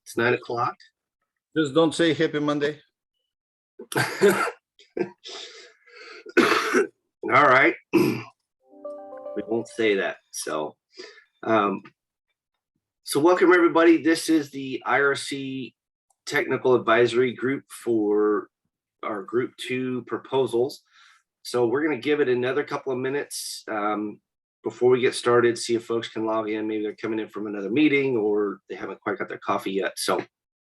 It's 9 o'clock. Just don't say happy Monday. All right. We won't say that. So welcome everybody. This is the IRC Technical Advisory Group for our Group 2 proposals. So we're going to give it another couple of minutes before we get started, see if folks can log in. Maybe they're coming in from another meeting or they haven't quite got their coffee yet. So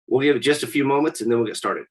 we'll give it just a few moments and then we'll get started.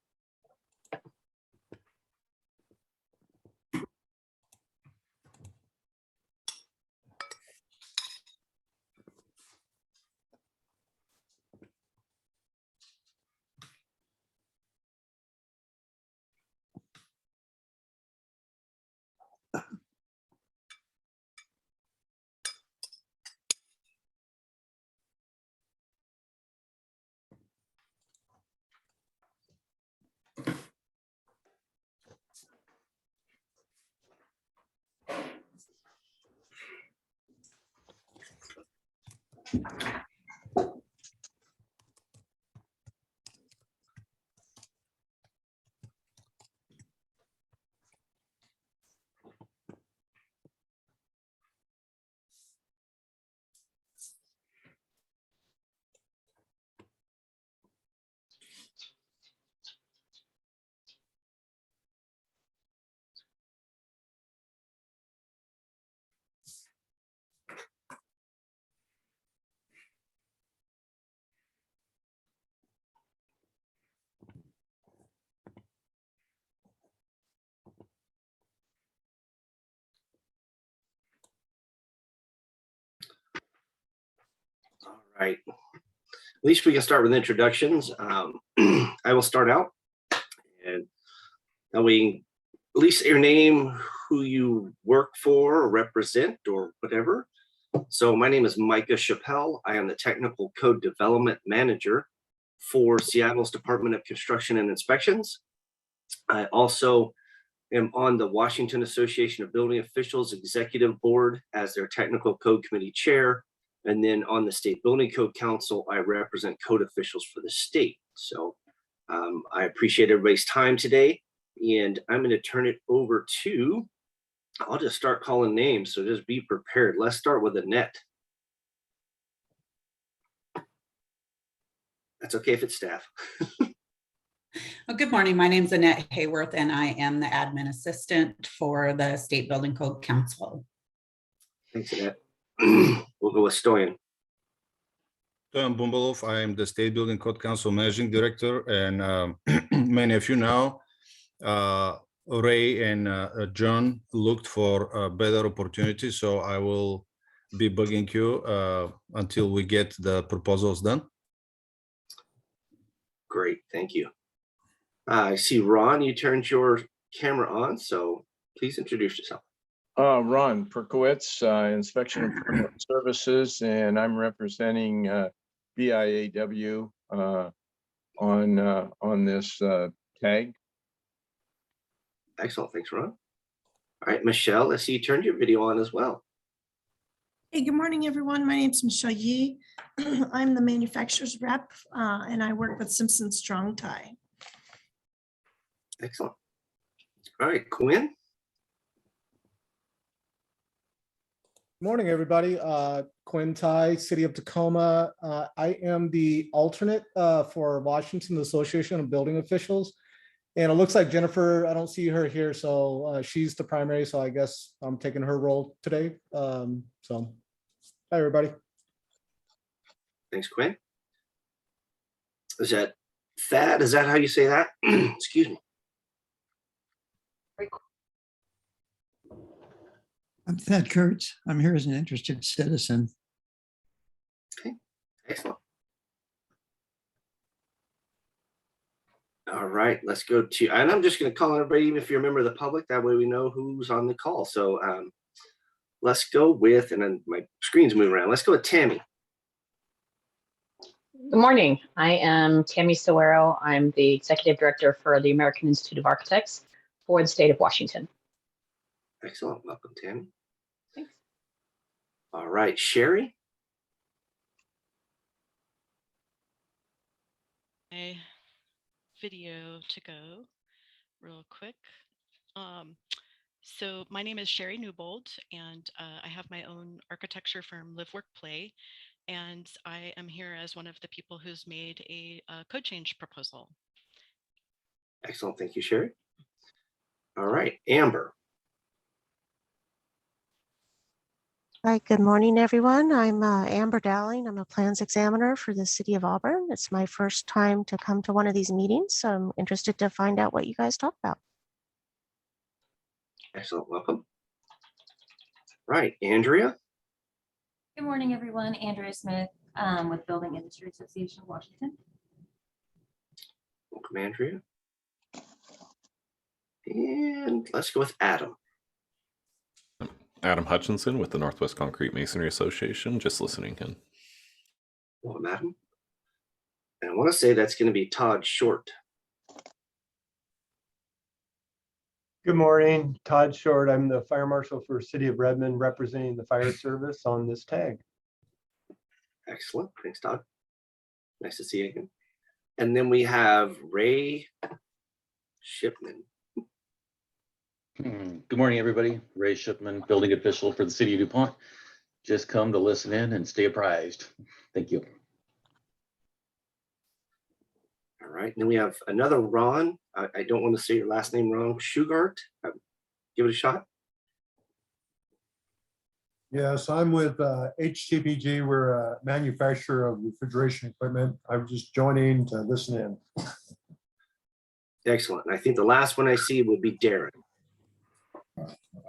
All right. At least we can start with introductions. I will start out, and that way, at least your name, who you work for or represent or whatever. So my name is Micah Chappelle. I am the Technical Code Development Manager for Seattle's Department of Construction and Inspections. I also am on the Washington Association of Building Officials Executive Board as their Technical Code Committee Chair. And then on the State Building Code Council, I represent code officials for the state. So I appreciate everybody's time today. And I'm going to turn it over to, I'll just start calling names. So just be prepared. Let's start with Annette. That's okay if it's staff. Well, good morning. My name is Annette Hayworth, and I am the admin assistant for the State Building Code Council. Thanks, Annette. We'll go with Stoyan. Stoyan Bumbalov, I am the State Building Code Council Managing Director, and many of you know, Ray and John looked for better opportunities, so I will be bugging you until we get the proposals done. Great, thank you. I see Ron, you turned your camera on, so please introduce yourself. Ron Perkowitz, Inspection and Permit Services, and I'm representing BIAW on this tag. Excellent, thanks, Ron. All right, Michelle, I see you turned your video on as well. Hey, good morning, everyone. My name is Michelle Yee. I'm the manufacturer's rep, and I work with Simpson Strong Tie. Excellent. All right, Quinn. Morning, everybody. Quinn Tai, City of Tacoma. I am the alternate for Washington Association of Building Officials. And it looks like Jennifer, I don't see her here, so she's the primary, so I guess I'm taking her role today. So, hi, everybody. Thanks, Quinn. Is that Thad? Is that how you say that? Excuse me. I'm Thad Kurtz. I'm here as an interested citizen. Okay, excellent. All right, let's go to, and I'm just going to call everybody, even if you're a member of the public, that way we know who's on the call. So let's go with, and then my screen's moving around. Let's go with Tammy. Good morning. I am Tammy Sowero. I'm the Executive Director for the American Institute of Architects for the state of Washington. Excellent. Welcome, Tammy. Thanks. All right, Sherry. my video to go real quick. So my name is Sherry Newbold, and I have my own architecture firm, Live, Work, Play, and I am here as one of the people who's made a code change proposal. Excellent. Thank you, Sherry. All right, Amber. Hi, good morning, everyone. I'm Amber Dowling. I'm a plans examiner for the city of Auburn. It's my first time to come to one of these meetings, so I'm interested to find out what you guys talk about. Excellent. Welcome. Right, Andrea. Good morning, everyone. Andrea Smith with Building Industry Association of Washington. Welcome, Andrea. And let's go with Adam. Adam Hutchinson with the Northwest Concrete Masonry Association, just listening in. Welcome, Adam. And I want to say that's going to be Todd Short. Good morning, Todd Short. I'm the fire marshal for City of Redmond, representing the fire service on this tag. Excellent. Thanks, Todd. Nice to see you again. And then we have Ray Shipman. Good morning, everybody. Ray Shipman, building official for the city of DuPont. Just come to listen in and stay apprised. Thank you. All right. And then we have another Ron. I don't want to say your last name wrong. Shugart. Give it a shot. Yes, I'm with HTPG. We're a manufacturer of refrigeration equipment. I'm just joining to listen in. Excellent. And I think the last one I see would be Darren.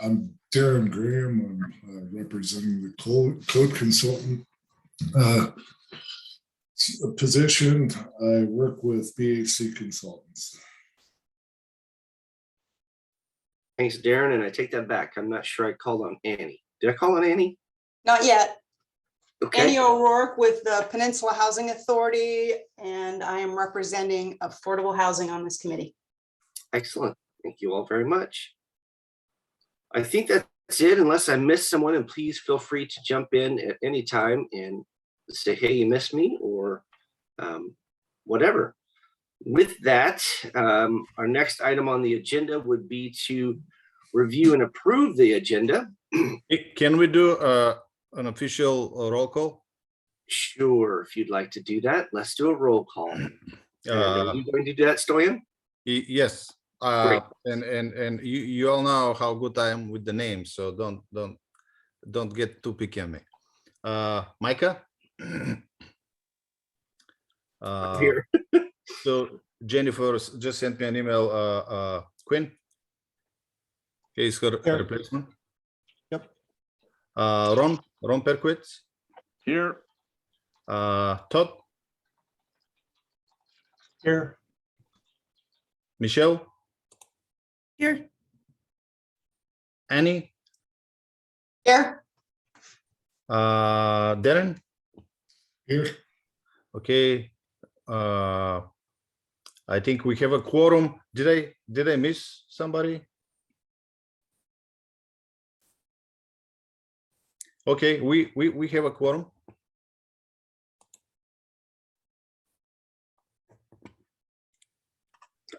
I'm Darren Graham. I'm representing the code consultant position. I work with BHC Consultants. Thanks, Darren. And I take that back. I'm not sure I called on Annie. Did I call on Annie? Not yet. Okay. Annie O'Rourke with the Peninsula Housing Authority, and I am representing affordable housing on this committee. Excellent. Thank you all very much. I think that's it, unless I missed someone, and please feel free to jump in at any time and say, hey, you missed me, or whatever. With that, our next item on the agenda would be to review and approve the agenda. Can we do an official roll call? Sure, if you'd like to do that, let's do a roll call. Are you going to do that, Stoyan? Yes. And you all know how good I am with the names, so don't get too picky on me. Micah. Here. So Jennifer just sent me an email. Quinn. Is her replacement. Yep. Ron Perkowitz. Here. Todd. Here. Michelle. Here. Annie. Here. Darren. Here. Okay. I think we have a quorum. Did I miss somebody? Okay, we have a quorum.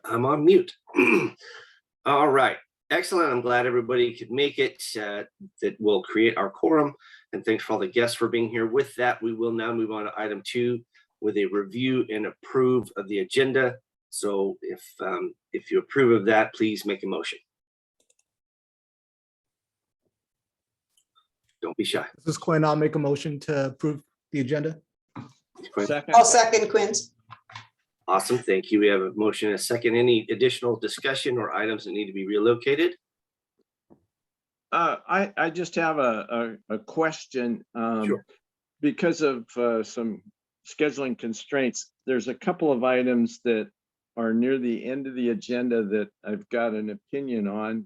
I'm on mute. All right. Excellent. I'm glad everybody could make it. That will create our quorum. And thanks for all the guests for being here. With that, we will now move on to item 2 with a review and approve of the agenda. So if you approve of that, please make a motion. Don't be shy. This is Quinn. I'll make a motion to approve the agenda. I'll second Quinn's. Awesome. Thank you. We have a motion and a second. Any additional discussion or items that need to be relocated? I just have a question. Sure. Because of some scheduling constraints, there's a couple of items that are near the end of the agenda that I've got an opinion on.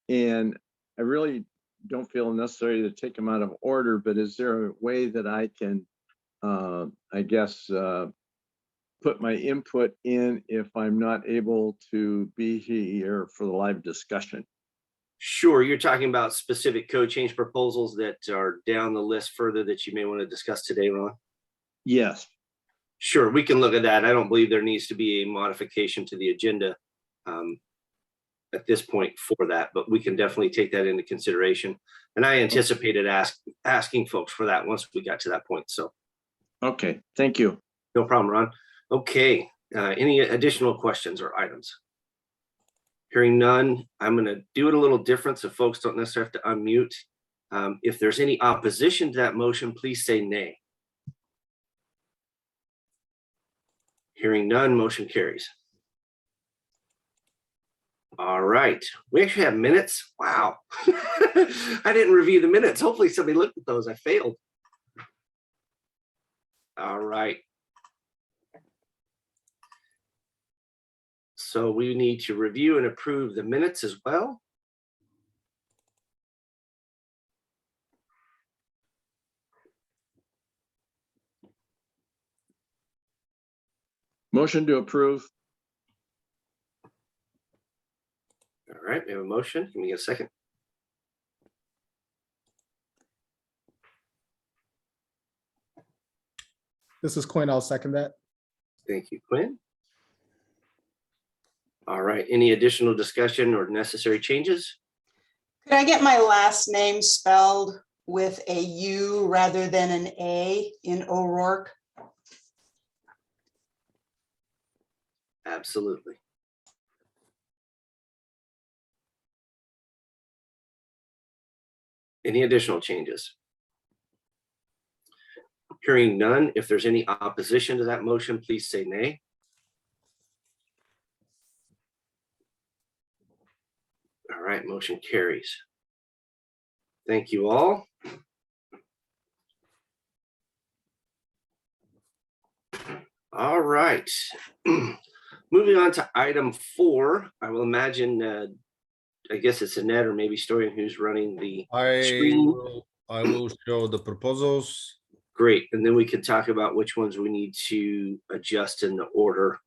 And I really don't feel necessary to take them out of order, but is there a way that I can, I guess, put my input in if I'm not able to be here for the live discussion? Sure. You're talking about specific code change proposals that are down the list further that you may want to discuss today, Ron? Yes. Sure, we can look at that. I don't believe there needs to be a modification to the agenda at this point for that, but we can definitely take that into consideration. And I anticipated asking folks for that once we got to that point. So, Okay, thank you. no problem, Ron. Okay, any additional questions or items? Hearing none, I'm going to do it a little different so folks don't necessarily have to unmute. If there's any opposition to that motion, please say nay. Hearing none, motion carries. All right, we actually have minutes. Wow. I didn't review the minutes. Hopefully somebody looked at those. I failed. All right. So we need to review and approve the minutes as well. Motion to approve. All right, we have a motion. Give me a second. This is Quinn. I'll second that. Thank you, Quinn. All right, any additional discussion or necessary changes? Could I get my last name spelled with a U rather than an A in O'Rourke? Absolutely. Any additional changes? Hearing none, if there's any opposition to that motion, please say nay. All right, motion carries. Thank you all. All right. Moving on to item 4, I will imagine, I guess it's Annette or maybe Storian who's running the screen. I will show the proposals. Great, and then we can talk about which ones we need to adjust in the order.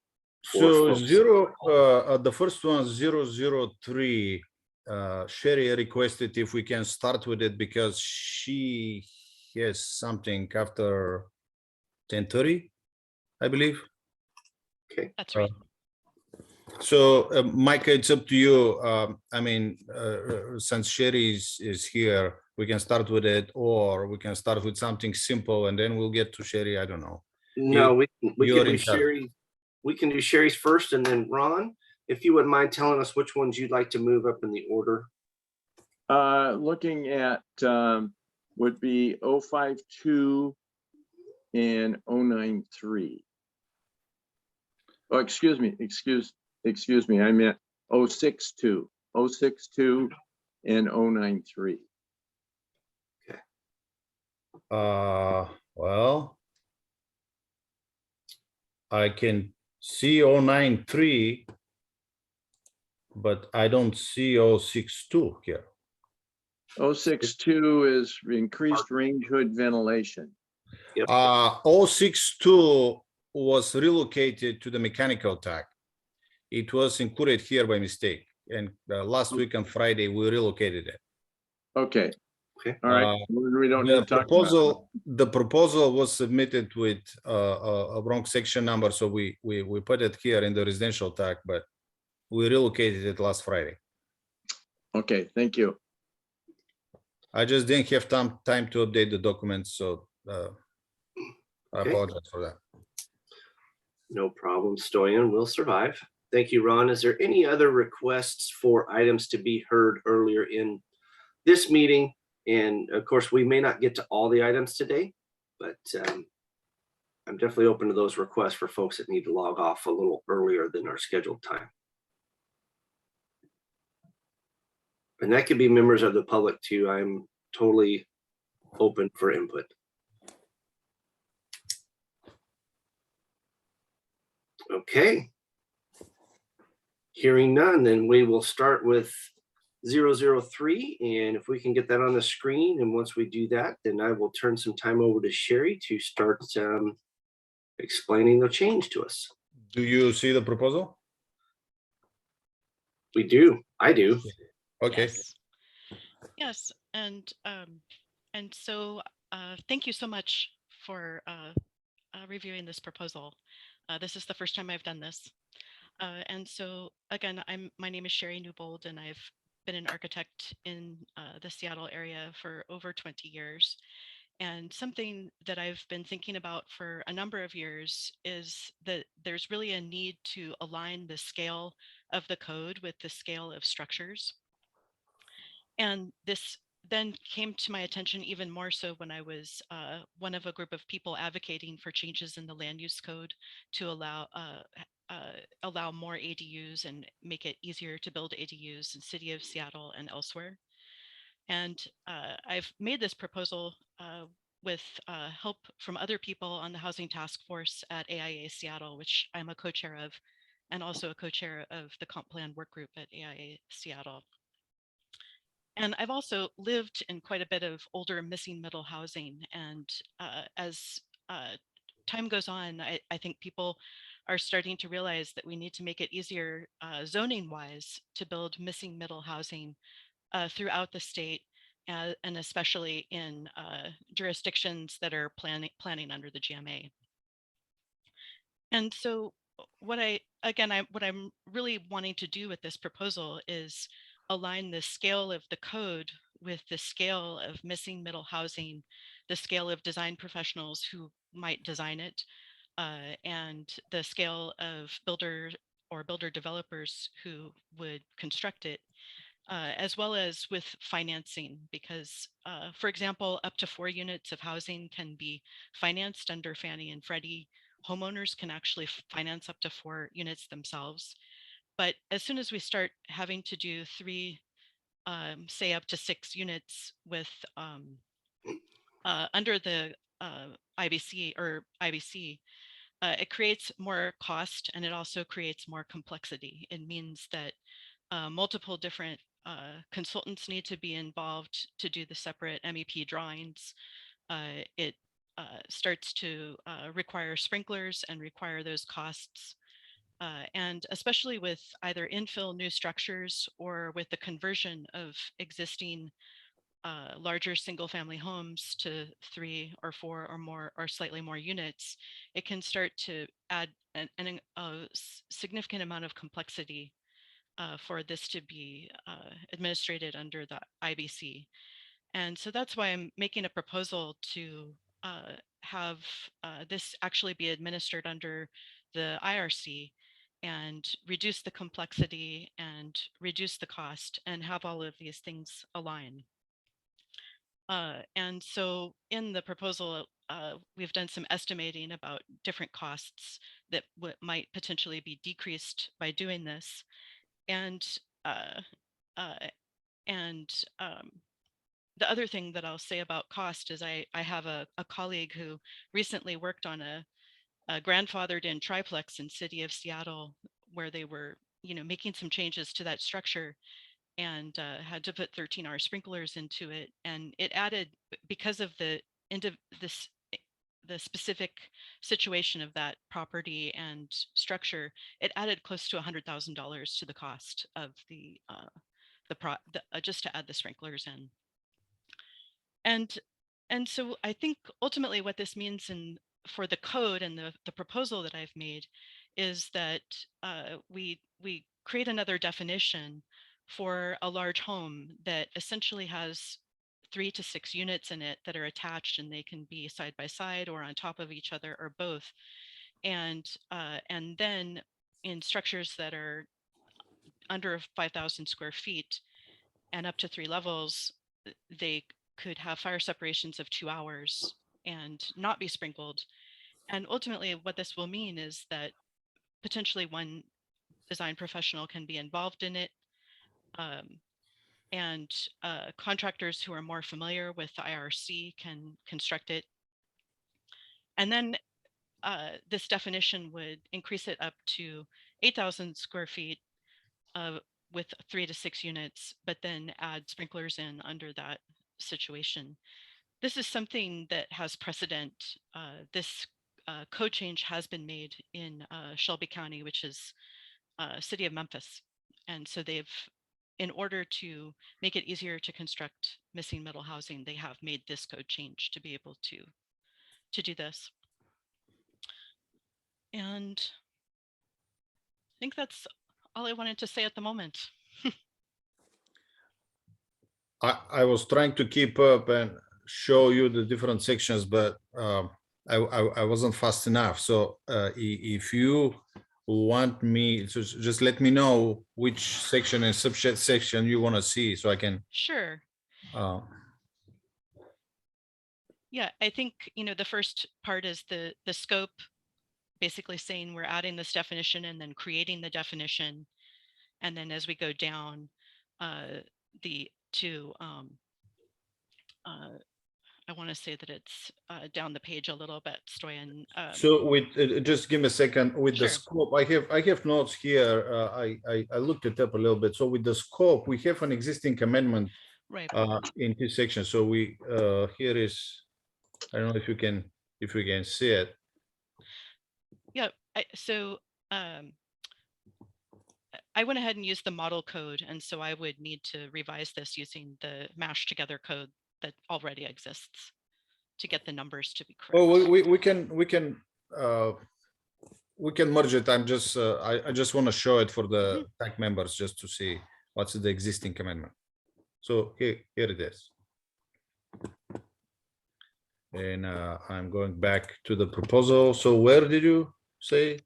So the first one, 003, Sherry requested if we can start with it because she has something after 10:30, I believe. Okay, that's right. So Micah, it's up to you. I mean, since Sherry is here, we can start with it, or we can start with something simple and then we'll get to Sherry. I don't know. No, we can do Sherry. We can do Sherry's first, and then Ron, if you wouldn't mind telling us which ones you'd like to move up in the order. Looking at would be 052 and 093. Oh, excuse me. I meant 062 and 093. Well, I can see 093, but I don't see 062 here. 062 is increased range hood ventilation. 062 was relocated to the mechanical tag. It was included here by mistake, and last week on Friday we relocated it. Okay. All right. We don't need to talk about the proposal was submitted with a wrong section number, so we put it here in the residential tag, but we relocated it last Friday. Okay, thank you. I just didn't have time to update the documents, so I apologize for that. No problem, Stoyan will survive. Thank you, Ron. Is there any other requests for items to be heard earlier in this meeting? And of course, we may not get to all the items today, but I'm definitely open to those requests for folks that need to log off a little earlier than our scheduled time. And that could be members of the public too. I'm totally open for input. Okay. Hearing none, then we will start with 003, and if we can get that on the screen, and once we do that, then I will turn some time over to Sherry to start explaining the change to us. Do you see the proposal? We do. I do. Okay. Yes, and so thank you so much for reviewing this proposal. This is the first time I've done this. And so again, my name is Sherry Newbold, and I've been an architect in the Seattle area for over 20 years. And something that I've been thinking about for a number of years is that there's really a need to align the scale of the code with the scale of structures. And this then came to my attention even more so when I was one of a group of people advocating for changes in the land use code to allow more ADUs and make it easier to build ADUs in the city of Seattle and elsewhere. And I've made this proposal with help from other people on the Housing Task Force at AIA Seattle, which I'm a co-chair of, and also a co-chair of the Comp Plan Work Group at AIA Seattle. And I've also lived in quite a bit of older missing middle housing. And as time goes on, I think people are starting to realize that we need to make it easier zoning wise to build missing middle housing throughout the state, and especially in jurisdictions that are planning under the GMA. And so what I'm really wanting to do with this proposal is align the scale of the code with the scale of missing middle housing, the scale of design professionals who might design it, and the scale of builder or builder developers who would construct it, as well as with financing, because, for example, up to 4 units of housing can be financed under Fannie and Freddie. Homeowners can actually finance up to 4 units themselves. But as soon as we start having to do 3, say up to 6 units with under the IBC or IBC, it creates more cost, and it also creates more complexity. It means that multiple different consultants need to be involved to do the separate MEP drawings. It starts to require sprinklers and require those costs. And especially with either infill new structures or with the conversion of existing larger single family homes to 3 or 4 or more or slightly more units, it can start to add a significant amount of complexity for this to be administrated under the IBC. And so that's why I'm making a proposal to have this actually be administered under the IRC and reduce the complexity and reduce the cost and have all of these things align. And so in the proposal, we've done some estimating about different costs that might potentially be decreased by doing this. And the other thing that I'll say about cost is I have a colleague who recently worked on a grandfathered in triplex in city of Seattle, where they were, making some changes to that structure and had to put 13R sprinklers into it. And it added, because of the specific situation of that property and structure, it added close to $100,000 to the cost of just to add the sprinklers in. And so I think ultimately what this means for the code and the proposal that I've made is that we create another definition for a large home that essentially has 3 to 6 units in it that are attached, and they can be side by side or on top of each other or both. And then in structures that are under 5,000 square feet and up to 3 levels, they could have fire separations of 2 hours and not be sprinkled. And ultimately what this will mean is that potentially one design professional can be involved in it, and contractors who are more familiar with the IRC can construct it. And then this definition would increase it up to 8,000 square feet with 3 to 6 units, but then add sprinklers in under that situation. This is something that has precedent. This code change has been made in Shelby County, which is city of Memphis. And so in order to make it easier to construct missing middle housing, they have made this code change to be able to do this. And I think that's all I wanted to say at the moment. I was trying to keep up and show you the different sections, but I wasn't fast enough. So if you want me to just let me know which section and subset section you want to see so I can. Sure. Yeah, I think, you know, the first part is the scope, basically saying we're adding this definition and then creating the definition. And then as we go down I want to say that it's down the page a little bit, Stoyan. So with just give me a second with the Sure. scope. I have notes here. I looked it up a little bit. So with the scope, we have an existing amendment Right. in this section. So we here is, I don't know if you can see it. Yeah. I went ahead and used the model code, and so I would need to revise this using the mashed together code that already exists to get the numbers to be correct. Oh, we can merge it. I'm just I just want to show it for the TAC members just to see what's the existing amendment. So here it is. And I'm going back to the proposal. So where did you say?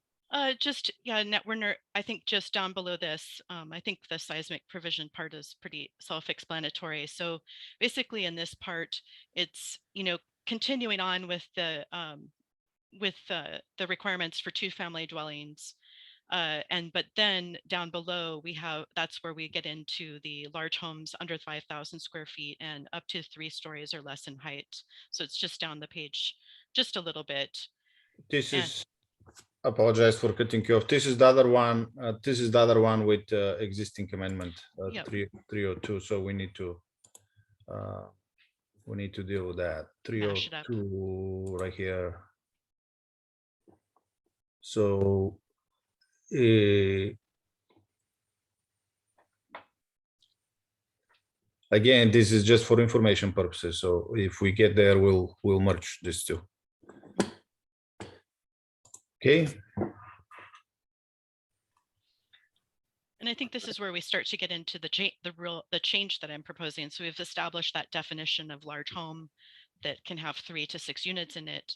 Just, yeah, Werner, I think just down below this, I think the seismic provision part is pretty self-explanatory. So basically in this part, it's, you know, continuing on with the requirements for 2-family dwellings. But then down below we have, that's where we get into the large homes under 5,000 square feet and up to 3 stories or less in height. So it's just down the page just a little bit. This is, apologize for cutting you off. This is the other one. This is the other one with existing amendment 302. So we need to deal with that. 302 right here. So again, this is just for information purposes. So if we get there, we'll merge these two. Okay. And I think this is where we start to get into the change that I'm proposing. So we've established that definition of large home that can have 3 to 6 units in it.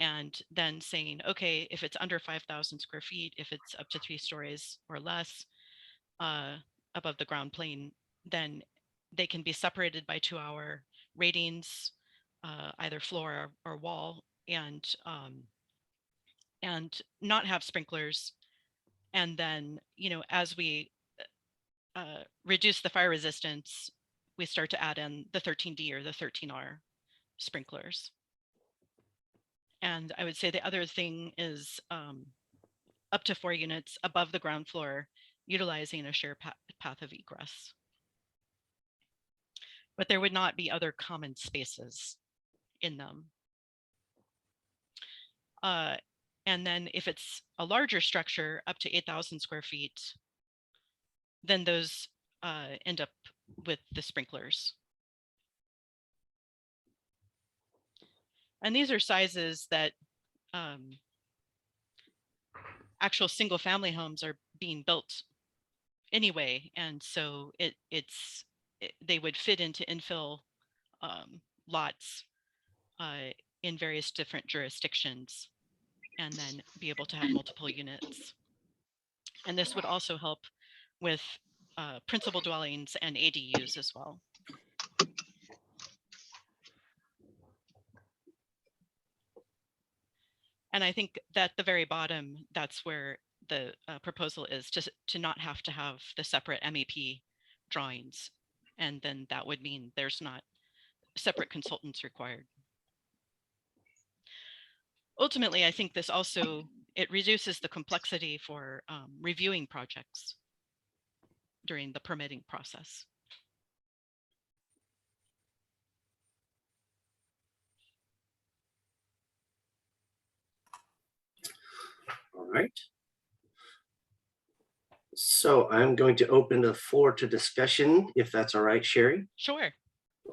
And then saying, okay, if it's under 5,000 square feet, if it's up to 3 stories or less above the ground plane, then they can be separated by 2-hour ratings, either floor or wall, and not have sprinklers. And then, you know, as we reduce the fire resistance, we start to add in the 13D or the 13R sprinklers. And I would say the other thing is up to 4 units above the ground floor, utilizing a shared path of egress. But there would not be other common spaces in them. And then if it's a larger structure up to 8,000 square feet, then those end up with the sprinklers. And these are sizes that actual single family homes are being built anyway. And so they would fit into infill lots in various different jurisdictions, and then be able to have multiple units. And this would also help with principal dwellings and ADUs as well. And I think that the very bottom, that's where the proposal is to not have to have the separate MEP drawings. And then that would mean there's not separate consultants required. Ultimately, I think this also, it reduces the complexity for reviewing projects during the permitting process. All right. So I'm going to open the floor to discussion, if that's all right, Sherry. Sure.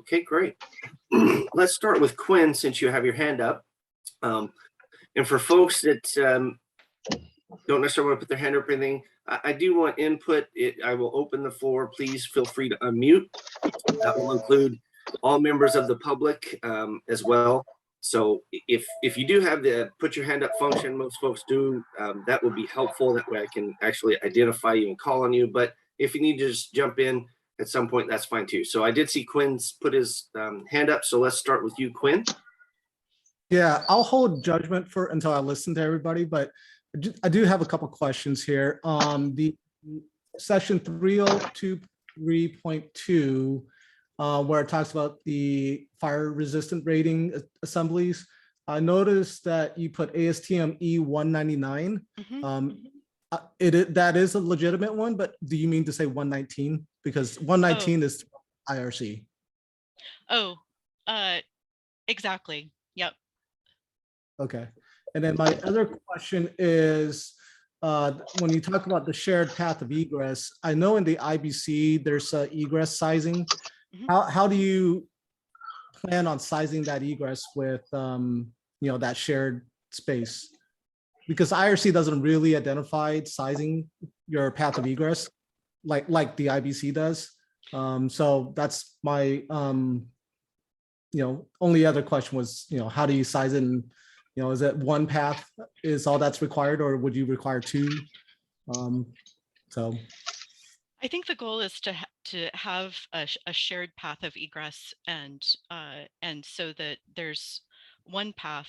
Okay, great. Let's start with Quinn, since you have your hand up. And for folks that don't necessarily want to put their hand up or anything, I do want input. I will open the floor. Please feel free to unmute. That will include all members of the public as well. So if you do have the put your hand up function, most folks do, that would be helpful. That way I can actually identify you and call on you. But if you need to just jump in at some point, that's fine too. So I did see Quinn's put his hand up. So let's start with you, Quinn. Yeah, I'll hold judgment for until I listen to everybody, but I do have a couple questions here. The section 302.3.2, where it talks about the fire resistant rating assemblies. I noticed that you put ASTM E199. That is a legitimate one, but do you mean to say 119? Because 119 is IRC. Oh, exactly. Yep. Okay. And then my other question is, when you talk about the shared path of egress, I know in the IBC there's a egress sizing. How do you plan on sizing that egress with that shared space? Because IRC doesn't really identify sizing your path of egress like the IBC does. So that's my only other question was, how do you size it? And, is it one path is all that's required, or would you require two? So I think the goal is to have a shared path of egress, and so that there's one path.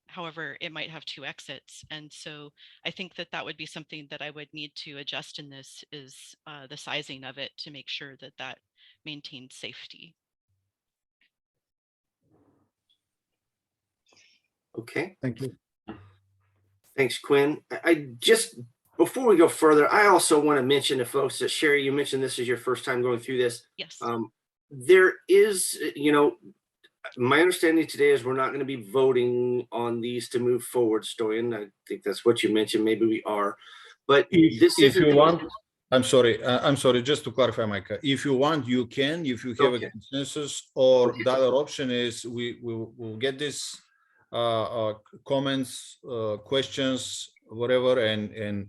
However, it might have two exits, and so I think that would be something that I would need to adjust in this is the sizing of it to make sure that maintains safety. Okay. Thank you. Thanks, Quinn. I just, before we go further, I also want to mention to folks that Sherry, you mentioned this is your first time going through this. Yes. There is, my understanding today is we're not going to be voting on these to move forward, Stoyan. I think that's what you mentioned. Maybe we are, but this if isn't. you want, I'm sorry, just to clarify, Micah, if you want, you can, if you have a consensus, or the other option is we'll get this comments, questions, whatever, and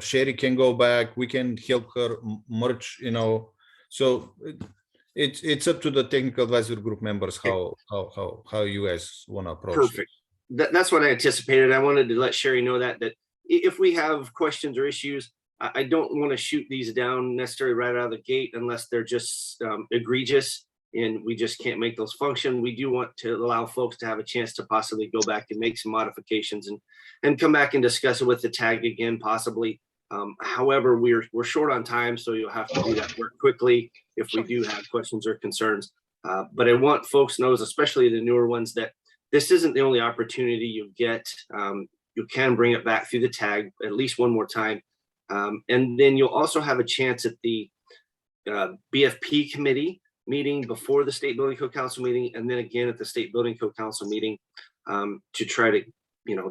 Sherry can go back. We can help her merge, so it's up to the technical advisory group members how you guys want to approach. Perfect. That's what I anticipated. I wanted to let Sherry know that if we have questions or issues, I don't want to shoot these down necessarily right out of the gate unless they're just egregious and we just can't make those function. We do want to allow folks to have a chance to possibly go back and make some modifications and come back and discuss it with the tag again, possibly. However, we're short on time, so you'll have to do that work quickly if we do have questions or concerns. But I want folks to know, especially the newer ones, that this isn't the only opportunity you get. You can bring it back through the tag at least one more time. And then you'll also have a chance at the BFP committee meeting before the State Building Code Council meeting, and then again at the State Building Code Council meeting to try to,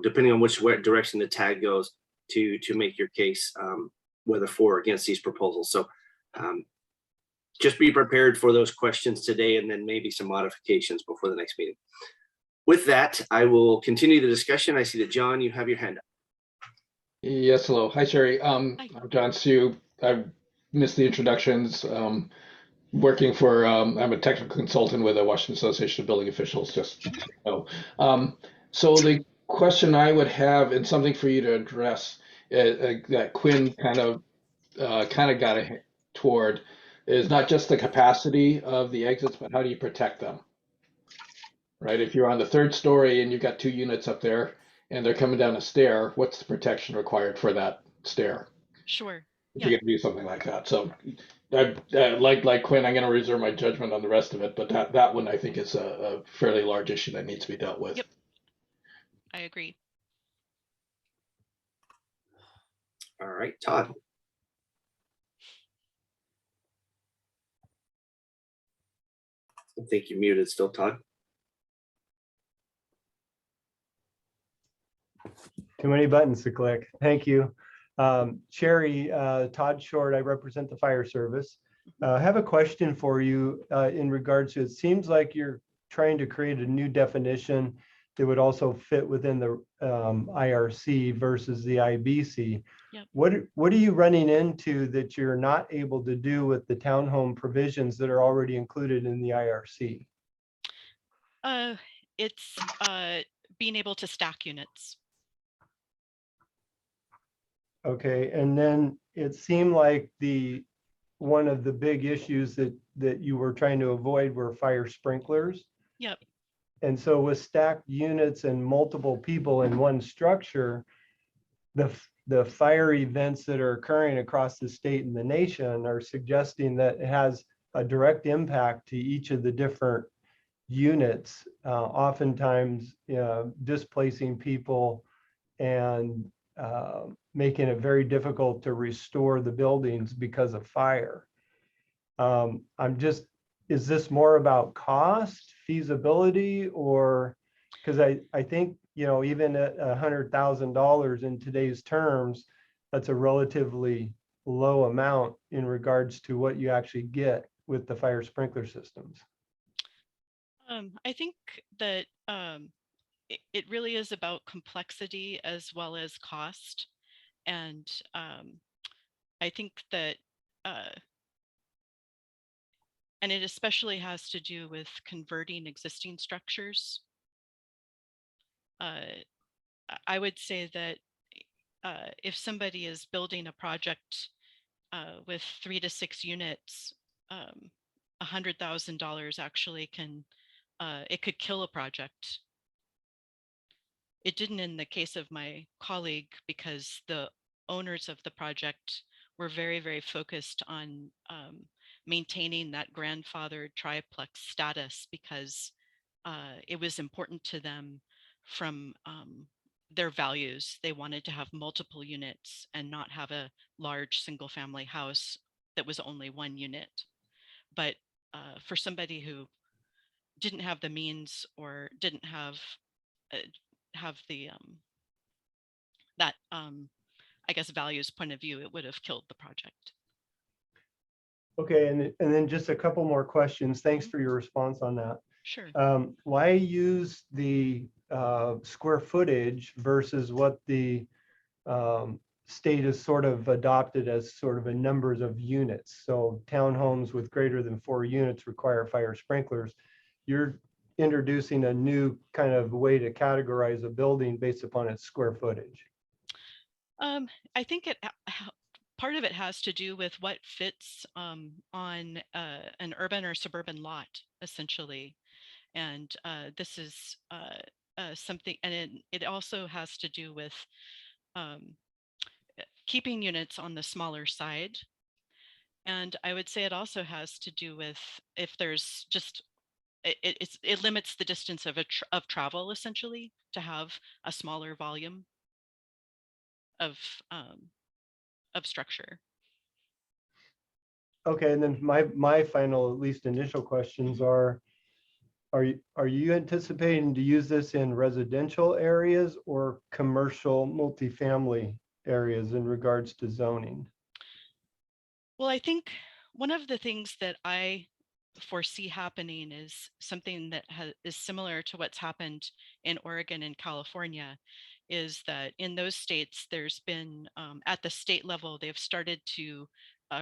depending on which direction the tag goes, to make your case, whether for or against these proposals. So just be prepared for those questions today, and then maybe some modifications before the next meeting. With that, I will continue the discussion. I see that John, you have your hand up. Yes, hello. Hi, Sherry. I'm John Sue. I missed the introductions. Working for, I'm a technical consultant with the Washington Association of Building Officials, just so so the question I would have, and something for you to address, that Quinn kind of got toward, is not just the capacity of the exits, but how do you protect them? Right? If you're on the third story and you've got two units up there and they're coming down a stair, what's the protection required for that stair? Sure. If you're going to do something like that. So like Quinn, I'm going to reserve my judgment on the rest of it, but that one I think is a fairly large issue that needs to be dealt with. Yep. I agree. All right, Todd. I think you're muted still, Todd. Too many buttons to click. Thank you. Sherry, Todd Short, I represent the fire service. I have a question for you in regards to, it seems like you're trying to create a new definition that would also fit within the IRC versus the IBC. Yep. What are you running into that you're not able to do with the townhome provisions that are already included in the IRC? It's being able to stack units. Okay, and then it seemed like one of the big issues that you were trying to avoid were fire sprinklers. Yep. And so with stacked units and multiple people in one structure, the fire events that are occurring across the state and the nation are suggesting that it has a direct impact to each of the different units, oftentimes displacing people and making it very difficult to restore the buildings because of fire. Is this more about cost, feasibility, or because I think, even at $100,000 in today's terms, that's a relatively low amount in regards to what you actually get with the fire sprinkler systems. I think that it really is about complexity as well as cost. And I think that, and it especially has to do with converting existing structures. I would say that if somebody is building a project with 3 to 6 units, $100,000 actually it could kill a project. It didn't in the case of my colleague because the owners of the project were very, very focused on maintaining that grandfathered triplex status because it was important to them from their values. They wanted to have multiple units and not have a large single family house that was only 1 unit. But for somebody who didn't have the means or didn't have the that I guess values point of view, it would have killed the project. Okay, and then just a couple more questions. Thanks for your response on that. Sure. Why use the square footage versus what the state has sort of adopted as sort of a numbers of units? So townhomes with greater than 4 units require fire sprinklers. You're introducing a new kind of way to categorize a building based upon its square footage. I think part of it has to do with what fits on an urban or suburban lot, essentially. And this is something, and it also has to do with keeping units on the smaller side. And I would say it also has to do with if there's just, it limits the distance of travel, essentially, to have a smaller volume of structure. Okay, and then my final, at least initial questions are you anticipating to use this in residential areas or commercial multifamily areas in regards to zoning? Well, I think one of the things that I foresee happening is something that is similar to what's happened in Oregon and California, is that in those states, there's been, at the state level, they've started to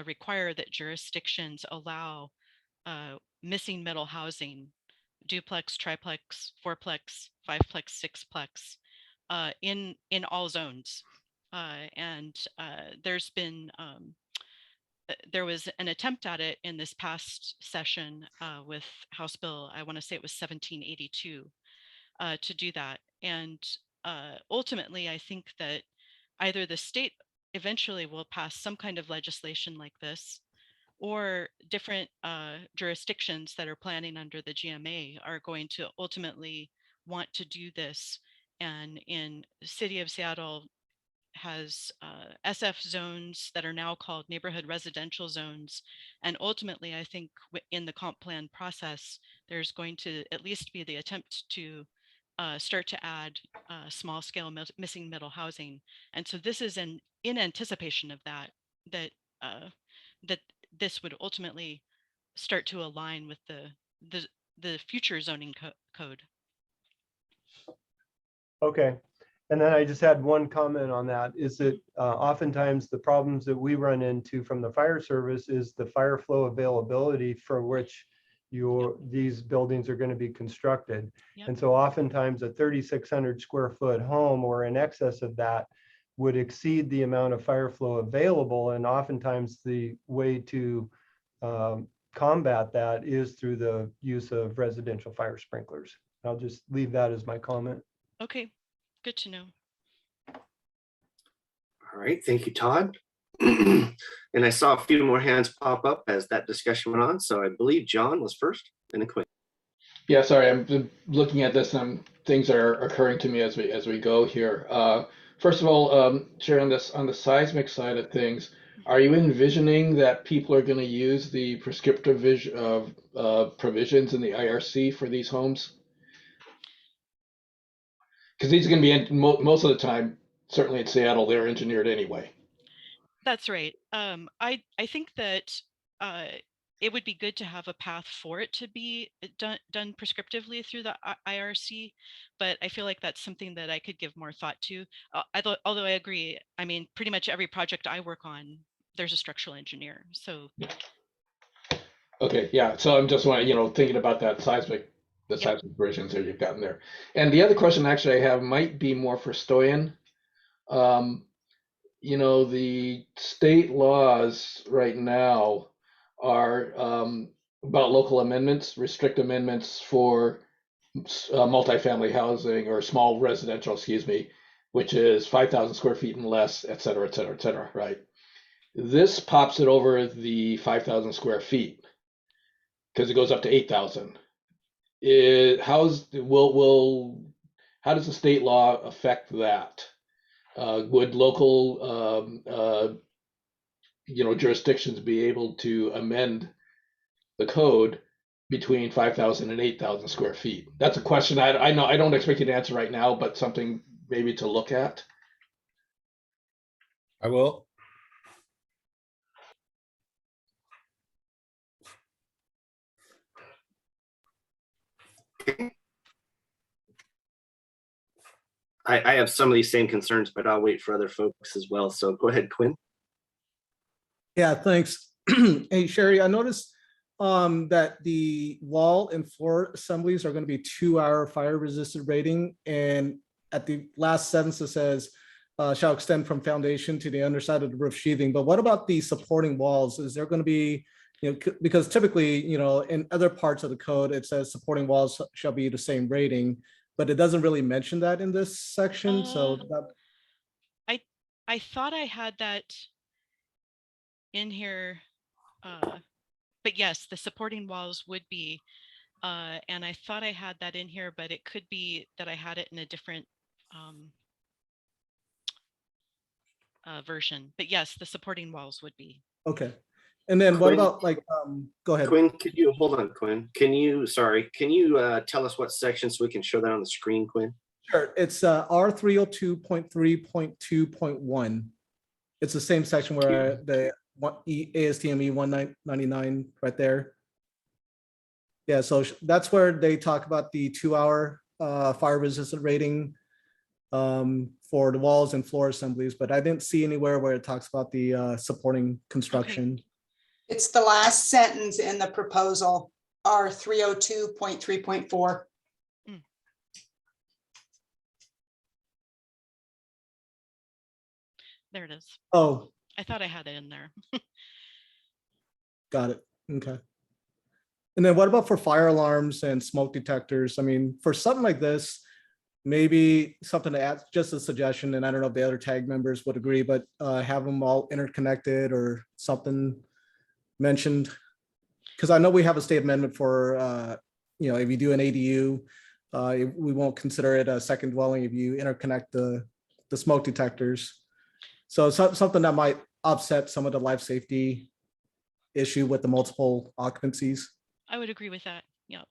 require that jurisdictions allow missing middle housing, duplex, triplex, fourplex, fiveplex, sixplex, in all zones. And there's been there was an attempt at it in this past session with House Bill, I want to say it was 1782, to do that. And ultimately, I think that either the state eventually will pass some kind of legislation like this, or different jurisdictions that are planning under the GMA are going to ultimately want to do this. And in the city of Seattle has SF zones that are now called neighborhood residential zones. And ultimately, I think in the comp plan process, there's going to at least be the attempt to start to add small scale missing middle housing. And so this is in anticipation of that this would ultimately start to align with the future zoning code. Okay. And then I just had one comment on that, is that oftentimes the problems that we run into from the fire service is the fire flow availability for which these buildings are going to be constructed. Yep. And so oftentimes a 3,600 square foot home or in excess of that would exceed the amount of fire flow available. And oftentimes the way to combat that is through the use of residential fire sprinklers. I'll just leave that as my comment. Okay, good to know. All right, thank you, Todd. And I saw a few more hands pop up as that discussion went on. So I believe John was first and then Quinn. Yeah, sorry, I'm looking at this and things are occurring to me as we go here. First of all, Chair, on the seismic side of things, are you envisioning that people are going to use the prescriptive provisions in the IRC for these homes? Because these are going to be most of the time, certainly in Seattle, they're engineered anyway. That's right. I think that it would be good to have a path for it to be done prescriptively through the IRC, but I feel like that's something that I could give more thought to. Although I agree, I mean, pretty much every project I work on, there's a structural engineer. So. Okay, yeah. So I'm just thinking about that seismic provisions that you've gotten there. And the other question actually I have might be more for Stoyan. The state laws right now are about local amendments, restrict amendments for multifamily housing or small residential, excuse me, which is 5,000 square feet and less, et cetera, et cetera, et cetera, right? This pops it over the 5,000 square feet because it goes up to 8,000. How does the state law affect that? Would local jurisdictions be able to amend the code between 5,000 and 8,000 square feet? That's a question I know I don't expect you to answer right now, but something maybe to look at. I will. I have some of these same concerns, but I'll wait for other folks as well. So go ahead, Quinn. Yeah, thanks. Hey, Sherry, I noticed that the wall and floor assemblies are going to be 2-hour fire resistant rating. And at the last sentence, it says, shall extend from foundation to the underside of the roof sheathing. But what about the supporting walls? Is there going to be, because typically, in other parts of the code, it says supporting walls shall be the same rating, but it doesn't really mention that in this section. So I thought I had that in here, but yes, the supporting walls would be, and I thought I had that in here, but it could be that I had it in a different version. But yes, the supporting walls would be. Okay. And then what about go ahead. Quinn, hold on, Quinn. Can you tell us what section so we can show that on the screen, Quinn? Sure. It's R302.3.2.1. It's the same section where the ASTME 199 right there. Yeah, so that's where they talk about the 2-hour fire resistant rating for the walls and floor assemblies, but I didn't see anywhere where it talks about the supporting construction. Okay. It's the last sentence in the proposal, R302.3.4. There it is. Oh, I thought I had it in there. got it. Okay. And then what about for fire alarms and smoke detectors? I mean, for something like this, maybe something to add, just a suggestion, and I don't know if the other tag members would agree, but have them all interconnected or something mentioned. Because I know we have a state amendment for, if you do an ADU, we won't consider it a second dwelling if you interconnect the smoke detectors. So something that might offset some of the life safety issue with the multiple occupancies. I would agree with that. Yeah.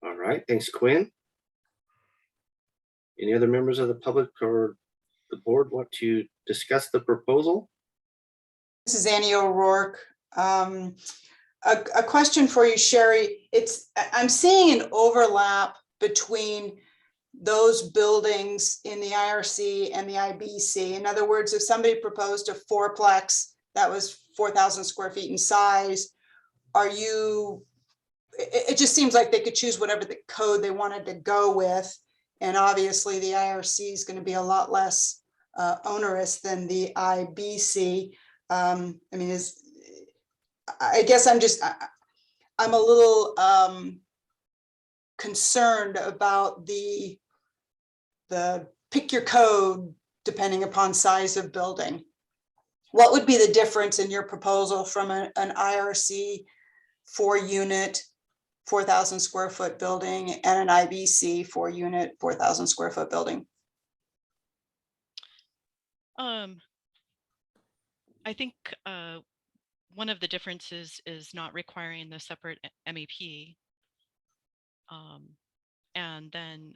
All right, thanks, Quinn. Any other members of the public or the board want to discuss the proposal? This is Annie O'Rourke. A question for you, Sherry. I'm seeing an overlap between those buildings in the IRC and the IBC. In other words, if somebody proposed a fourplex that was 4,000 square feet in size, it just seems like they could choose whatever the code they wanted to go with. And obviously the IRC is going to be a lot less onerous than the IBC. I mean, I guess I'm a little concerned about the pick your code depending upon size of building. What would be the difference in your proposal from an IRC 4-unit, 4,000 square foot building and an IBC 4-unit, 4,000 square foot building? I think one of the differences is not requiring the separate MEP. And then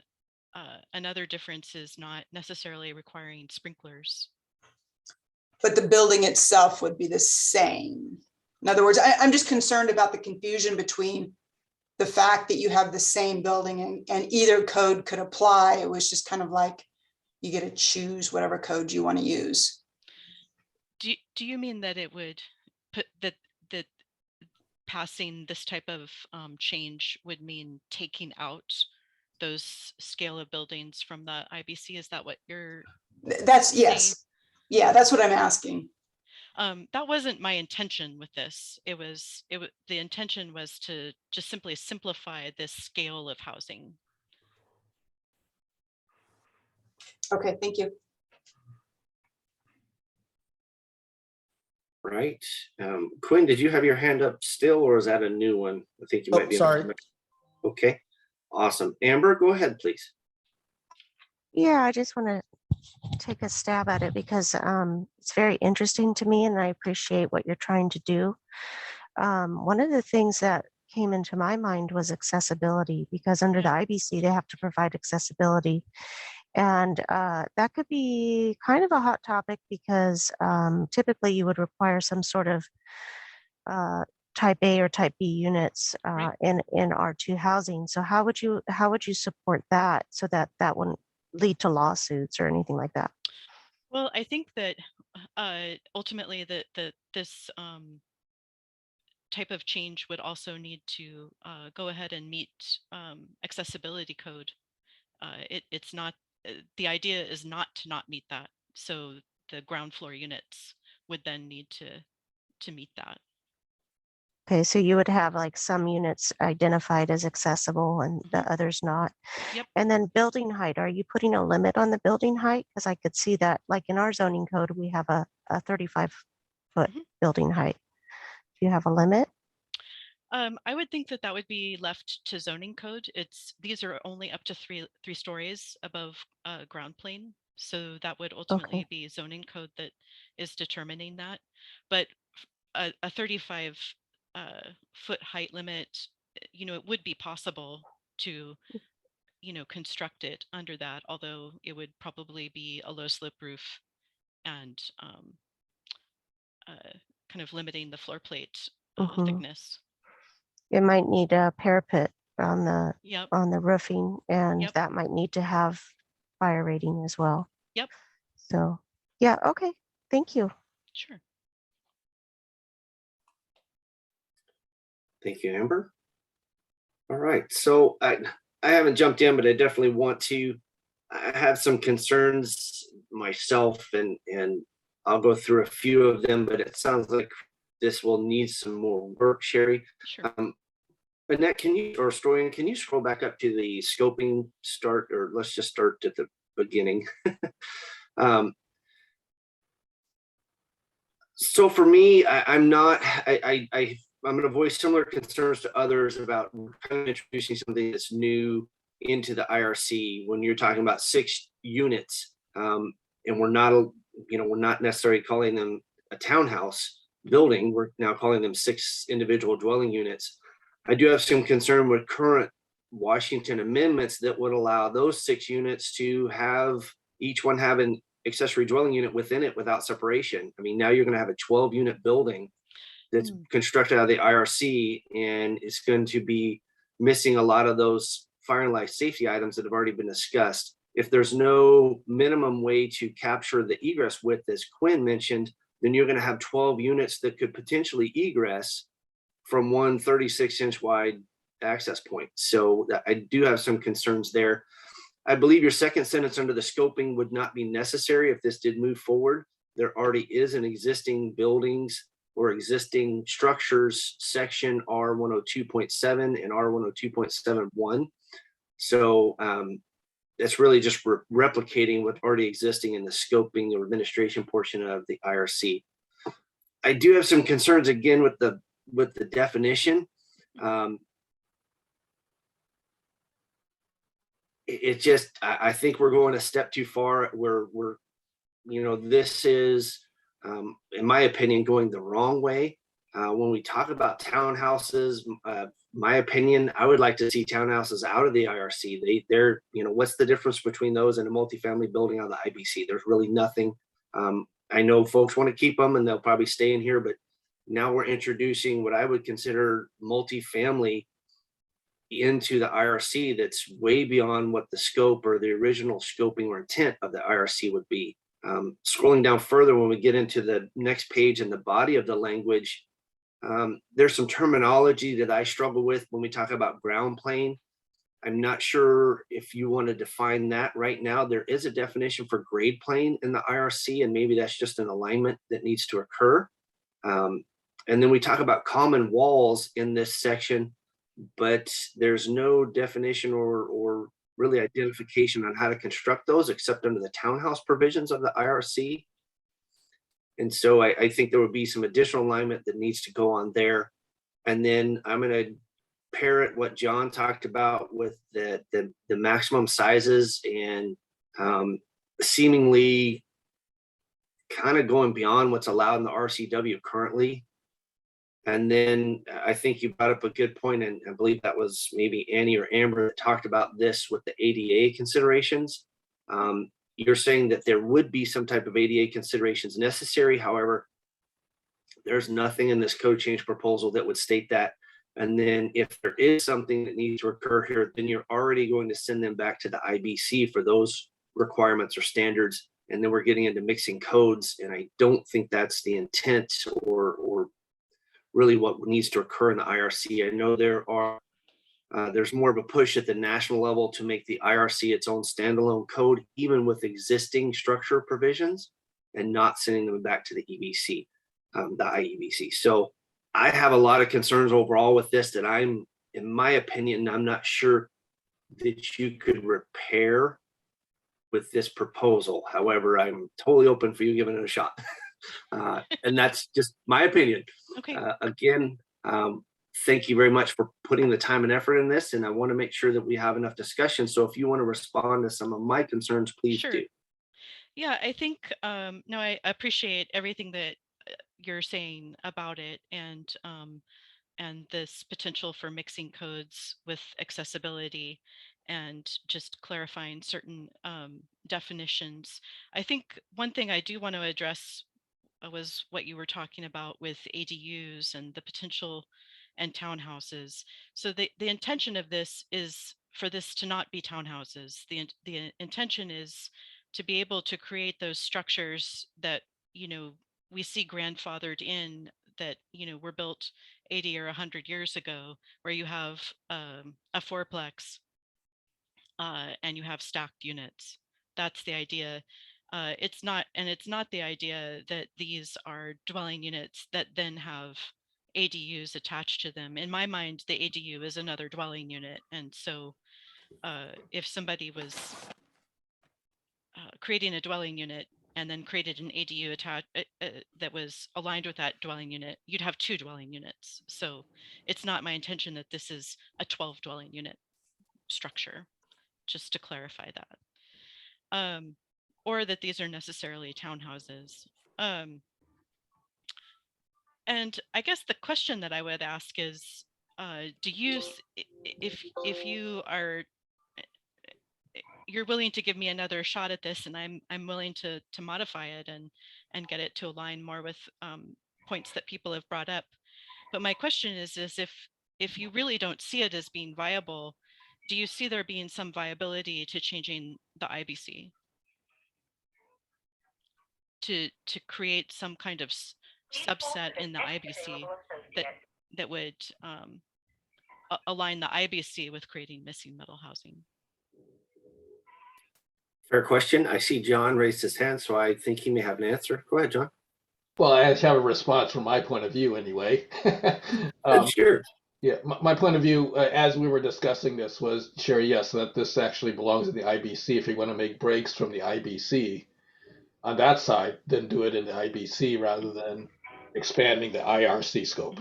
another difference is not necessarily requiring sprinklers. But the building itself would be the same. In other words, I'm just concerned about the confusion between the fact that you have the same building and either code could apply. It was just kind of like you get to choose whatever code you want to use. Do you mean that it would put that passing this type of change would mean taking out those scale of buildings from the IBC? Is that what you're That's saying? yes. Yeah, that's what I'm asking. That wasn't my intention with this. The intention was to just simply simplify this scale of housing. Okay, thank you. Right. Quinn, did you have your hand up still, or is that a new one? I think you might be. Sorry. Okay, awesome. Amber, go ahead, please. Yeah, I just want to take a stab at it because it's very interesting to me and I appreciate what you're trying to do. One of the things that came into my mind was accessibility, because under the IBC, they have to provide accessibility. And that could be kind of a hot topic because typically you would require some sort of type A or type B units in R2 housing. So how would you support that so that that wouldn't lead to lawsuits or anything like that? Well, I think that ultimately this type of change would also need to go ahead and meet accessibility code. It's not, the idea is not to not meet that. So the ground floor units would then need to meet that. Okay, so you would have like some units identified as accessible and the others not. Yep. And then building height, are you putting a limit on the building height? Because I could see that like in our zoning code, we have a 35-foot building height. Do you have a limit? I would think that would be left to zoning code. These are only up to three stories above ground plane. So that would ultimately be zoning code that is determining that. But a 35 foot height limit, it would be possible to, construct it under that, although it would probably be a low slope roof and kind of limiting the floor plate thickness. It might need a parapet on the Yep. on the roofing, and Yep. that might need to have fire rating as well. Yep. So yeah, okay. Thank you. Sure. Thank you, Amber. All right, so I haven't jumped in, but I definitely want to. I have some concerns myself, and I'll go through a few of them, but it sounds like this will need some more work, Sherry. Sure. Annette, or Storian, can you scroll back up to the scoping start, or let's just start at the beginning. So for me, I'm going to voice similar concerns to others about kind of introducing something that's new into the IRC when you're talking about 6 units, and we're not necessarily calling them a townhouse building. We're now calling them 6 individual dwelling units. I do have some concern with current Washington amendments that would allow those 6 units to have each one have an accessory dwelling unit within it without separation. I mean, now you're going to have a 12-unit building that's constructed out of the IRC, and it's going to be missing a lot of those fire and life safety items that have already been discussed. If there's no minimum way to capture the egress width, as Quinn mentioned, then you're going to have 12 units that could potentially egress from one 36-inch wide access point. So I do have some concerns there. I believe your second sentence under the scoping would not be necessary if this did move forward. There already is an existing buildings or existing structures section R102.7 and R102.71. So that's really just replicating what already existing in the scoping or administration portion of the IRC. I do have some concerns again with the definition. It just, I think we're going a step too far. This is, in my opinion, going the wrong way. When we talk about townhouses, my opinion, I would like to see townhouses out of the IRC. They're, what's the difference between those and a multifamily building on the IBC? There's really nothing. I know folks want to keep them and they'll probably stay in here, but now we're introducing what I would consider multifamily into the IRC that's way beyond what the scope or the original scoping or intent of the IRC would be. Scrolling down further, when we get into the next page and the body of the language, there's some terminology that I struggle with when we talk about ground plane. I'm not sure if you want to define that right now. There is a definition for grade plane in the IRC, and maybe that's just an alignment that needs to occur. And then we talk about common walls in this section, but there's no definition or really identification on how to construct those except under the townhouse provisions of the IRC. And so I think there would be some additional alignment that needs to go on there. And then I'm going to parrot what John talked about with the maximum sizes and seemingly kind of going beyond what's allowed in the RCW currently. And then I think you brought up a good point, and I believe that was maybe Annie or Amber that talked about this with the ADA considerations. You're saying that there would be some type of ADA considerations necessary. However, there's nothing in this code change proposal that would state that. And then if there is something that needs to occur here, then you're already going to send them back to the IBC for those requirements or standards. And then we're getting into mixing codes. And I don't think that's the intent or really what needs to occur in the IRC. I know there's more of a push at the national level to make the IRC its own standalone code, even with existing structure provisions, and not sending them back to the EBC, the IEBC. So I have a lot of concerns overall with this that in my opinion, I'm not sure that you could repair with this proposal. However, I'm totally open for you giving it a shot. And that's just my opinion. Okay. Again, thank you very much for putting the time and effort in this. And I want to make sure that we have enough discussion. So if you want to respond to some of my concerns, please Sure. do. Yeah, I think, no, I appreciate everything that you're saying about it, and this potential for mixing codes with accessibility and just clarifying certain definitions. I think one thing I do want to address was what you were talking about with ADUs and the potential and townhouses. So the intention of this is for this to not be townhouses. The intention is to be able to create those structures that, we see grandfathered in, that, were built 80 or 100 years ago, where you have a fourplex and you have stacked units. That's the idea. It's not the idea that these are dwelling units that then have ADUs attached to them. In my mind, the ADU is another dwelling unit. And so if somebody was creating a dwelling unit and then created an ADU attached that was aligned with that dwelling unit, you'd have two dwelling units. So it's not my intention that this is a 12 dwelling unit structure, just to clarify that. Or that these are necessarily townhouses. And I guess the question that I would ask is, do you, if you are, you're willing to give me another shot at this, and I'm willing to modify it and get it to align more with points that people have brought up. But my question is if you really don't see it as being viable, do you see there being some viability to changing the IBC? To create some kind of subset in the IBC that would align the IBC with creating missing middle housing? Fair question. I see John raised his hand, so I think he may have an answer. Go ahead, John. Well, I have a response from my point of view anyway. Sure. Yeah, my point of view, as we were discussing this, was, Sherry, yes, that this actually belongs in the IBC. If you want to make breaks from the IBC on that side, then do it in the IBC rather than expanding the IRC scope.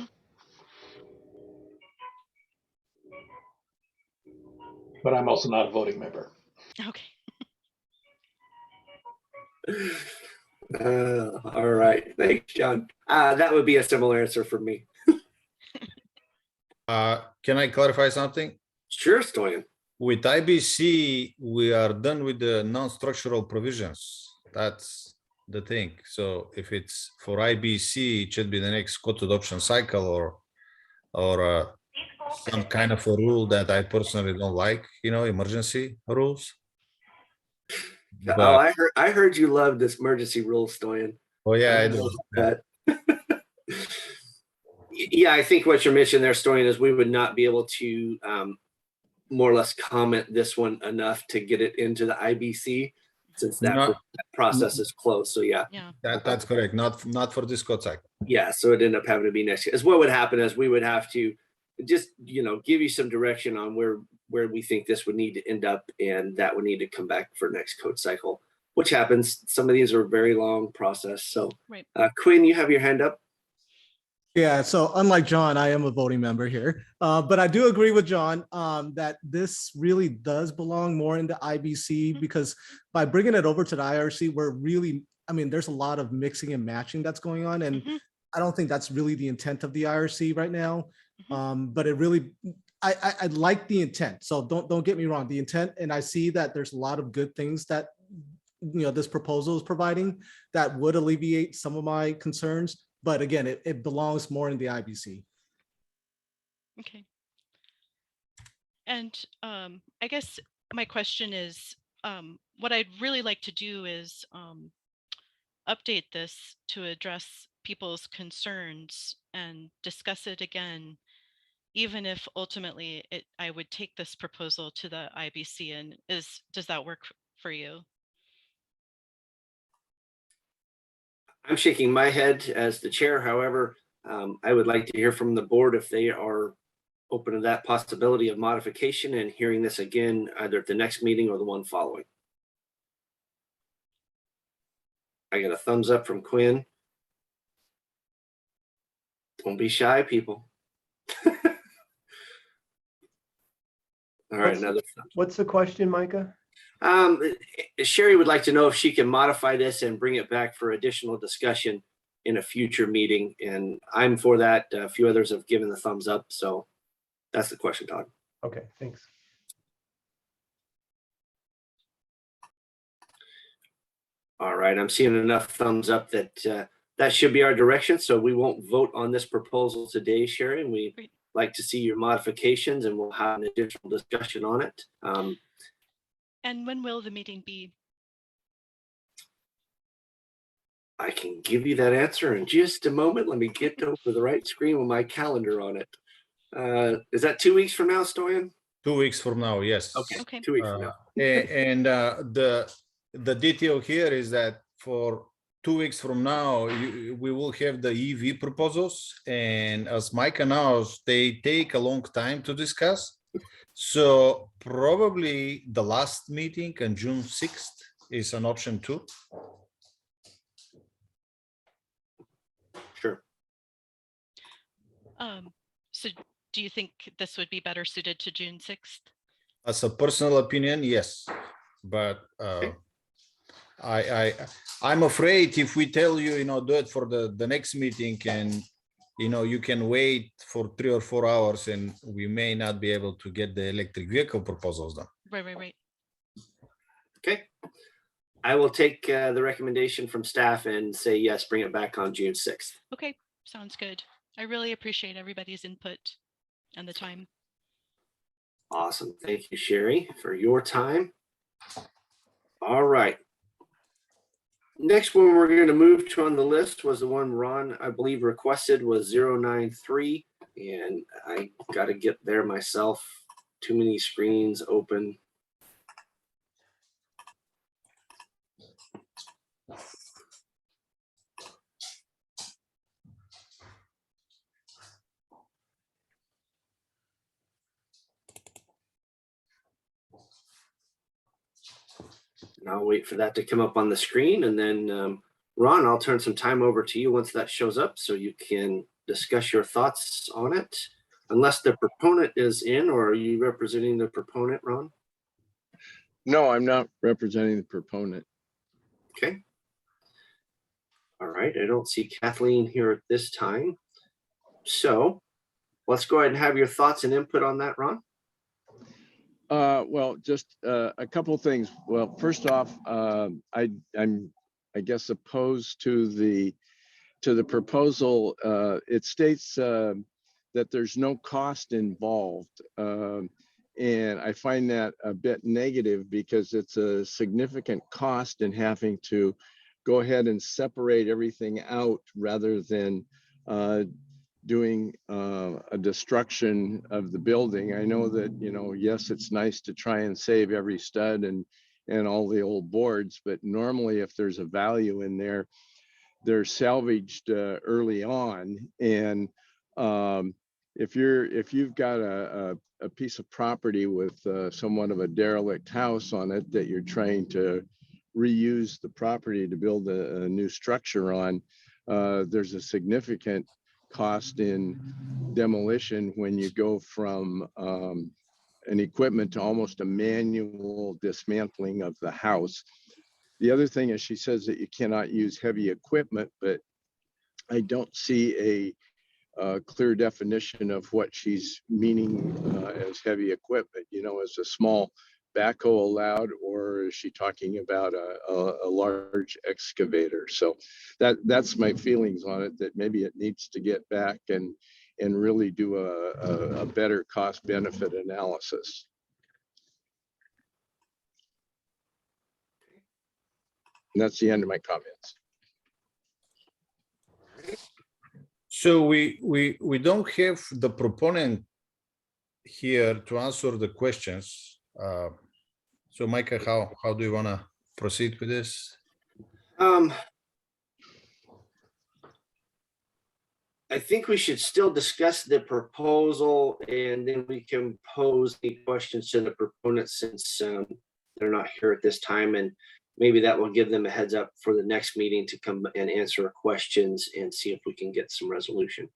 But I'm also not a voting member. Okay. All right. Thanks, John. That would be a similar answer for me. Can I clarify something? Sure, Stoyan. With IBC, we are done with the non-structural provisions. That's the thing. So if it's for IBC, it should be the next code adoption cycle or some kind of a rule that I personally don't like, emergency rules. But, I heard you love this emergency rule, Stoyan. Oh yeah, I do. That. Yeah, I think what you're mentioning there, Stoyan, is we would not be able to more or less comment this one enough to get it into the IBC, since that process is closed. So yeah, that's correct. Not for this code cycle. Yeah, so it ended up having to be next year. As what would happen is we would have to just give you some direction on where we think this would need to end up, and that would need to come back for next code cycle, which happens. Some of these are a very long process. So right. Quinn, you have your hand up. Yeah, so unlike John, I am a voting member here, but I do agree with John that this really does belong more in the IBC, because by bringing it over to the IRC, we're really, there's a lot of mixing and matching that's going on, and I don't think that's really the intent of the IRC right now. But it really, I like the intent. So don't get me wrong, the intent, and I see that there's a lot of good things that this proposal is providing that would alleviate some of my concerns. But again, it belongs more in the IBC. Okay. And I guess my question is, what I'd really like to do is update this to address people's concerns and discuss it again, even if ultimately I would take this proposal to the IBC. And does that work for you? I'm shaking my head as the chair. However, I would like to hear from the board if they are open to that possibility of modification and hearing this again, either at the next meeting or the one following. I got a thumbs up from Quinn. Don't be shy, people. All right, What's the question, Micah? Sherry would like to know if she can modify this and bring it back for additional discussion in a future meeting. And I'm for that. A few others have given the thumbs up. So that's the question, Todd. Okay, thanks. All right, I'm seeing enough thumbs up that that should be our direction. So we won't vote on this proposal today, Sherry. And we like to see your modifications, and we'll have an additional discussion on it. And when will the meeting be? I can give you that answer in just a moment. Let me get over the right screen with my calendar on it. Is that 2 weeks from now, Stoyan? 2 weeks from now, yes. Okay. 2 weeks from now. And the detail here is that for 2 weeks from now, we will have the EV proposals, and as Mike announced, they take a long time to discuss. So probably the last meeting on June 6th is an option too. Sure. So do you think this would be better suited to June 6th? As a personal opinion, yes. But I'm afraid if we tell you, do it for the next meeting, and you can wait for 3 or 4 hours, and we may not be able to get the electric vehicle proposals done. Right. Okay. I will take the recommendation from staff and say, yes, bring it back on June 6th. Okay, sounds good. I really appreciate everybody's input and the time. Awesome. Thank you, Sherry, for your time. All right. Next one we're going to move to on the list was the one Ron, I believe, requested was 093. And I got to get there myself. Too many screens open. And I'll wait for that to come up on the screen. And then, Ron, I'll turn some time over to you once that shows up so you can discuss your thoughts on it. Unless the proponent is in, or are you representing the proponent, Ron? No, I'm not representing the proponent. Okay. All right. I don't see Kathleen here at this time. So let's go ahead and have your thoughts and input on that, Ron. Well, just a couple things. Well, first off, I'm I guess opposed to the proposal. It states that there's no cost involved, and I find that a bit negative because it's a significant cost in having to go ahead and separate everything out rather than doing a destruction of the building. I know that, you know, yes, it's nice to try and save every stud and all the old boards, but normally if there's a value in there, they're salvaged early on. And if you've got a piece of property with somewhat of a derelict house on it that you're trying to reuse the property to build a new structure on, there's a significant cost in demolition when you go from an equipment to almost a manual dismantling of the house. The other thing is she says that you cannot use heavy equipment, but I don't see a clear definition of what she's meaning as heavy equipment. You know, is a small backhoe allowed, or is she talking about a large excavator? So that's my feelings on it, that maybe it needs to get back and really do a better cost benefit analysis. And that's the end of my comments. So we don't have the proponent here to answer the questions. So Micah, how do you want to proceed with this? I think we should still discuss the proposal, and then we can pose any questions to the proponent since they're not here at this time, and maybe that will give them a heads up for the next meeting to come and answer questions and see if we can get some resolution.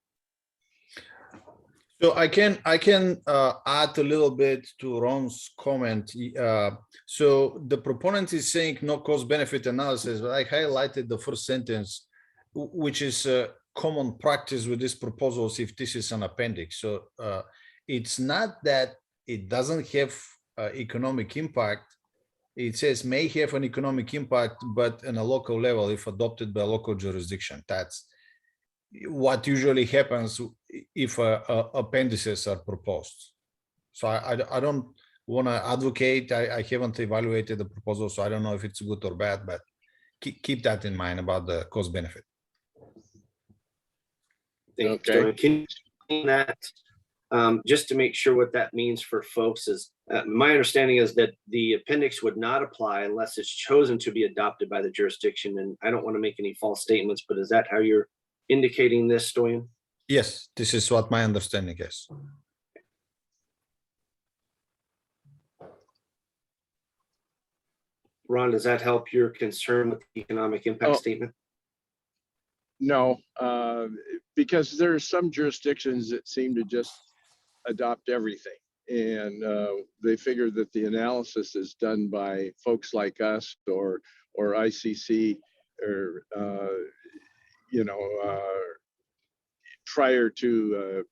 So I can add a little bit to Ron's comment. So the proponent is saying no cost benefit analysis, but I highlighted the first sentence, which is common practice with these proposals if this is an appendix. So it's not that it doesn't have economic impact. It says may have an economic impact, but on a local level if adopted by a local jurisdiction. That's what usually happens if appendices are proposed. So I don't want to advocate. I haven't evaluated the proposal, so I don't know if it's good or bad, but keep that in mind about the cost benefit. Thank you, John. Can you explain that just to make sure what that means for folks? Is my understanding is that the appendix would not apply unless it's chosen to be adopted by the jurisdiction. And I don't want to make any false statements, but is that how you're indicating this, Stoyan? Yes, this is what my understanding is. Ron, does that help your concern with the economic impact statement? No, because there are some jurisdictions that seem to just adopt everything. And they figure that the analysis is done by folks like us or ICC or, you know, prior to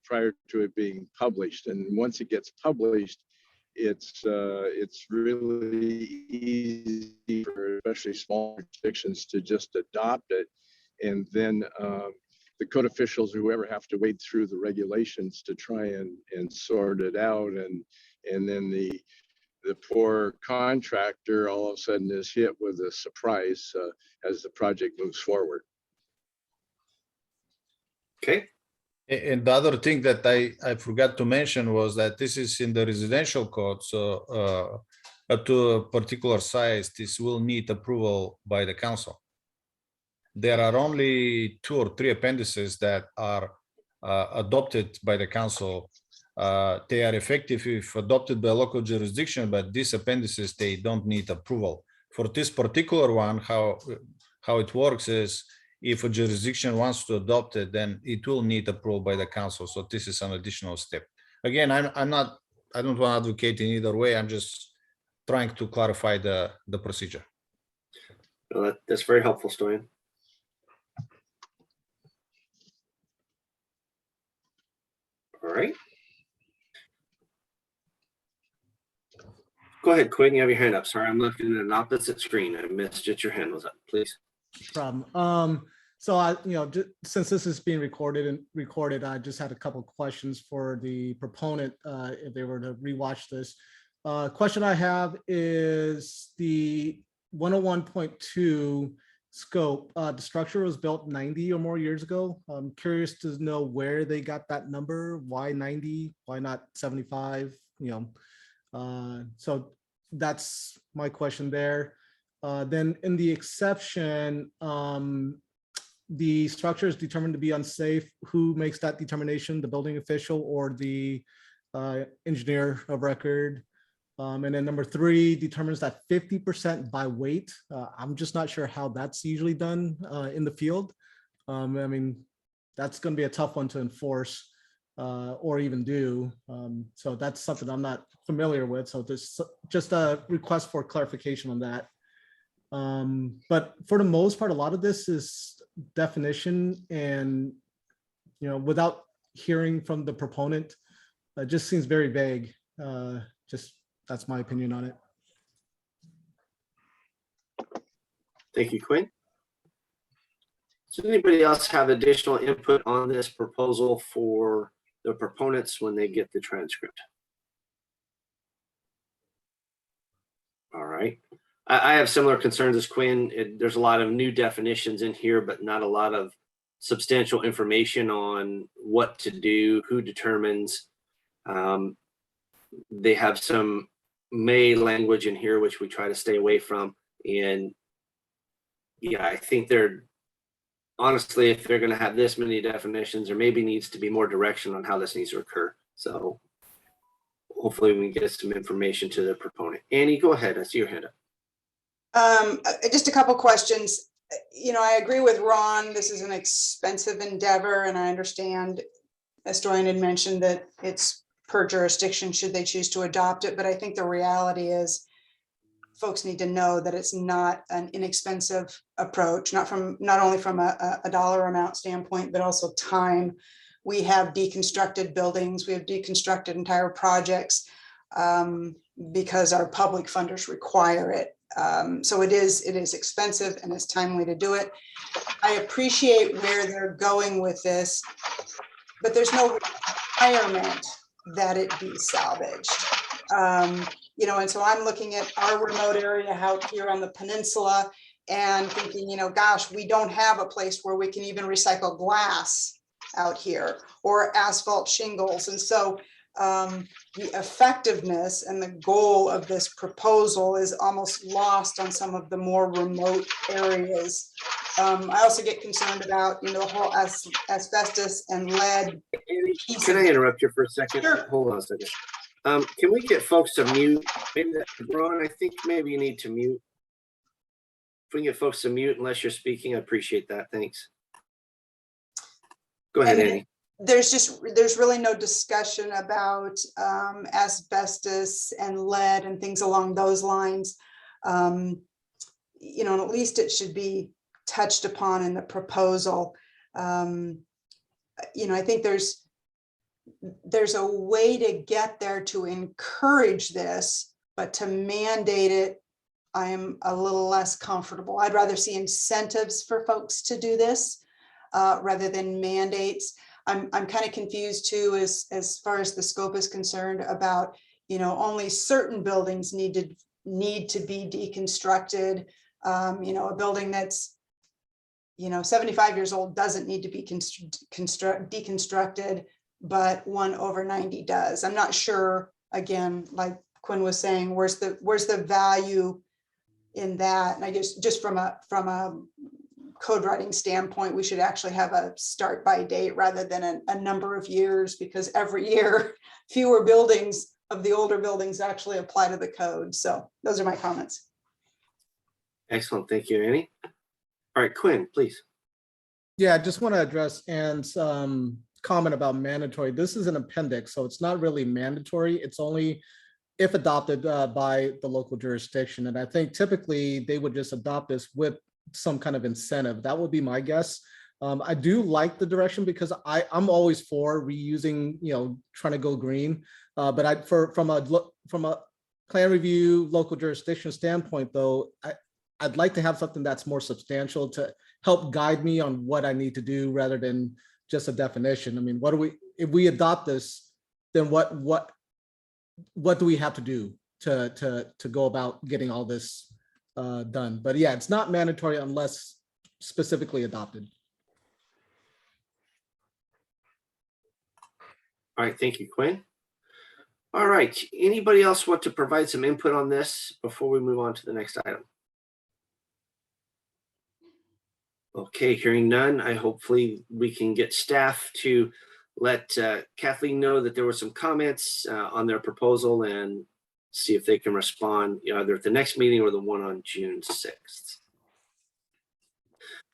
it being published. And once it gets published, it's really easy for especially small jurisdictions to just adopt it, and then the code officials, whoever, have to wade through the regulations to try and sort it out, and then the poor contractor all of a sudden is hit with a surprise as the project moves forward. Okay. And the other thing that I forgot to mention was that this is in the residential code. So up to a particular size, this will need approval by the council. There are only 2 or 3 appendices that are adopted by the council. They are effective if adopted by local jurisdiction, but these appendices, they don't need approval. For this particular one, how it works is if a jurisdiction wants to adopt it, then it will need approval by the council. So this is an additional step. Again, I don't want to advocate in either way. I'm just trying to clarify the procedure. Well, that's very helpful, Stoyan. All right. Go ahead, Quinn. You have your hand up. Sorry, I'm looking at an opposite screen. I missed that your hand was up. Please. Problem. So since this is being recorded, I just had a couple of questions for the proponent if they were to rewatch this. Question I have is the 101.2 scope. The structure was built 90 or more years ago. I'm curious to know where they got that number. Why 90? Why not 75? So that's my question there. Then in the exception, the structure is determined to be unsafe. Who makes that determination? The building official or the engineer of record? And then number 3 determines that 50% by weight. I'm just not sure how that's usually done in the field. I mean, that's going to be a tough one to enforce or even do. So that's something I'm not familiar with. So this just a request for clarification on that. But for the most part, a lot of this is definition, and without hearing from the proponent, it just seems very vague. Just that's my opinion on it. Thank you, Quinn. Does anybody else have additional input on this proposal for the proponents when they get the transcript? All right. I have similar concerns as Quinn. There's a lot of new definitions in here, but not a lot of substantial information on what to do, who determines. They have some may language in here, which we try to stay away from. And yeah, I think honestly, if they're going to have this many definitions, there maybe needs to be more direction on how this needs to occur. So hopefully we can get some information to the proponent. Annie, go ahead. I see your hand up. Just a couple questions. I agree with Ron. This is an expensive endeavor, and I understand, as Dorian had mentioned, that it's per jurisdiction should they choose to adopt it. But I think the reality is folks need to know that it's not an inexpensive approach, not only from a dollar amount standpoint, but also time. We have deconstructed buildings. We have deconstructed entire projects because our public funders require it. So it is expensive and it's timely to do it. I appreciate where they're going with this, but there's no requirement that it be salvaged. And so I'm looking at our remote area out here on the peninsula and thinking, gosh, we don't have a place where we can even recycle glass out here or asphalt shingles. And so the effectiveness and the goal of this proposal is almost lost on some of the more remote areas. I also get concerned about, the whole asbestos and lead. Can I interrupt you for a second? Sure. Hold on a second. Can we get folks to mute? Maybe Ron, I think maybe you need to mute. If we can get folks to mute unless you're speaking, I appreciate that. Thanks. Go ahead, Annie. There's really no discussion about asbestos and lead and things along those lines. And at least it should be touched upon in the proposal. I think there's there's a way to get there to encourage this, but to mandate it, I am a little less comfortable. I'd rather see incentives for folks to do this rather than mandates. I'm kind of confused too, as far as the scope is concerned about, you know, only certain buildings need to be deconstructed. You know, a building that's, you know, 75 years old doesn't need to be deconstructed, but one over 90 does. I'm not sure, again, like Quinn was saying, where's the value in that? And I guess just from a code writing standpoint, we should actually have a start by date rather than a number of years, because every year fewer buildings of the older buildings actually apply to the code. So those are my comments. Excellent. Thank you, Annie. All right, Quinn, please. Yeah, I just want to address Ann's comment about mandatory. This is an appendix, so it's not really mandatory. It's only if adopted by the local jurisdiction. And I think typically they would just adopt this with some kind of incentive. That would be my guess. I do like the direction because I'm always for reusing, you know, trying to go green. But from a plan review local jurisdiction standpoint, though, I'd like to have something that's more substantial to help guide me on what I need to do rather than just a definition. I mean, if we adopt this, then what do we have to do to go about getting all this done? But yeah, it's not mandatory unless specifically adopted. All right, thank you, Quinn. All right, anybody else want to provide some input on this before we move on to the next item? Okay, hearing none, hopefully we can get staff to let Kathleen know that there were some comments on their proposal and see if they can respond either at the next meeting or the one on June 6th.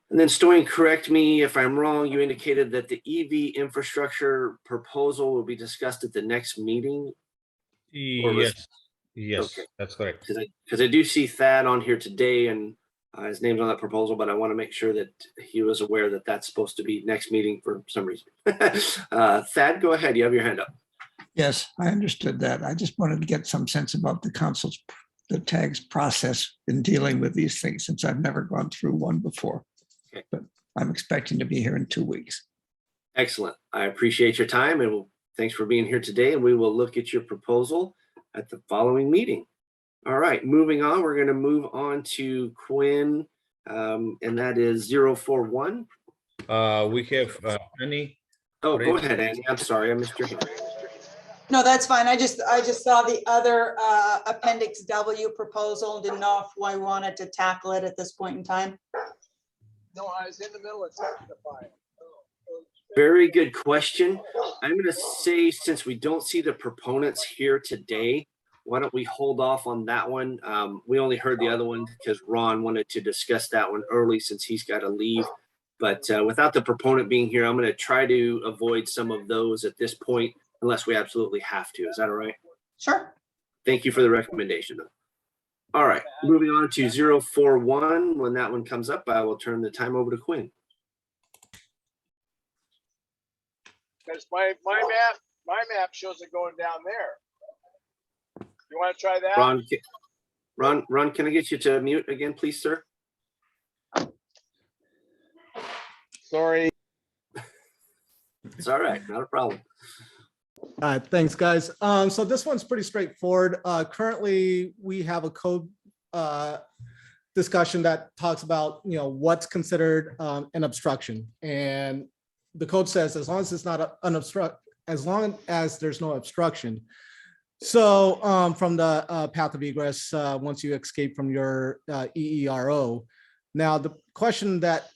And then Stoyan, correct me if I'm wrong, you indicated that the EV infrastructure proposal will be discussed at the next meeting? Yes, Okay. That's correct. Because I do see Thad on here today and his name's on that proposal, but I want to make sure that he was aware that that's supposed to be next meeting for some reason. Thad, go ahead. You have your hand up. Yes, I understood that. I just wanted to get some sense about the tags process in dealing with these things, since I've never gone through one before. Okay. But I'm expecting to be here in 2 weeks. Excellent. I appreciate your time and thanks for being here today. And we will look at your proposal at the following meeting. All right, moving on, we're going to move on to Quinn, and that is 041. We have Annie. Oh, go ahead, Annie. I'm sorry, I missed your hand. No, that's fine. I just saw the other Appendix W proposal. Didn't know if I wanted to tackle it at this point in time. No, I was in the middle of testifying. Very good question. I'm going to say, since we don't see the proponents here today, why don't we hold off on that one? We only heard the other one because Ron wanted to discuss that one early since he's got to leave. But without the proponent being here, I'm going to try to avoid some of those at this point, unless we absolutely have to. Is that all right? Sure. Thank you for the recommendation, though. All right, moving on to 041. When that one comes up, I will turn the time over to Quinn. Because my map shows it going down there. You want to try that? Ron, can I get you to mute again, please, sir? Sorry. It's all right, not a problem. Thanks, guys. So this one's pretty straightforward. Currently, we have a code discussion that talks about, you know, what's considered an obstruction, and the code says as long as it's not an obstruct, as long as there's no obstruction. So from the path of egress, once you escape from your EERO. Now, the question that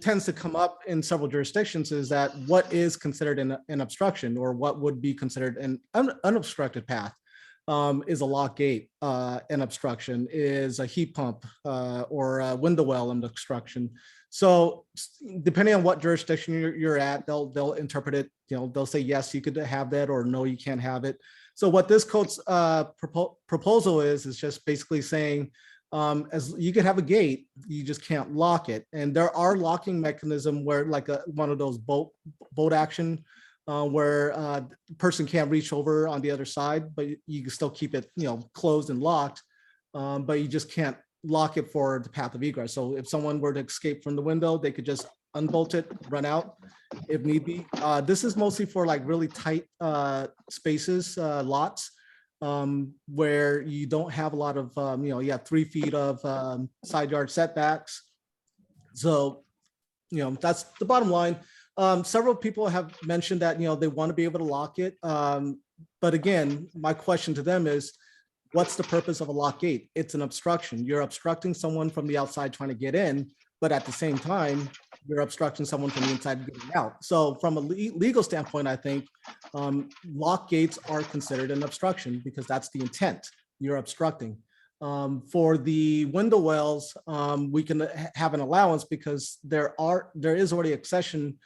tends to come up in several jurisdictions is that what is considered an obstruction, or what would be considered an unobstructed path? Is a lock gate an obstruction? Is a heat pump or a window well an obstruction? So depending on what jurisdiction you're at, they'll interpret it. You know, they'll say yes, you could have that, or no, you can't have it. So what this code's proposal is just basically saying, as you can have a gate, you just can't lock it. And there are locking mechanisms where, like one of those boat action where the person can't reach over on the other side, but you can still keep it, closed and locked, but you just can't lock it for the path of egress. So if someone were to escape from the window, they could just unbolt it, run out if need be. This is mostly for like really tight spaces, lots, where you don't have a lot of, you have 3 feet of side yard setbacks. So, that's the bottom line. Several people have mentioned that, they want to be able to lock it. But again, my question to them is, what's the purpose of a lock gate? It's an obstruction. You're obstructing someone from the outside trying to get in, but at the same time, you're obstructing someone from the inside getting out. So from a legal standpoint, I think lock gates are considered an obstruction because that's the intent. You're obstructing. For the window wells, we can have an allowance because there is already accession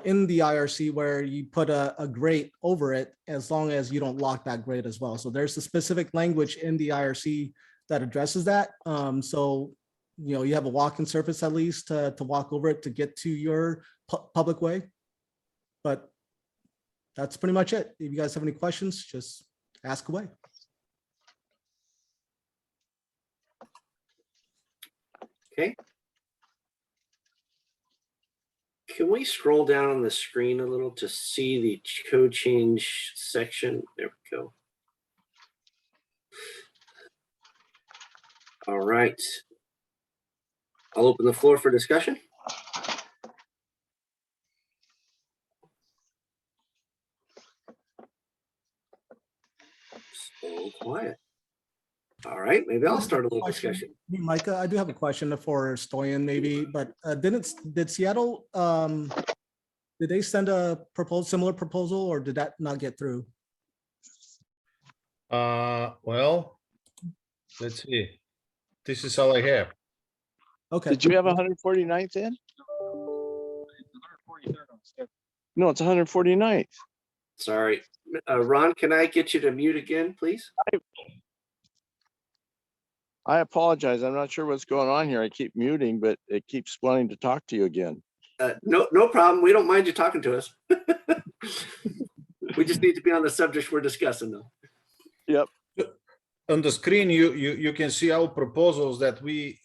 in the IRC where you put a grate over it as long as you don't lock that grate as well. So there's a specific language in the IRC that addresses that. So, you have a walking surface at least to walk over it to get to your public way. But that's pretty much it. If you guys have any questions, just ask away. Okay. Can we scroll down on the screen a little to see the code change section? There we go. All right. I'll open the floor for discussion. So quiet. All right, maybe I'll start a little discussion. Micah, I do have a question for Stoyan maybe, but did Seattle, did they send a similar proposal or did that not get through? Well, let's see. This is all I have. Okay. Did you have 149th in? No, it's 149th. Sorry. Ron, can I get you to mute again, please? I apologize. I'm not sure what's going on here. I keep muting, but it keeps wanting to talk to you again. No problem. We don't mind you talking to us. We just need to be on the subject we're discussing, though. Yep. On the screen, you can see our proposals that we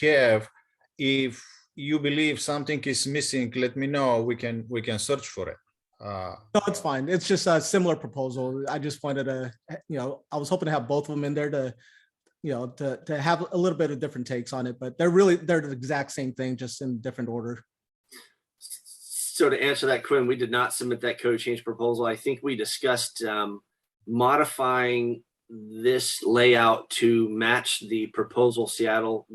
have. If you believe something is missing, let me know. We can search for it. No, it's fine. It's just a similar proposal. I just wanted to, I was hoping to have both of them in there to, to have a little bit of different takes on it, but they're the exact same thing, just in different order. So to answer that, Quinn, we did not submit that code change proposal. I think we discussed modifying this layout to match the proposal Seattle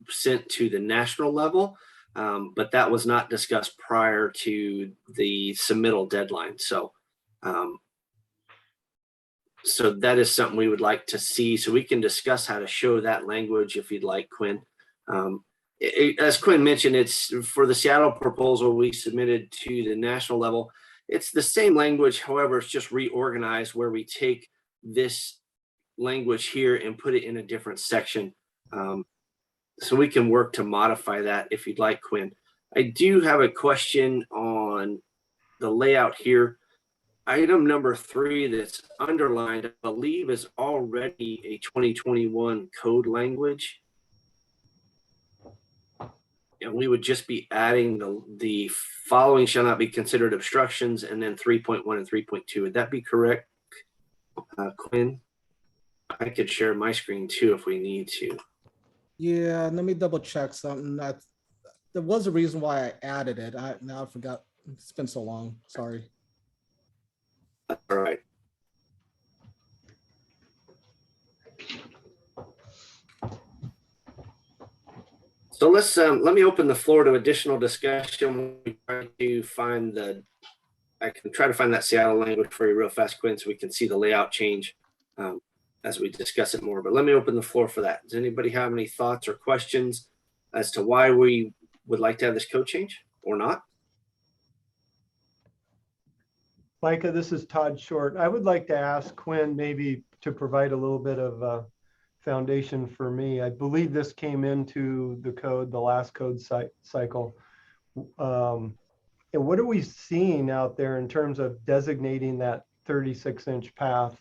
sent to the national level, but that was not discussed prior to the submittal deadline. So that is something we would like to see, so we can discuss how to show that language if you'd like, Quinn. As Quinn mentioned, it's for the Seattle proposal we submitted to the national level. It's the same language, however, it's just reorganized where we take this language here and put it in a different section. So we can work to modify that if you'd like, Quinn. I do have a question on the layout here. Item number 3 that's underlined, I believe, is already a 2021 code language. And we would just be adding the following shall not be considered obstructions, and then 3.1 and 3.2. Would that be correct, Quinn? I could share my screen too if we need to. Yeah, let me double check something. There was a reason why I added it. Now I forgot. It's been so long. Sorry. All right. So let's let me open the floor to additional discussion. We try to find I can try to find that Seattle language for you real fast, Quinn, so we can see the layout change as we discuss it more. But let me open the floor for that. Does anybody have any thoughts or questions as to why we would like to have this code change or not? Micah, this is Todd Short. I would like to ask Quinn maybe to provide a little bit of foundation for me. I believe this came into the code, the last code cycle. And what are we seeing out there in terms of designating that 36-inch path?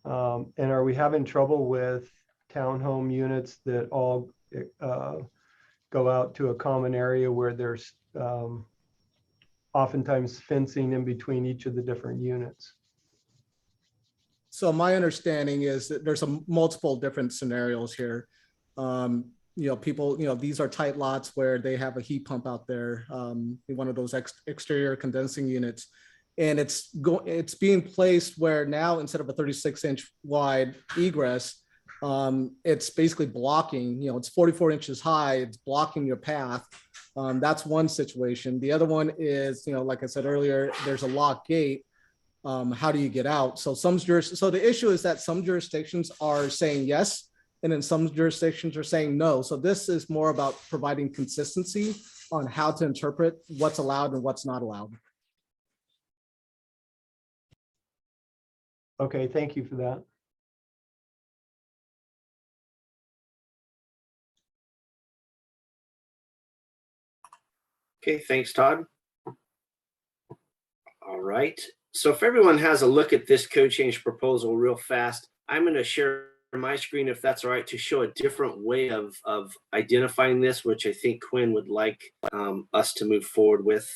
And are we having trouble with townhome units that all go out to a common area where there's oftentimes fencing in between each of the different units? So my understanding is that there's multiple different scenarios here. People, these are tight lots where they have a heat pump out there, one of those exterior condensing units. And it's being placed where now instead of a 36-inch wide egress, it's basically blocking, it's 44 inches high, it's blocking your path. That's one situation. The other one is, like I said earlier, there's a locked gate. How do you get out? So the issue is that some jurisdictions are saying yes, and then some jurisdictions are saying no. So this is more about providing consistency on how to interpret what's allowed and what's not allowed. Okay, thank you for that. Okay, thanks, Todd. All right. So if everyone has a look at this code change proposal real fast, I'm going to share my screen, if that's all right, to show a different way of identifying this, which I think Quinn would like us to move forward with.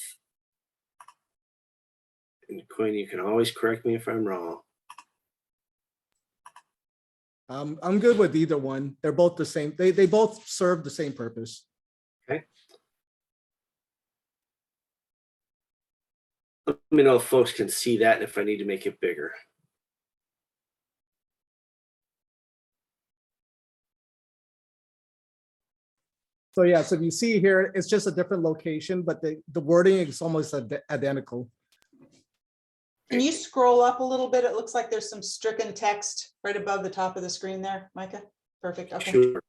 And Quinn, you can always correct me if I'm wrong. I'm good with either one. They're both the same. They both serve the same purpose. Okay. Let me know if folks can see that and if I need to make it bigger. So yeah, so if you see here, it's just a different location, but the wording is almost identical. Can you scroll up a little bit? It looks like there's some stricken text right above the top of the screen there, Micah. Perfect. Okay. Sure.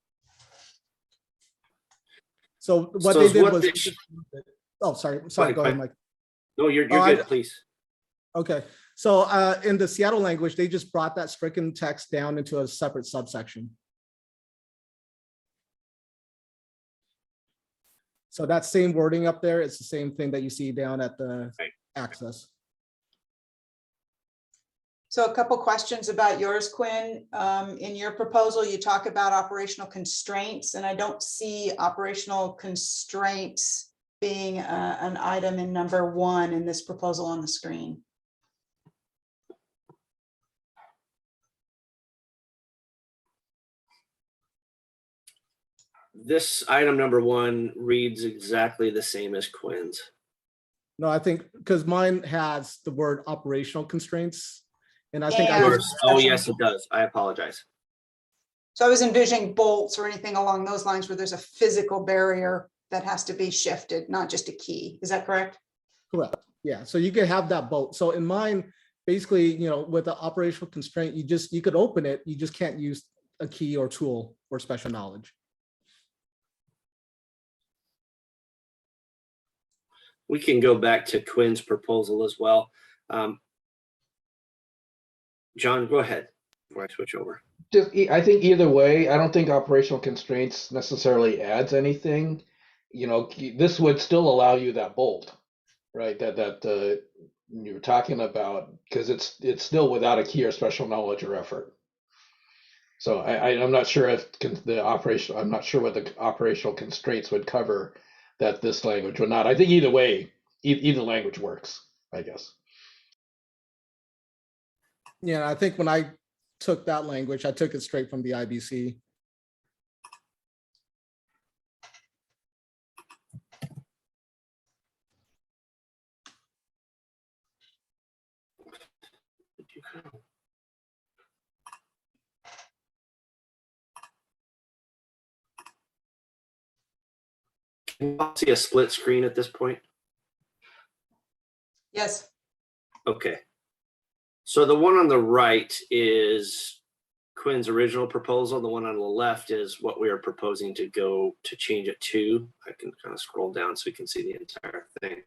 So what they did was, oh, sorry, go ahead, Mike. No, you're good, please. Okay, so in the Seattle language, they just brought that stricken text down into a separate subsection. So that same wording up there, it's the same thing that you see down at the access. So a couple questions about yours, Quinn. In your proposal, you talk about operational constraints, and I don't see operational constraints being an item in number 1 in this proposal on the screen. This item number 1 reads exactly the same as Quinn's. No, I think because mine has the word operational constraints. And I think oh yes, it does. I apologize. So I was envisioning bolts or anything along those lines where there's a physical barrier that has to be shifted, not just a key. Is that correct? Correct. Yeah. So you could have that bolt. So in mine, basically, with the operational constraint, you could open it. You just can't use a key or tool or special knowledge. We can go back to Quinn's proposal as well. John, go ahead before I switch over. I think either way, I don't think operational constraints necessarily adds anything. This would still allow you that bolt, right? That you were talking about, because it's still without a key or special knowledge or effort. So I'm not sure if I'm not sure what the operational constraints would cover that this language would not. I think either way, either language works, I guess. Yeah, I think when I took that language, I took it straight from the IBC. Can you see a split screen at this point? Yes. Okay. So the one on the right is Quinn's original proposal. The one on the left is what we are proposing to change it to. I can kind of scroll down so you can see the entire thing.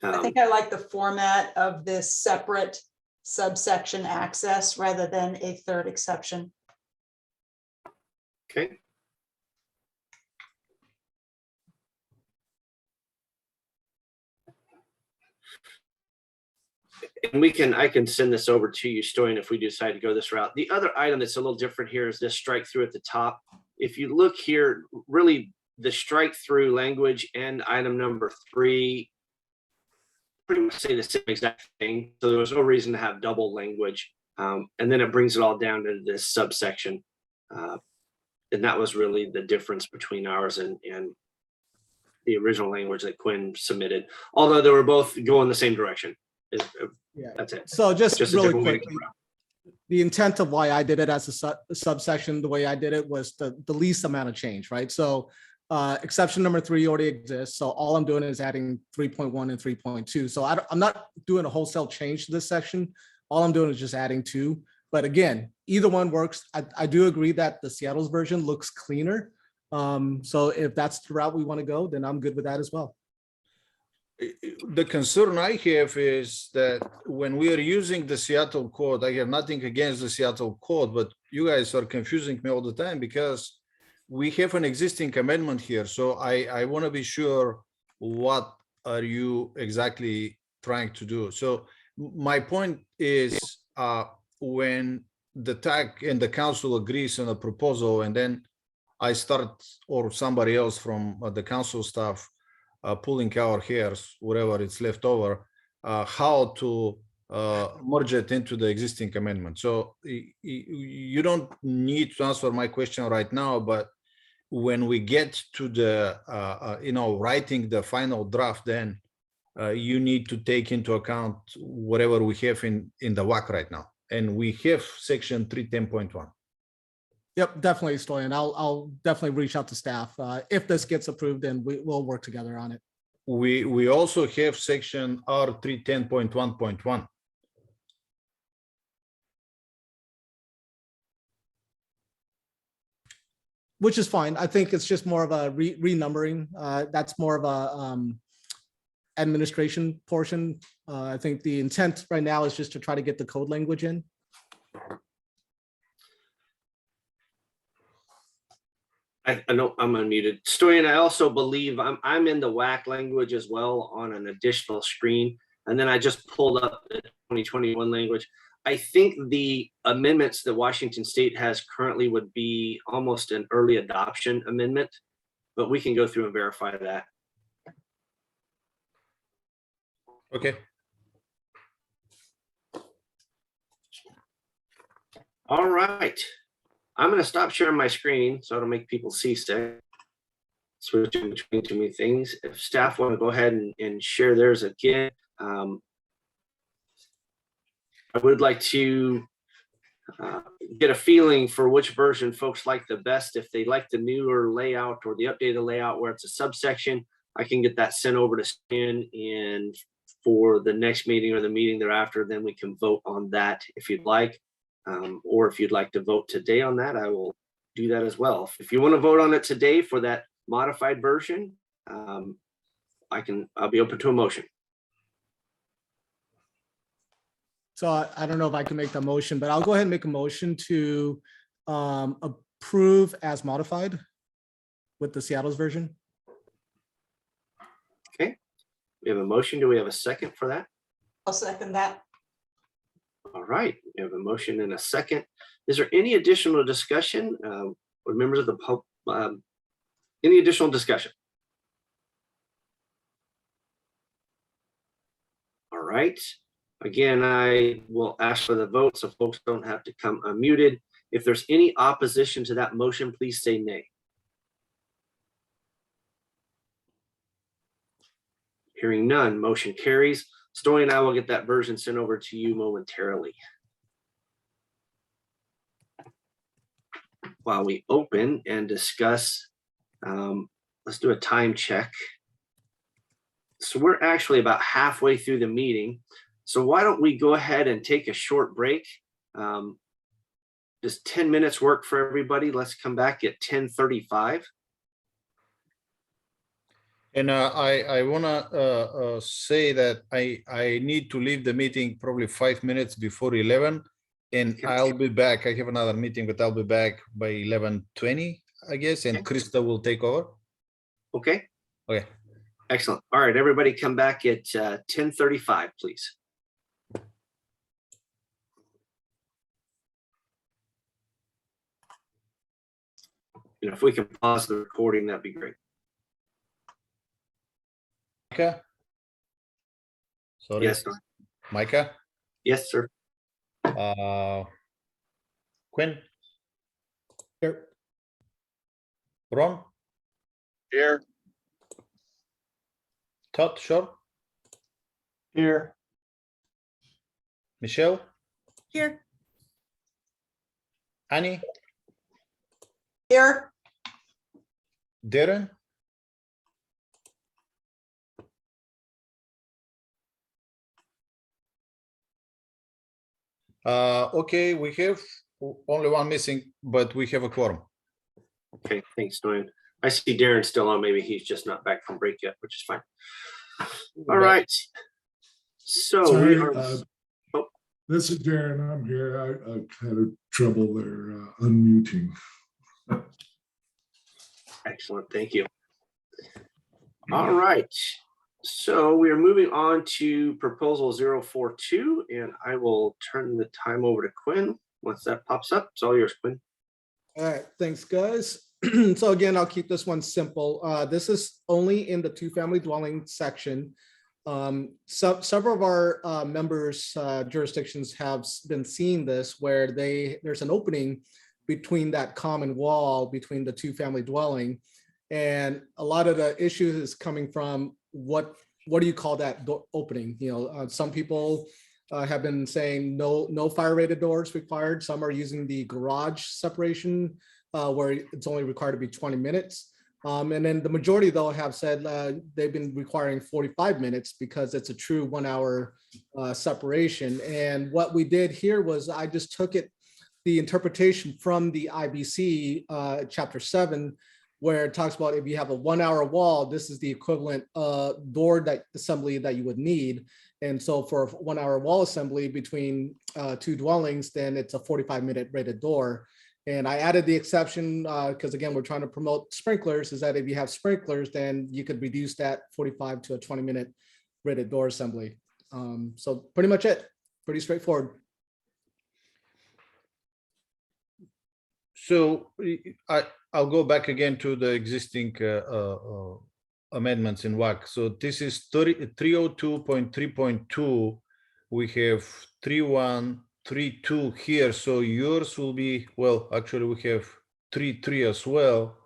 I think I like the format of this separate subsection access rather than a third exception. Okay. And I can send this over to you, Stoyan, if we decide to go this route. The other item that's a little different here is this strike through at the top. If you look here, really the strike through language and item number 3 pretty much say the same exact thing. So there was no reason to have double language. And then it brings it all down to this subsection. And that was really the difference between ours and the original language that Quinn submitted. Although they were both going the same direction. Yeah. That's it. So just a really different way to quickly, go around. the intent of why I did it as a subsection, the way I did it was the least amount of change, right? So exception number 3 already exists. So all I'm doing is adding 3.1 and 3.2. So I'm not doing a wholesale change to this section. All I'm doing is just adding 2. But again, either one works. I do agree that the Seattle's version looks cleaner. So if that's the route we want to go, then I'm good with that as well. The concern I have is that when we are using the Seattle code, I have nothing against the Seattle code, but you guys are confusing me all the time because we have an existing amendment here. So I want to be sure what are you exactly trying to do. So my point is when the TAC and the council agrees on a proposal and then I start or somebody else from the council staff pulling our hairs, whatever it's left over, how to merge it into the existing amendment. So you don't need to answer my question right now, but when we get to the, writing the final draft, then you need to take into account whatever we have in the WAC right now. And we have section 310.1. Yep, definitely, Stoyan. I'll definitely reach out to staff. If this gets approved, then we'll work together on it. We also have section R310.1.1. Which is fine. I think it's just more of a renumbering. That's more of a administration portion. I think the intent right now is just to try to get the code language in. I know I'm unmuted. Stoyan, I also believe I'm in the WAC language as well on an additional screen. And then I just pulled up the 2021 language. I think the amendments that Washington State has currently would be almost an early adoption amendment, but we can go through and verify that. Okay. All right. I'm going to stop sharing my screen so I don't make people seasick. Switching between too many things. If staff want to go ahead and share theirs again, I would like to get a feeling for which version folks like the best. If they like the newer layout or the updated layout where it's a subsection, I can get that sent over to Stan, and for the next meeting or the meeting thereafter, then we can vote on that if you'd like. Or if you'd like to vote today on that, I will do that as well. If you want to vote on it today for that modified version, I'll be open to a motion. So I don't know if I can make the motion, but I'll go ahead and make a motion to approve as modified with the Seattle's version. Okay, we have a motion. Do we have a second for that? I'll second that. All right, we have a motion and a second. Is there any additional discussion or members of the public? Any additional discussion? All right. Again, I will ask for the vote so folks don't have to come unmuted. If there's any opposition to that motion, please say nay. Hearing none, motion carries. Story and I will get that version sent over to you momentarily. While we open and discuss, let's do a time check. So we're actually about halfway through the meeting. So why don't we go ahead and take a short break? Does 10 minutes work for everybody? Let's come back at 10:35. And I want to say that I need to leave the meeting probably 5 minutes before 11, and I'll be back. I have another meeting, but I'll be back by 11:20, I guess, and Krista will take over. Okay. Okay. Excellent. All right, everybody come back at 10:35, please. if we can pause the recording, that'd be great. Micah? Sorry. Yes, sir. Micah? Yes, sir. Quinn? Here. Ron? Here. Todd, sure. Here. Michelle? Here. Annie? Here. Darren? Okay, we have only one missing, but we have a quorum. Okay, thanks, Dwayne. I see Darren's still on. Maybe he's just not back from break yet, which is fine. All right. So Sorry, we are. this is Darren. I'm here. I had trouble there unmuting. Excellent, thank you. All right. So we are moving on to proposal 042, and I will turn the time over to Quinn. Once that pops up, it's all yours, Quinn. All right, thanks, guys. So again, I'll keep this one simple. This is only in the two-family dwelling section. Several of our members' jurisdictions have been seeing this where there's an opening between that common wall between the two-family dwelling. And a lot of the issues is coming from what do you call that opening? Some people have been saying no fire rated doors required. Some are using the garage separation where it's only required to be 20 minutes. And then the majority though have said they've been requiring 45 minutes because it's a true 1 hour separation. And what we did here was I just took the interpretation from the IBC chapter 7, where it talks about if you have a 1 hour wall, this is the equivalent door assembly that you would need. And so for a 1 hour wall assembly between two dwellings, then it's a 45-minute rated door. And I added the exception because again, we're trying to promote sprinklers, is that if you have sprinklers, then you could reduce that 45 to a 20-minute rated door assembly. So pretty much it, pretty straightforward. So I'll go back again to the existing amendments in WAC. So this is 302.3.2. We have 3132 here. So yours will be, well, actually we have 33 as well.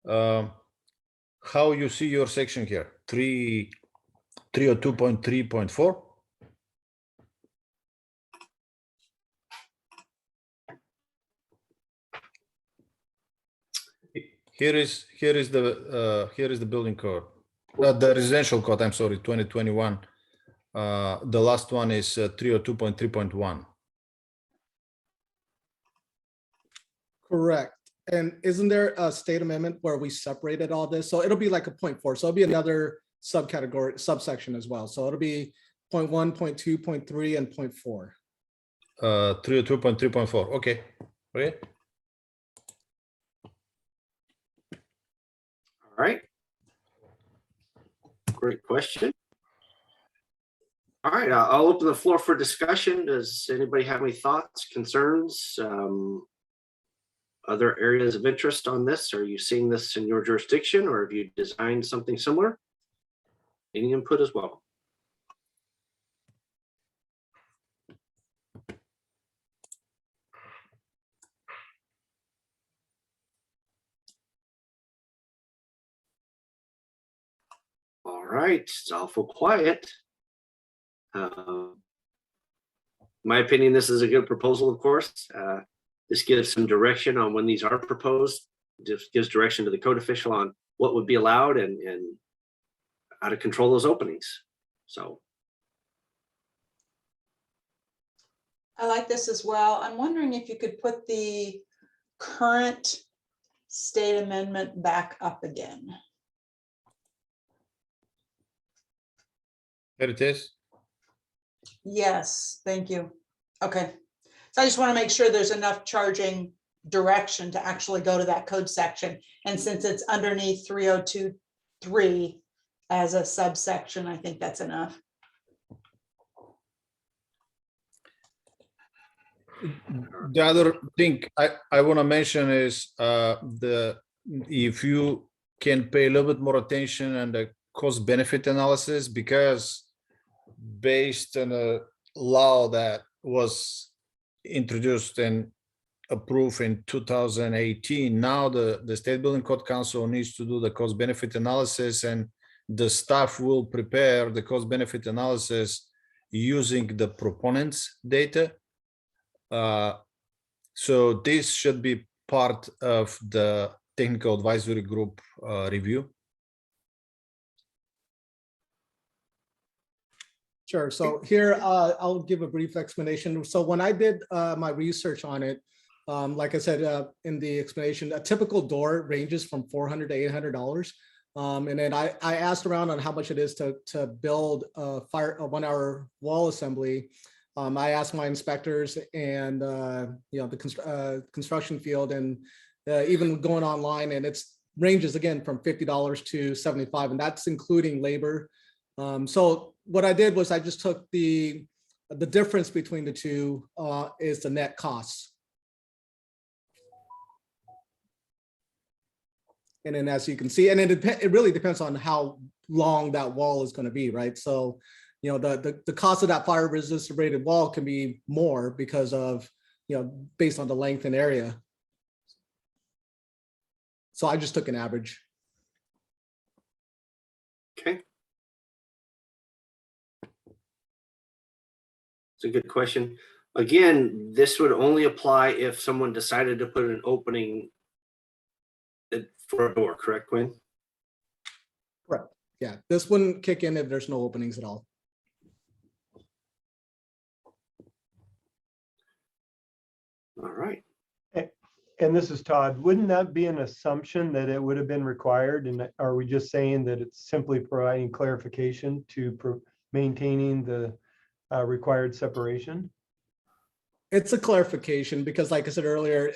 How you see your section here? 302.3.4? Here is the building code, the residential code. I'm sorry, 2021. The last one is 302.3.1. Correct. And isn't there a state amendment where we separated all this? So it'll be like a 0.4. So it'll be another subcategory, subsection as well. So it'll be 0.1, 0.2, 0.3, and 0.4. 302.3.4. Okay. Okay. All right. Great question. All right, I'll open the floor for discussion. Does anybody have any thoughts, concerns, other areas of interest on this? Are you seeing this in your jurisdiction, or have you designed something similar? Any input as well? All right, it's awful quiet. My opinion, this is a good proposal, of course. This gives some direction on when these are proposed. Just gives direction to the code official on what would be allowed and how to control those openings. So. I like this as well. I'm wondering if you could put the current state amendment back up again. There it is. Yes, thank you. Okay. So I just want to make sure there's enough charging direction to actually go to that code section. And since it's underneath 302.3 as a subsection, I think that's enough. The other thing I want to mention is if you can pay a little bit more attention on the cost benefit analysis, because based on a law that was introduced and approved in 2018, now the State Building Code Council needs to do the cost benefit analysis, and the staff will prepare the cost benefit analysis using the proponents data. So this should be part of the technical advisory group review. Sure. So here, I'll give a brief explanation. So when I did my research on it, like I said in the explanation, a typical door ranges from $400 to $800. And then I asked around on how much it is to build a 1 hour wall assembly. I asked my inspectors and the construction field, and even going online, and it's ranges again from $50 to $75, and that's including labor. So what I did was I just took the difference between the two is the net costs. And then as you can see, and it really depends on how long that wall is going to be, right? So, the cost of that fire resistant rated wall can be more because of, based on the length and area. So I just took an average. Okay. It's a good question. Again, this would only apply if someone decided to put an opening for a door, correct, Quinn? Correct. Yeah, this wouldn't kick in if there's no openings at all. All right. And this is Todd. Wouldn't that be an assumption that it would have been required? And are we just saying that it's simply providing clarification to maintaining the required separation? It's a clarification because, like I said earlier,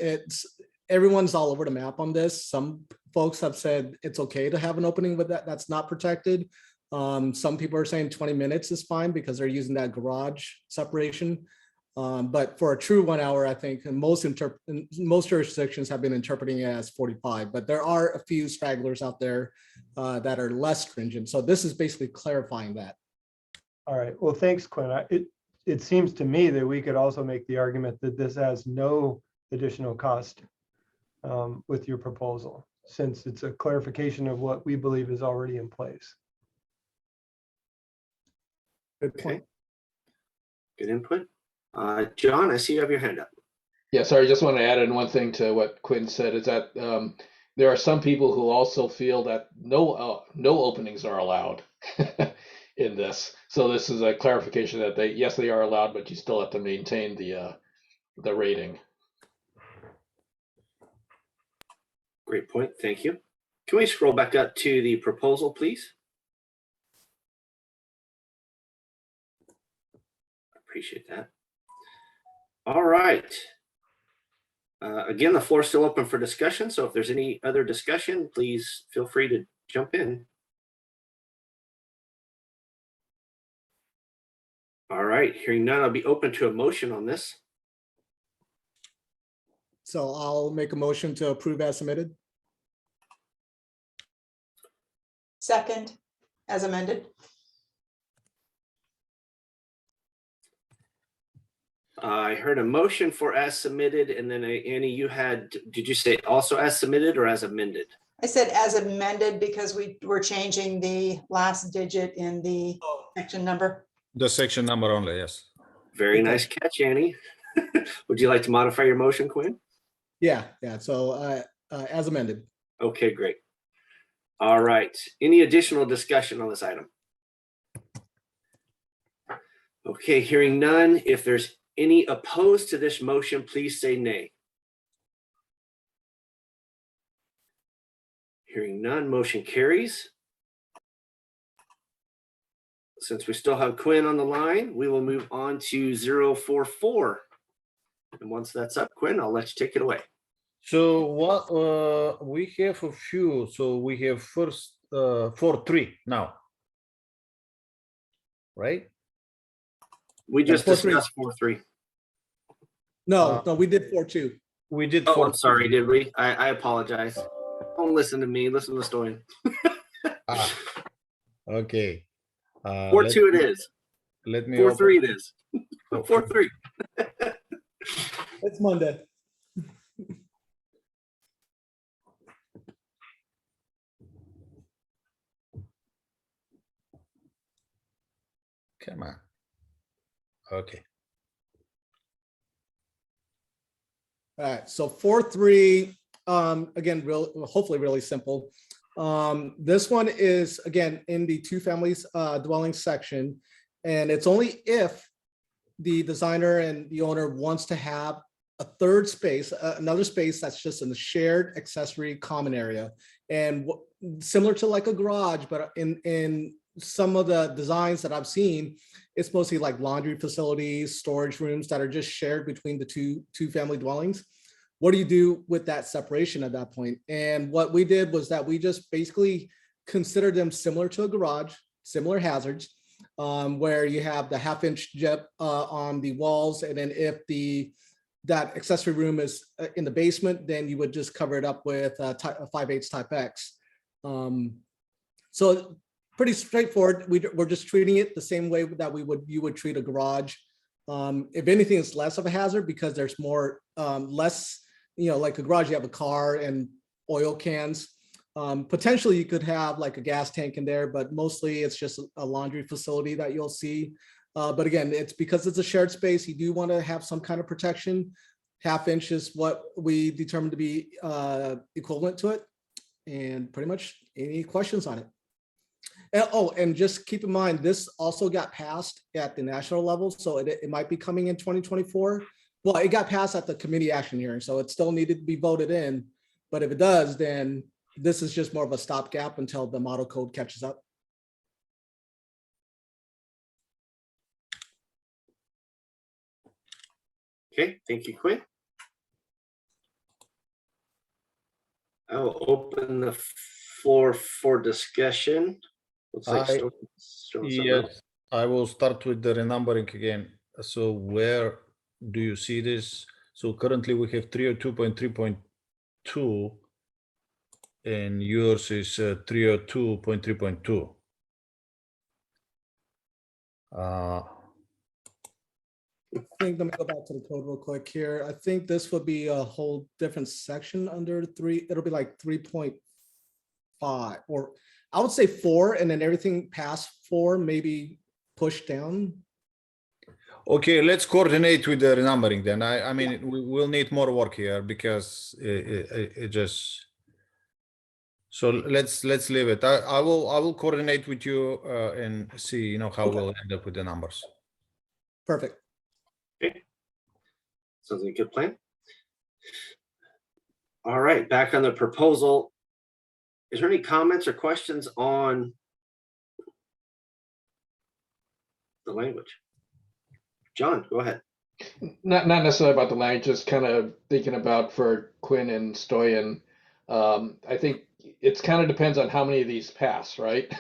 everyone's all over the map on this. Some folks have said it's okay to have an opening with that's not protected. Some people are saying 20 minutes is fine because they're using that garage separation. But for a true 1 hour, I think most jurisdictions have been interpreting it as 45, but there are a few stragglers out there that are less stringent. So this is basically clarifying that. All right. Well, thanks, Quinn. It seems to me that we could also make the argument that this has no additional cost with your proposal, since it's a clarification of what we believe is already in place. Good point. Good input. John, I see you have your hand up. Yeah, sorry, just want to add in one thing to what Quinn said, is that there are some people who also feel that no openings are allowed in this. So this is a clarification that yes, they are allowed, but you still have to maintain the rating. Great point. Thank you. Can we scroll back up to the proposal, please? Appreciate that. All right. Again, the floor is still open for discussion. So if there's any other discussion, please feel free to jump in. All right. Hearing none, I'll be open to a motion on this. So I'll make a motion to approve as submitted. Second, as amended. I heard a motion for as submitted, and then Annie, did you say also as submitted or as amended? I said as amended because we were changing the last digit in the section number. The section number only, yes. Very nice catch, Annie. Would you like to modify your motion, Quinn? Yeah. So as amended. Okay, great. All right. Any additional discussion on this item? Okay, hearing none. If there's any opposed to this motion, please say nay. Hearing none, motion carries. Since we still have Quinn on the line, we will move on to 044. And once that's up, Quinn, I'll let you take it away. So what we have a few. So we have first 4.3 now, right? We just discussed 4.3. No, we did 4-2. We did. Oh, I'm sorry, did we? I apologize. Don't listen to me. Listen to the story. Okay. 4-2 it is. Let me 4-3 it is. Oh, 4-3. It's Monday. Come on. Okay. All right, so 4-3, again, hopefully really simple. This one is, again, in the two families dwelling section, and it's only if the designer and the owner wants to have a third space, another space that's just in the shared accessory common area. And similar to like a garage, but in some of the designs that I've seen, it's mostly like laundry facilities, storage rooms that are just shared between the two family dwellings. What do you do with that separation at that point? And what we did was that we just basically considered them similar to a garage, similar hazards, where you have the 1/2-inch jet on the walls, and then if that accessory room is in the basement, then you would just cover it up with a 5/8 type X. So pretty straightforward. We're just treating it the same way that you would treat a garage. If anything, it's less of a hazard because there's more less, like a garage, you have a car and oil cans. Potentially you could have like a gas tank in there, but mostly it's just a laundry facility that you'll see. But again, it's because it's a shared space, you do want to have some kind of protection. 1/2-inch is what we determined to be equivalent to it. And pretty much any questions on it? And just keep in mind, this also got passed at the national level, so it might be coming in 2024. Well, it got passed at the committee action hearing, so it still needed to be voted in. But if it does, then this is just more of a stopgap until the model code catches up. Okay, thank you, Quinn. I will open the floor for discussion. Looks like Yes, I will start with the renumbering again. So where do you see this? So currently we have 302.3.2 and yours is 302.3.2. I think, let me go back to the code real quick here. I think this would be a whole different section under 3. It'll be like 3.5, or I would say 4, and then everything past 4 maybe pushed down. Okay, let's coordinate with the renumbering then. I mean, we will need more work here because it just. So let's leave it. I will coordinate with you and see how we'll end up with the numbers. Perfect. Okay. Sounds like a good plan. All right, back on the proposal. Is there any comments or questions on the language? John, go ahead. Not necessarily about the language, just kind of thinking about for Quinn and Stoyan. I think it's kind of depends on how many of these pass, right?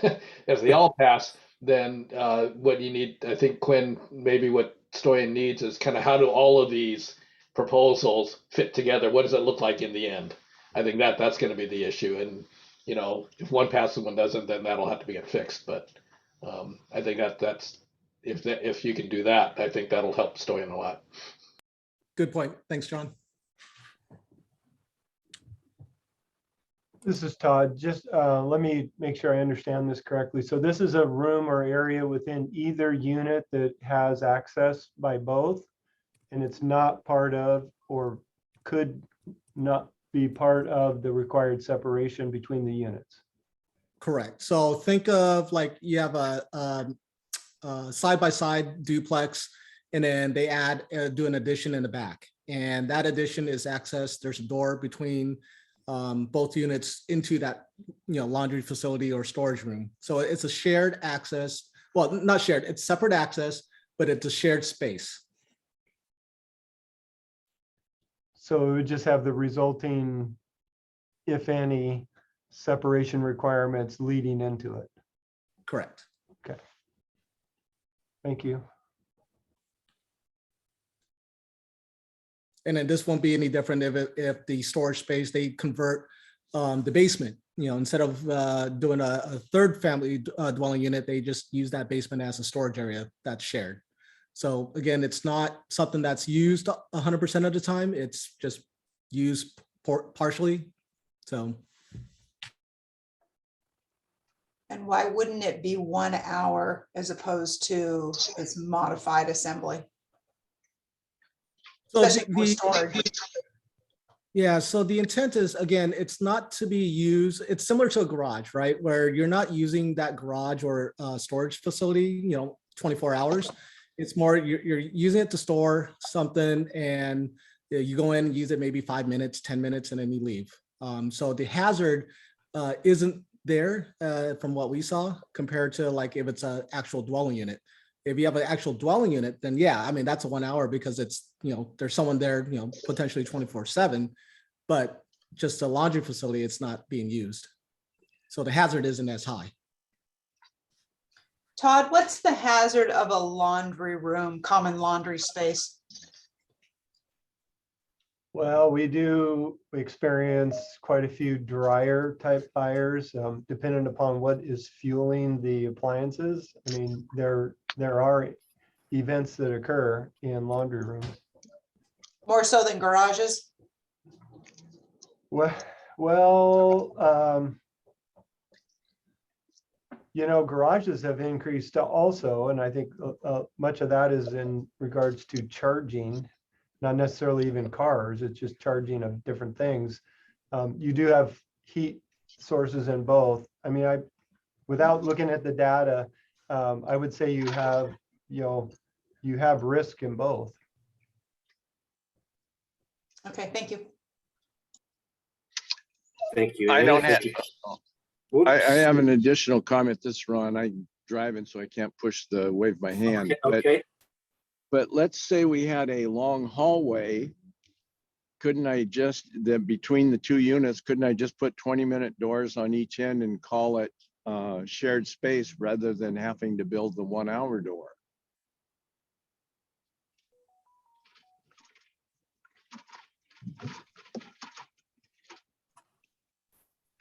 If they all pass, then what you need, I think Quinn, maybe what Stoyan needs is kind of how do all of these proposals fit together? What does it look like in the end? I think that's going to be the issue. And, if one passes, one doesn't, then that'll have to be get fixed. But I think that's, if you can do that, I think that'll help Stoyan a lot. Good point. Thanks, John. This is Todd. Just let me make sure I understand this correctly. So this is a room or area within either unit that has access by both, and it's not part of or could not be part of the required separation between the units. Correct. So think of like you have a side-by-side duplex, and then they do an addition in the back, and that addition is accessed. There's a door between both units into that laundry facility or storage room. So it's a shared access. Well, not shared, it's separate access, but it's a shared space. So it would just have the resulting, if any, separation requirements leading into it. Correct. Okay. Thank you. And then this won't be any different if the storage space, they convert the basement, instead of doing a third family dwelling unit, they just use that basement as a storage area that's shared. So again, it's not something that's used 100% of the time. It's just used partially. So. And why wouldn't it be 1 hour as opposed to this modified assembly? So Especially for storage. Yeah, so the intent is, again, it's not to be used, it's similar to a garage, right? Where you're not using that garage or storage facility, 24 hours. It's more, you're using it to store something and you go in and use it maybe 5 minutes, 10 minutes, and then you leave. So the hazard isn't there from what we saw compared to like if it's an actual dwelling unit. If you have an actual dwelling unit, then yeah, I mean, that's a 1 hour because it's, there's someone there, potentially 24/7, but just a laundry facility, it's not being used. So the hazard isn't as high. Todd, what's the hazard of a laundry room, common laundry space? Well, we do experience quite a few dryer type fires, depending upon what is fueling the appliances. I mean, there are events that occur in laundry rooms. More so than garages? Well, garages have increased also, and I think much of that is in regards to charging, not necessarily even cars. It's just charging of different things. You do have heat sources in both. I mean, without looking at the data, I would say you have risk in both. Okay, thank you. Thank you. I don't have. Whoops. I have an additional comment. This is Ron. I'm driving, so I can't wave my hand. Okay. But let's say we had a long hallway. Couldn't I between the two units, couldn't I just put 20-minute doors on each end and call it shared space rather than having to build the 1 hour door?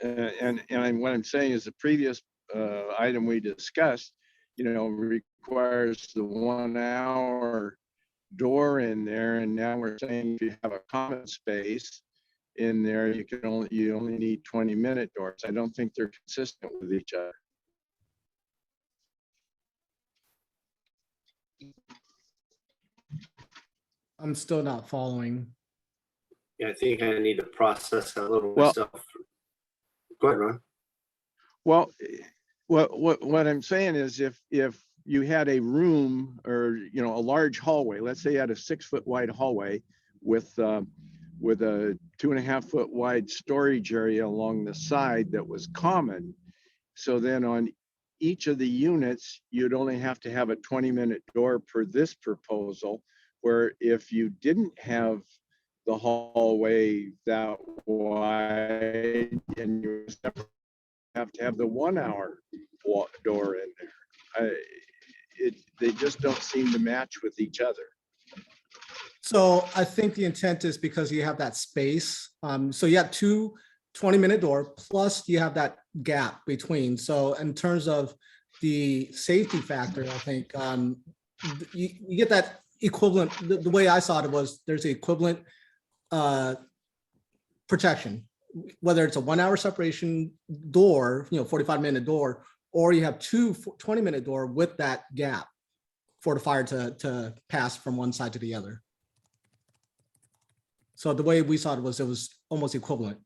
And what I'm saying is the previous item we discussed, requires the 1 hour door in there, and now we're saying if you have a common space in there, you only need 20-minute doors. I don't think they're consistent with each other. I'm still not following. Yeah, I think I need to process that a little Well, myself. Go ahead, Ron. Well, what I'm saying is if you had a room or a large hallway, let's say you had a 6 foot wide hallway with a 2.5 foot wide storage area along the side that was common. So then on each of the units, you'd only have to have a 20-minute door per this proposal, where if you didn't have the hallway that wide and you have to have the 1 hour door in there. They just don't seem to match with each other. So I think the intent is because you have that space. So you have two 20-minute door, plus you have that gap between. So in terms of the safety factor, I think you get that equivalent. The way I saw it was there's the equivalent protection, whether it's a 1 hour separation door, 45-minute door, or you have two 20-minute door with that gap for the fire to pass from one side to the other. So the way we saw it was almost equivalent.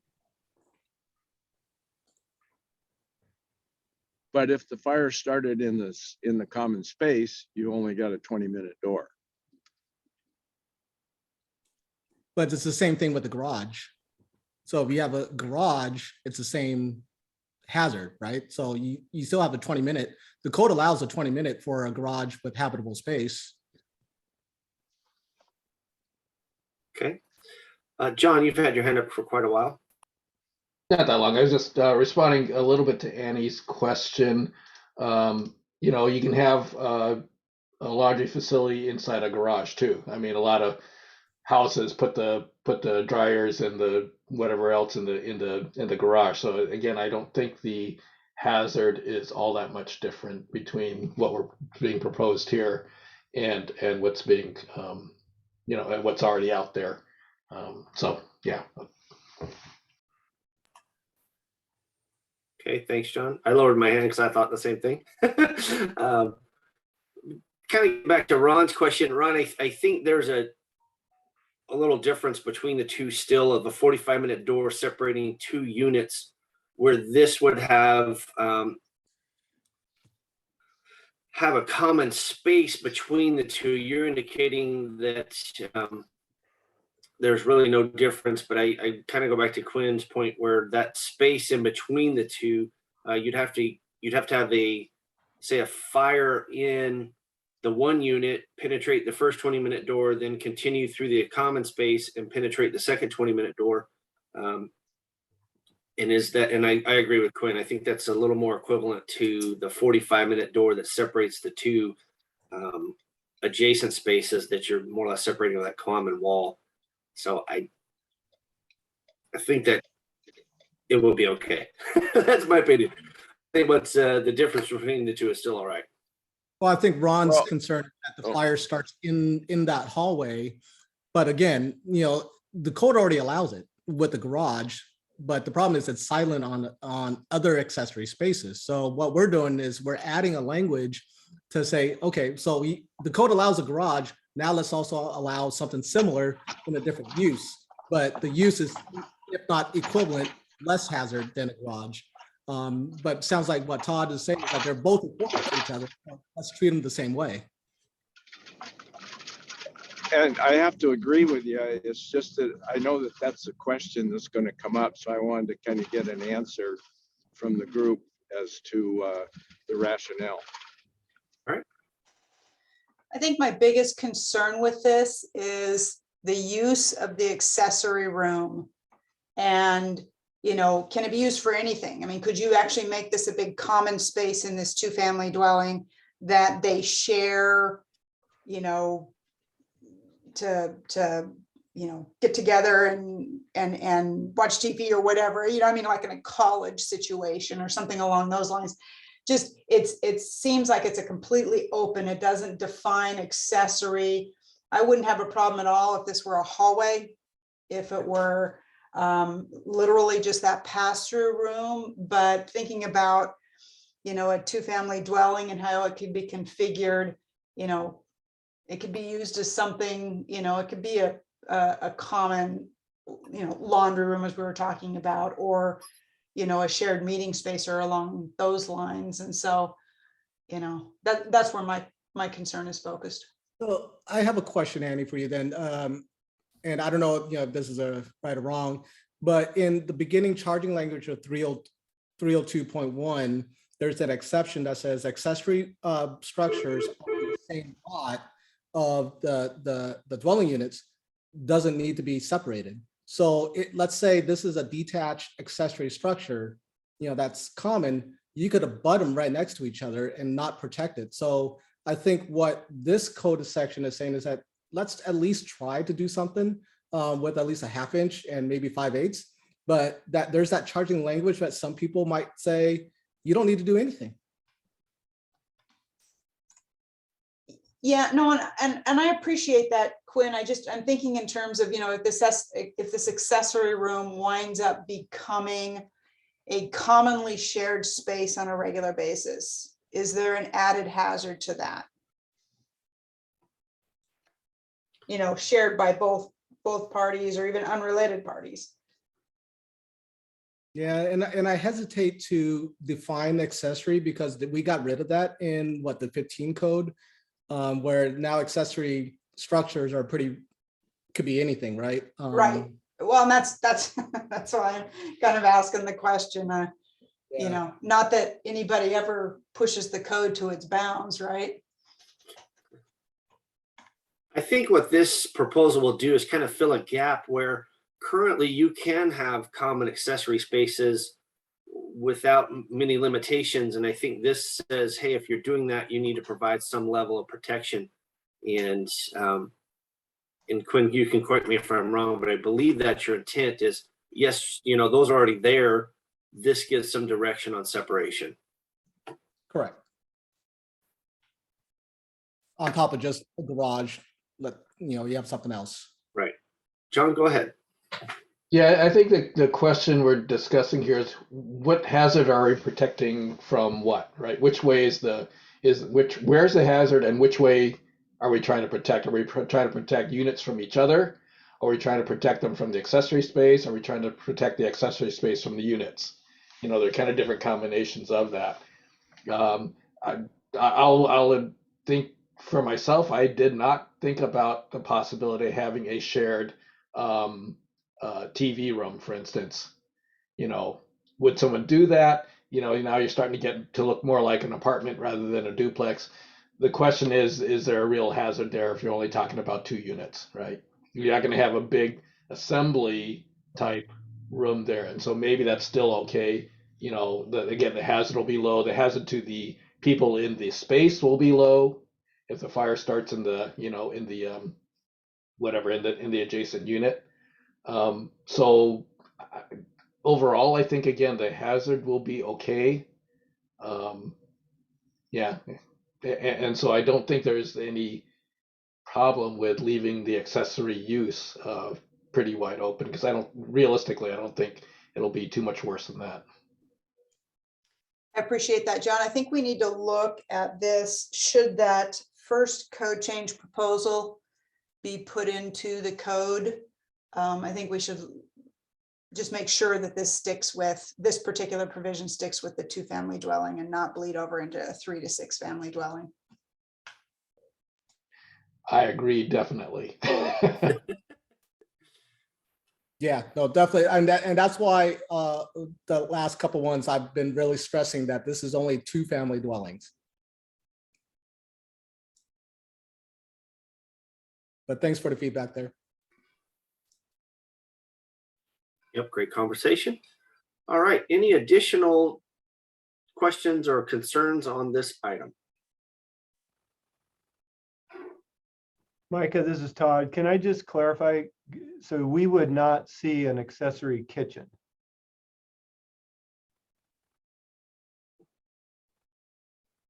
But if the fire started in the common space, you only got a 20-minute door. But it's the same thing with the garage. So if you have a garage, it's the same hazard, right? So you still have a 20-minute. The code allows a 20-minute for a garage with habitable space. Okay. John, you've had your hand up for quite a while. Not that long. I was just responding a little bit to Annie's question. You can have a laundry facility inside a garage too. I mean, a lot of houses put the dryers and the whatever else in the garage. So again, I don't think the hazard is all that much different between what we're being proposed here and what's being and what's already out there. So yeah. Okay, thanks, John. I lowered my hand because I thought the same thing. Kind of back to Ron's question. Ron, I think there's a little difference between the two still, of a 45-minute door separating two units, where this would have a common space between the two. You're indicating that there's really no difference, but I kind of go back to Quinn's point where that space in between the two, you'd have to have a fire in the one unit, penetrate the first 20-minute door, then continue through the common space and penetrate the second 20-minute door. And I agree with Quinn. I think that's a little more equivalent to the 45-minute door that separates the two adjacent spaces that you're more or less separating with that common wall. So I think that it will be okay. That's my opinion. I think what's the difference between the two is still all right. Well, I think Ron's concerned that the fire starts in that hallway. But again, the code already allows it with the garage, but the problem is it's silent on other accessory spaces. So what we're doing is we're adding a language to say, okay, so the code allows a garage. Now let's also allow something similar in a different use, but the use is, if not equivalent, less hazard than a garage. But sounds like what Todd is saying is that they're both important to each other. Let's treat them the same way. And I have to agree with you. It's just that I know that that's a question that's going to come up. So I wanted to kind of get an answer from the group as to the rationale. All right. I think my biggest concern with this is the use of the accessory room. And, can it be used for anything? I mean, could you actually make this a big common space in this two-family dwelling that they share, to get together and watch TV or whatever, like in a college situation or something along those lines. Just it seems like it's a completely open, it doesn't define accessory. I wouldn't have a problem at all if this were a hallway, if it were literally just that pass-through room. But thinking about, a two-family dwelling and how it could be configured, it could be used as something, it could be a common, laundry room, as we were talking about, or a shared meeting space or along those lines. And so, that's where my concern is focused. So I have a question, Annie, for you then. And I don't know, if this is a right or wrong, but in the beginning charging language of 302.1, there's that exception that says accessory structures on the same lot of the dwelling units doesn't need to be separated. So let's say this is a detached accessory structure, that's common. You could abut them right next to each other and not protect it. So I think what this code section is saying is that let's at least try to do something with at least a 1/2 inch and maybe 5/8, but that there's that charging language that some people might say, you don't need to do anything. Yeah, no, and I appreciate that, Quinn. I'm thinking in terms of, if this accessory room winds up becoming a commonly shared space on a regular basis, is there an added hazard to that? Shared by both parties or even unrelated parties. Yeah, and I hesitate to define accessory because we got rid of that in the 15 code, where now accessory structures are could be anything, right? Right. Well, and that's that's why I'm kind of asking the question. Not that anybody ever pushes the code to its bounds, right? I think what this proposal will do is kind of fill a gap where currently you can have common accessory spaces without many limitations. And I think this says, hey, if you're doing that, you need to provide some level of protection. And and Quinn, you can correct me if I'm wrong, but I believe that your intent is, yes, those are already there. This gives some direction on separation. Correct. On top of just a garage, you have something else. Right. John, go ahead. Yeah, I think the question we're discussing here is what hazard are we protecting from what, right? Which way where's the hazard and which way are we trying to protect? Are we trying to protect units from each other? Are we trying to protect them from the accessory space? Are we trying to protect the accessory space from the units? They're kind of different combinations of that. I'll think for myself, I did not think about the possibility of having a shared TV room, for instance. Would someone do that? Now you're starting to get to look more like an apartment rather than a duplex. The question is there a real hazard there if you're only talking about 2 units, right? You're not going to have a big assembly type room there. And so maybe that's still okay. Again, the hazard will be low. The hazard to the people in the space will be low if the fire starts in the, in the adjacent unit. So overall, I think, again, the hazard will be okay. Yeah. And so I don't think there's any problem with leaving the accessory use pretty wide open, because I don't think it'll be too much worse than that. I appreciate that, John. I think we need to look at this. Should that first code change proposal be put into the code? I think we should just make sure that this particular provision sticks with the 2-family dwelling and not bleed over into a 3 to 6 family dwelling. I agree, definitely. Yeah, no, definitely. And that's why the last couple ones I've been really stressing that this is only 2-family dwellings. But thanks for the feedback there. Yep, great conversation. All right, any additional questions or concerns on this item? Micah, this is Todd. Can I just clarify? So we would not see an accessory kitchen.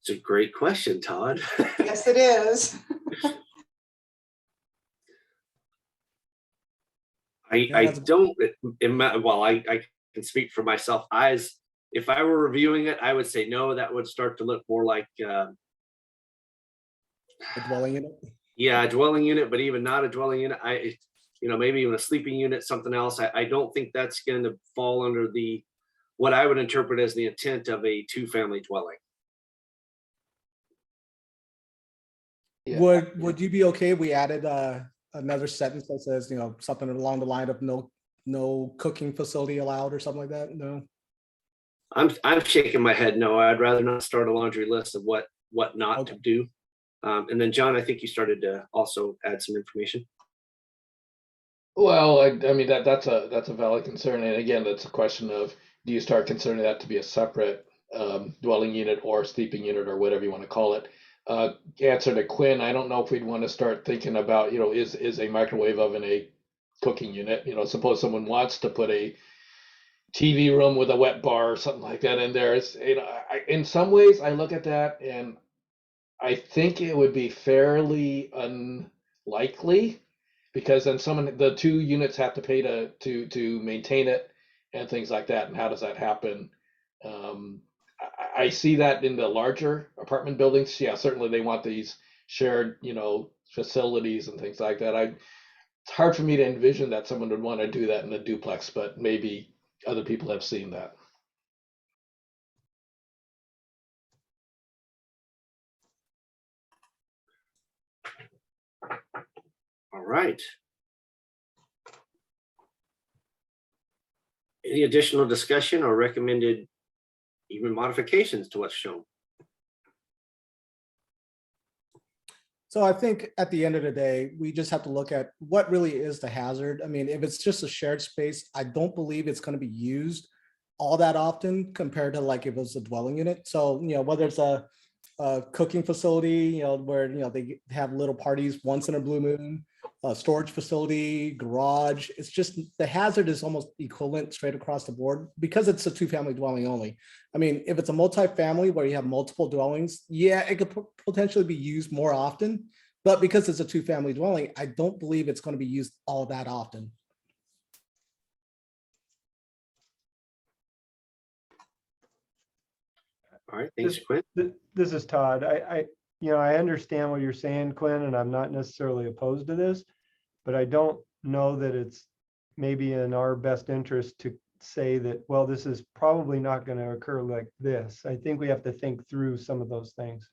It's a great question, Todd. Yes, it is. I don't, well, I can speak for myself. If I were reviewing it, I would say no, that would start to look more like a dwelling unit. Yeah, a dwelling unit, but even not a dwelling unit, maybe even a sleeping unit, something else. I don't think that's going to fall under what I would interpret as the intent of a 2-family dwelling. Yeah. Would you be okay if we added another sentence that says, something along the line of no cooking facility allowed or something like that? No. I'm shaking my head. No, I'd rather not start a laundry list of what not to do. And then John, I think you started to also add some information. Well, I mean that's a valid concern, and again, that's a question of, do you start considering that to be a separate dwelling unit or sleeping unit or whatever you want to call it? Answer to Quinn, I don't know if we'd want to start thinking about, is a microwave oven a cooking unit? Suppose someone wants to put a TV room with a wet bar or something like that in there. It's, in some ways I look at that and I think it would be fairly unlikely, because then the 2 units have to pay to maintain it and things like that. And how does that happen? I see that in the larger apartment buildings. Yeah, certainly they want these shared, facilities and things like that. It's hard for me to envision that someone would want to do that in a duplex, but maybe other people have seen that. All right. Any additional discussion or recommended even modifications to what's shown? So I think at the end of the day, we just have to look at what really is the hazard. I mean, if it's just a shared space, I don't believe it's going to be used all that often compared to like if it was a dwelling unit. So, whether it's a cooking facility, where, they have little parties once in a blue moon, storage facility, garage. It's just the hazard is almost equivalent straight across the board because it's a 2-family dwelling only. I mean, if it's a multifamily where you have multiple dwellings, yeah, it could potentially be used more often. But because it's a 2-family dwelling, I don't believe it's going to be used all that often. All right, thanks, Quinn. This is Todd. I understand what you're saying, Quinn, and I'm not necessarily opposed to this, but I don't know that it's maybe in our best interest to say that, well, this is probably not going to occur like this. I think we have to think through some of those things.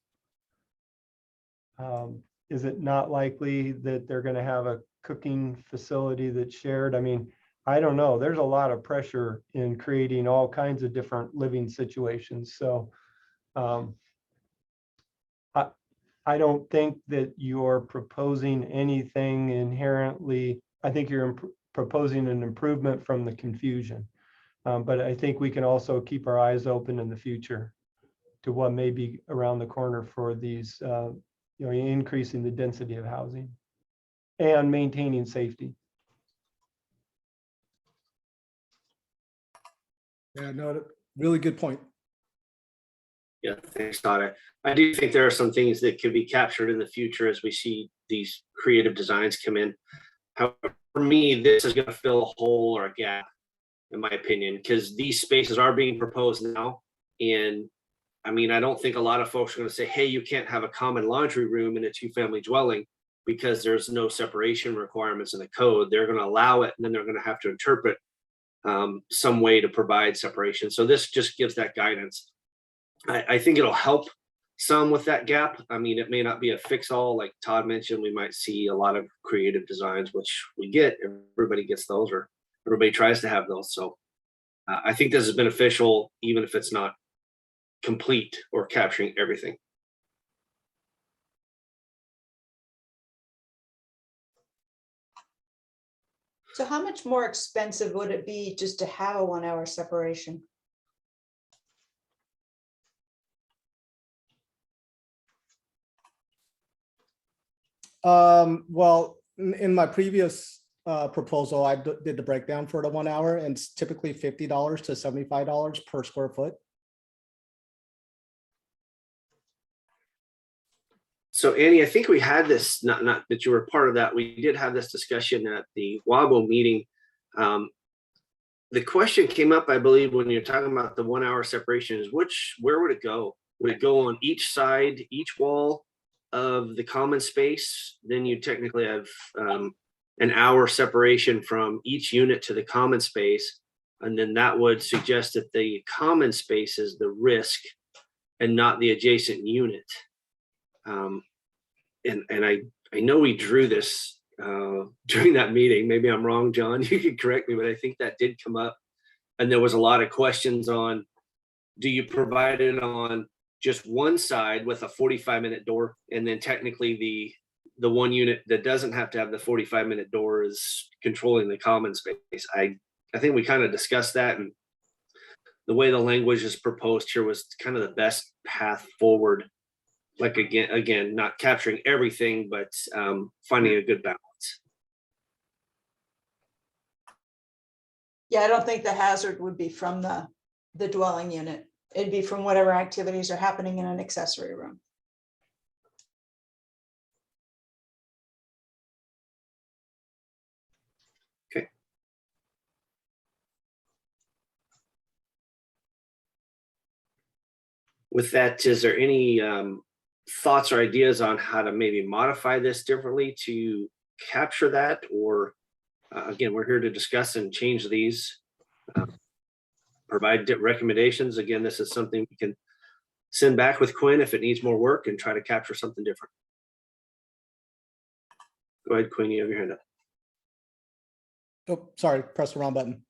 Is it not likely that they're going to have a cooking facility that's shared? I mean, I don't know. There's a lot of pressure in creating all kinds of different living situations. So I don't think that you're proposing anything inherently. I think you're proposing an improvement from the confusion. But I think we can also keep our eyes open in the future to what may be around the corner for these, increasing the density of housing and maintaining safety. Yeah, no, really good point. Yeah, thanks, Todd. I do think there are some things that could be captured in the future as we see these creative designs come in. However, for me, this is going to fill a hole or a gap, in my opinion, because these spaces are being proposed now. And I mean, I don't think a lot of folks are going to say, hey, you can't have a common laundry room in a 2-family dwelling because there's no separation requirements in the code. They're going to allow it, and then they're going to have to interpret some way to provide separation. So this just gives that guidance. I think it'll help some with that gap. I mean, it may not be a fix-all, like Todd mentioned. We might see a lot of creative designs, which we get. Everybody gets those, or everybody tries to have those. So I think this is beneficial, even if it's not complete or capturing everything. So how much more expensive would it be just to have a 1-hour separation? Well, in my previous proposal, I did the breakdown for the 1 hour, and it's typically $50 to $75 per square foot. So Annie, I think we had this, not that you were part of that, we did have this discussion at the WABO meeting. The question came up, I believe, when you're talking about the 1 hour separation is where would it go? Would it go on each side, each wall of the common space? Then you technically have an hour separation from each unit to the common space. And then that would suggest that the common space is the risk and not the adjacent unit. And I know we drew this during that meeting. Maybe I'm wrong, John, you can correct me, but I think that did come up. And there was a lot of questions on, do you provide it on just one side with a 45-minute door? And then technically the one unit that doesn't have to have the 45-minute door is controlling the common space. I think we kind of discussed that, and the way the language is proposed here was kind of the best path forward. Like again, not capturing everything, but finding a good balance. Yeah, I don't think the hazard would be from the dwelling unit. It'd be from whatever activities are happening in an accessory room. Okay. With that, is there any thoughts or ideas on how to maybe modify this differently to capture that? Or again, we're here to discuss and change these, provide recommendations. Again, this is something we can send back with Quinn if it needs more work and try to capture something different. Go ahead, Quinn, you have your hand up. Oh, sorry, press the wrong button.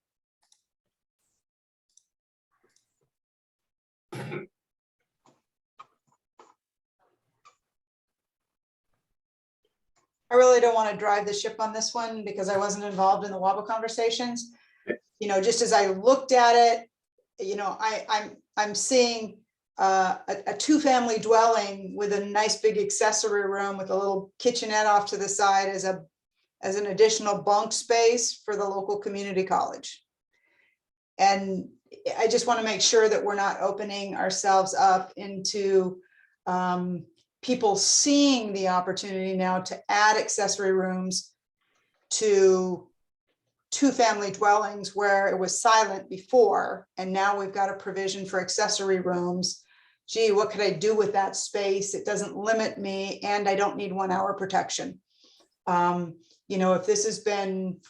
I really don't want to drive the ship on this one because I wasn't involved in the WABA conversations. You know, just as I looked at it, you know, I'm seeing a 2-family dwelling with a nice big accessory room with a little kitchenette off to the side as a as an additional bunk space for the local community college. And I just want to make sure that we're not opening ourselves up into people seeing the opportunity now to add accessory rooms to two-family dwellings where it was silent before, and now we've got a provision for accessory rooms. Gee, what could I do with that space? It doesn't limit me, and I don't need 1 hour protection. You know, if this has been,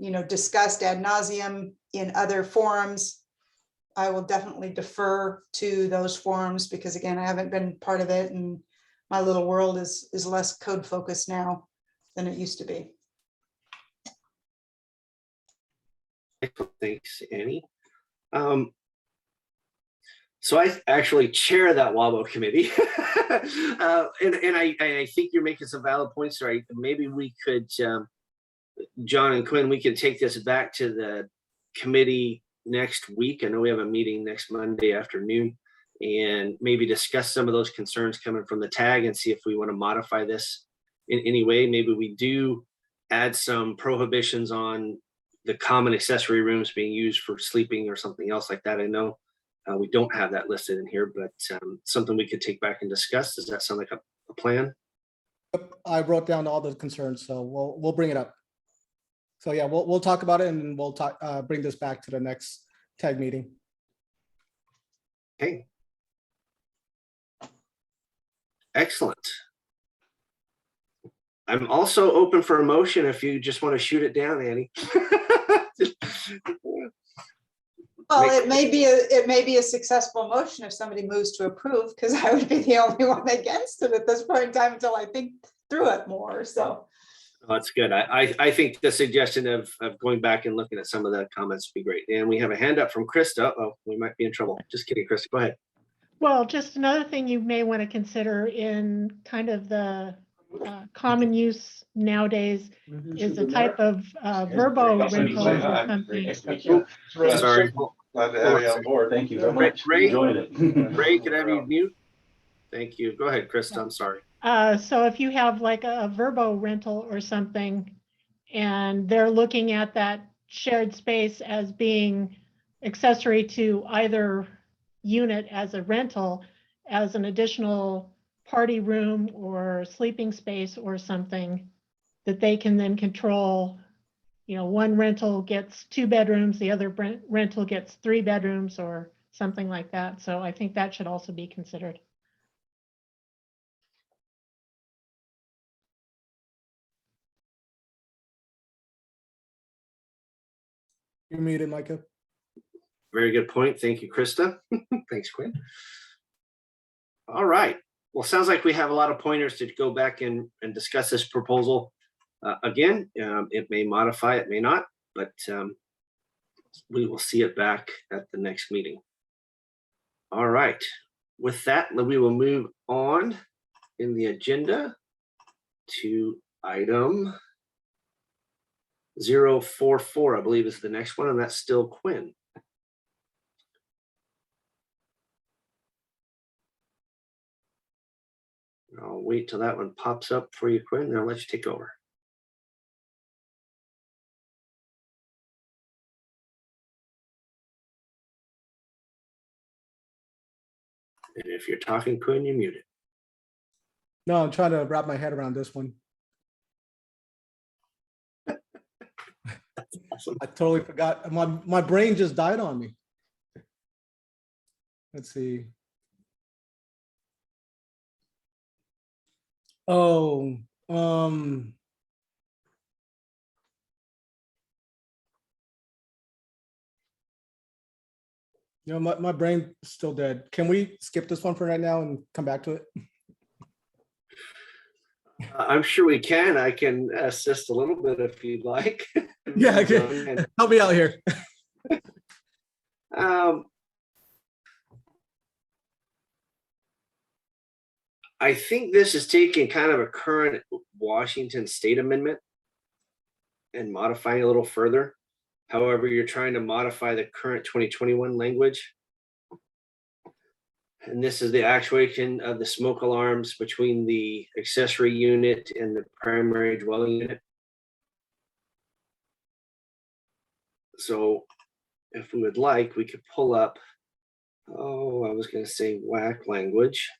you know, discussed ad nauseum in other forums, I will definitely defer to those forums, because again, I haven't been part of it, and my little world is less code focused now than it used to be. Thanks, Annie. So I actually chair that WABO committee. And I think you're making some valid points, right? Maybe we could, John and Quinn, we could take this back to the committee next week. I know we have a meeting next Monday afternoon, and maybe discuss some of those concerns coming from the tag and see if we want to modify this in any way. Maybe we do add some prohibitions on the common accessory rooms being used for sleeping or something else like that. I know we don't have that listed in here, but something we could take back and discuss. Does that sound like a plan? I wrote down all the concerns, so we'll bring it up. So yeah, we'll talk about it, and we'll talk bring this back to the next tag meeting. Okay. Excellent. I'm also open for a motion if you just want to shoot it down, Annie. Well, it may be a successful motion if somebody moves to approve, because I would be the only one against it at this point in time until I think through it more. So that's good. I think the suggestion of going back and looking at some of the comments would be great. And we have a hand up from Krista. Oh, we might be in trouble. Just kidding, Krista. Go ahead. Well, just another thing you may want to consider in kind of the common use nowadays is a type of verbo rental or something. Sorry. Glad to have you on board. Thank you very much. Ray, Enjoyed it. Ray, can I have you mute? Thank you. Go ahead, Krista. I'm sorry. So if you have like a verbo rental or something, and they're looking at that shared space as being accessory to either unit as a rental, as an additional party room or sleeping space or something, that they can then control, you know, one rental gets 2 bedrooms, the other rental gets 3 bedrooms or something like that. So I think that should also be considered. You're muted, Micah. Very good point. Thank you, Krista. Thanks, Quinn. All right. Well, sounds like we have a lot of pointers to go back and discuss this proposal again. It may modify, it may not, but we will see it back at the next meeting. All right. With that, we will move on in the agenda to item 044, I believe is the next one, and that's still Quinn. I'll wait till that one pops up for you, Quinn, and I'll let you take over. And if you're talking, Quinn, you're muted. No, I'm trying to wrap my head around this one. Awesome. I totally forgot. My brain just died on me. Let's see. Oh, you know, my brain's still dead. Can we skip this one for right now and come back to it? I'm sure we can. I can assist a little bit if you'd like. Yeah, okay. Help me out here. I think this is taking kind of a current Washington state amendment and modifying a little further. However, you're trying to modify the current 2021 language. And this is the actuation of the smoke alarms between the accessory unit and the primary dwelling unit. So if we would like, we could pull up, oh, I was going to say WAC language.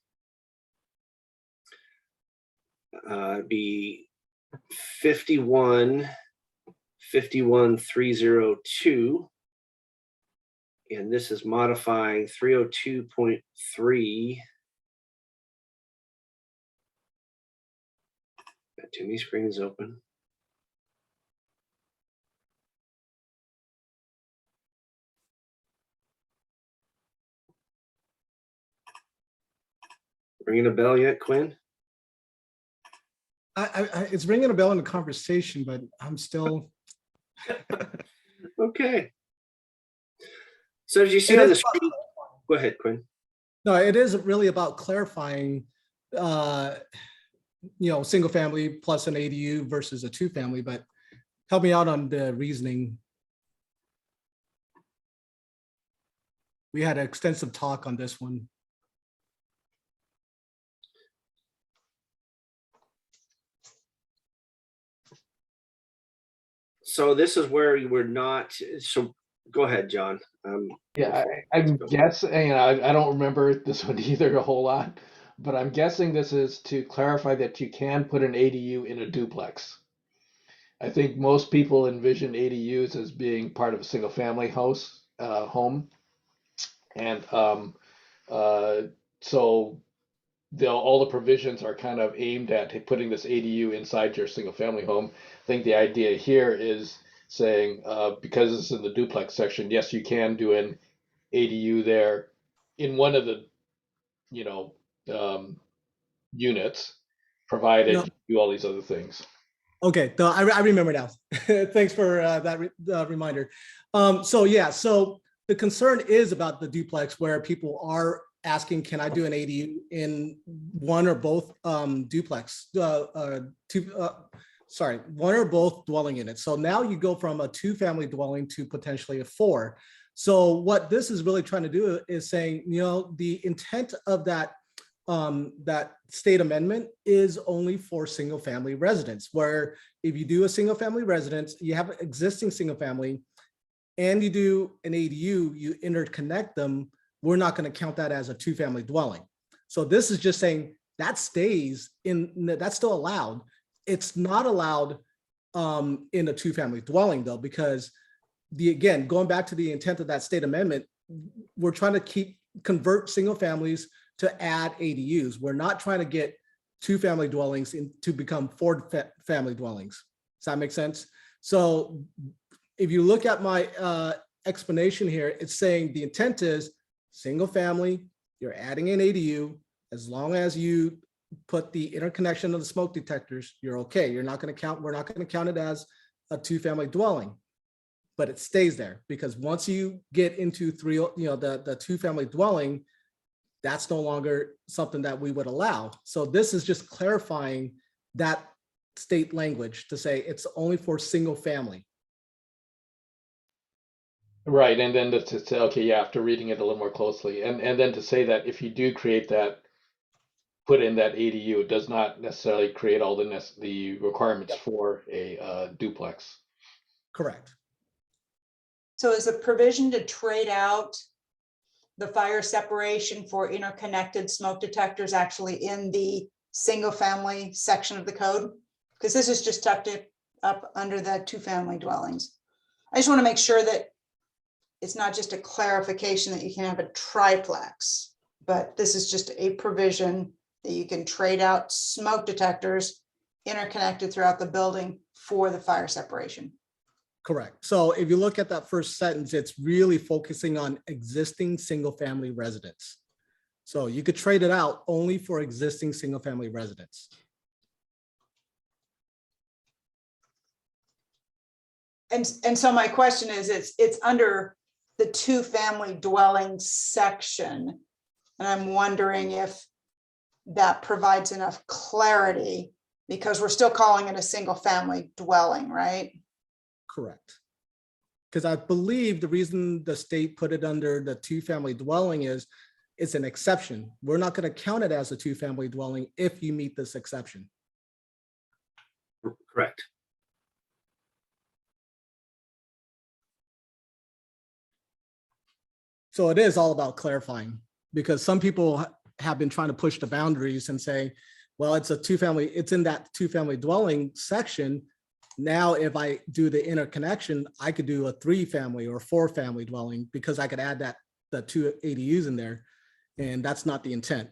Be 5150302. And this is modifying 302.3. Got too many screens open. Ringing a bell yet, Quinn? It's ringing a bell in the conversation, but I'm still. Okay. So as you see on the screen, go ahead, Quinn. No, it is really about clarifying, single family plus an ADU versus a two family, but help me out on the reasoning. We had an extensive talk on this one. So this is where you were not, so go ahead, John. Yeah, I'm guessing, I don't remember this one either a whole lot, but I'm guessing this is to clarify that you can put an ADU in a duplex. I think most people envision ADUs as being part of a single family house, home. And so all the provisions are kind of aimed at putting this ADU inside your single family home. I think the idea here is saying, because it's in the duplex section, yes, you can do an ADU there in one of the, units, provided you do all these other things. Okay, I remember now. Thanks for that reminder. So the concern is about the duplex where people are asking, can I do an ADU in one or both duplex, one or both dwelling units. So now you go from a two family dwelling to potentially a four. So what this is really trying to do is saying, the intent of that state amendment is only for single family residents, where if you do a single family residence, you have an existing single family and you do an ADU, you interconnect them, we're not going to count that as a two family dwelling. So this is just saying that stays in, that's still allowed. It's not allowed in a two family dwelling though, because again, going back to the intent of that state amendment, we're trying to convert single families to add ADUs. We're not trying to get two family dwellings to become four family dwellings. Does that make sense? So if you look at my explanation here, it's saying the intent is single family, you're adding an ADU, as long as you put the interconnection of the smoke detectors, you're okay. We're not going to count it as a two family dwelling, but it stays there because once you get into the two family dwelling, that's no longer something that we would allow. So this is just clarifying that state language to say it's only for single family. Right, and then to say, okay, yeah, after reading it a little more closely, and then to say that if you do create that, put in that ADU, it does not necessarily create all the requirements for a duplex. Correct. So is the provision to trade out the fire separation for interconnected smoke detectors actually in the single family section of the code? Because this is just tucked up under the two family dwellings. I just want to make sure that it's not just a clarification that you can have a triplex, but this is just a provision that you can trade out smoke detectors interconnected throughout the building for the fire separation. Correct. So if you look at that first sentence, it's really focusing on existing single family residents. So you could trade it out only for existing single family residents. And so my question is, it's under the two family dwelling section. And I'm wondering if that provides enough clarity because we're still calling it a single family dwelling, right? Correct. Because I believe the reason the state put it under the two family dwelling is it's an exception. We're not going to count it as a two-family dwelling if you meet this exception. Correct. So it is all about clarifying, because some people have been trying to push the boundaries and say, well, it's a two-family, it's in that two-family dwelling section. Now, if I do the interconnection, I could do a 3-family or 4-family dwelling because I could add the 2 ADUs in there. And that's not the intent.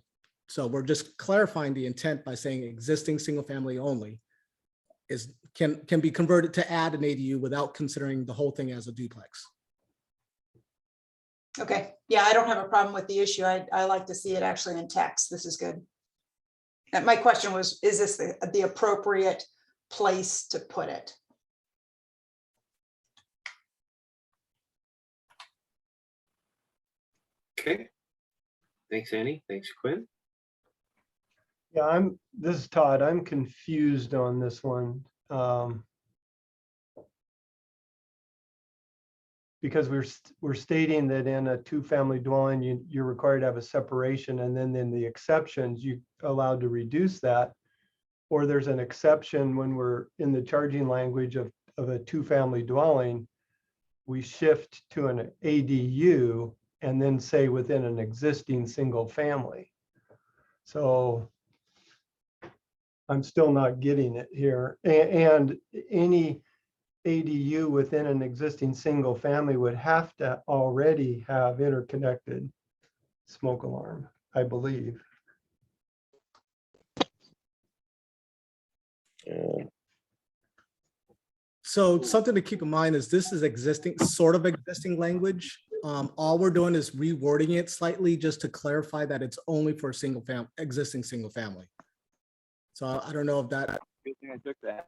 So we're just clarifying the intent by saying existing single family only can be converted to add an ADU without considering the whole thing as a duplex. Okay, yeah, I don't have a problem with the issue. I like to see it actually in text. This is good. And my question was, is this the appropriate place to put it? Okay. Thanks, Annie. Thanks, Quinn. Yeah, this is Todd. I'm confused on this one. Because we're stating that in a 2-family dwelling, you're required to have a separation, and then in the exceptions, you're allowed to reduce that. Or there's an exception when we're in the charging language of a 2-family dwelling, we shift to an ADU and then say within an existing single family. So I'm still not getting it here. And any ADU within an existing single family would have to already have interconnected smoke alarm, I believe. So something to keep in mind is this is existing, sort of existing language. All we're doing is rewording it slightly just to clarify that it's only for existing single family. So I don't know if that. Good thing I took that.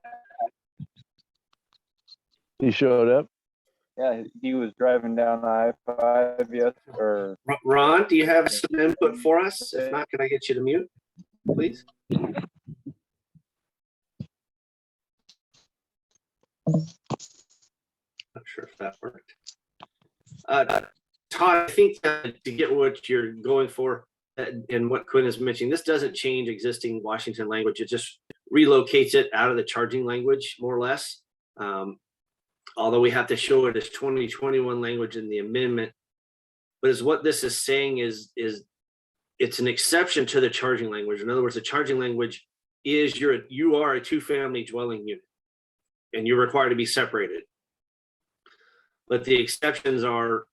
He showed up. Yeah, he was driving down I-5 or Ron, do you have some input for us? If not, can I get you to mute, please? Not sure if that worked. Todd, I think to get what you're going for and what Quinn is mentioning, this doesn't change existing Washington language. It just relocates it out of the charging language, more or less. Although we have to show it as 2021 language in the amendment. But is what this is saying is it's an exception to the charging language. In other words, the charging language is you are a 2-family dwelling unit and you're required to be separated. But the exceptions are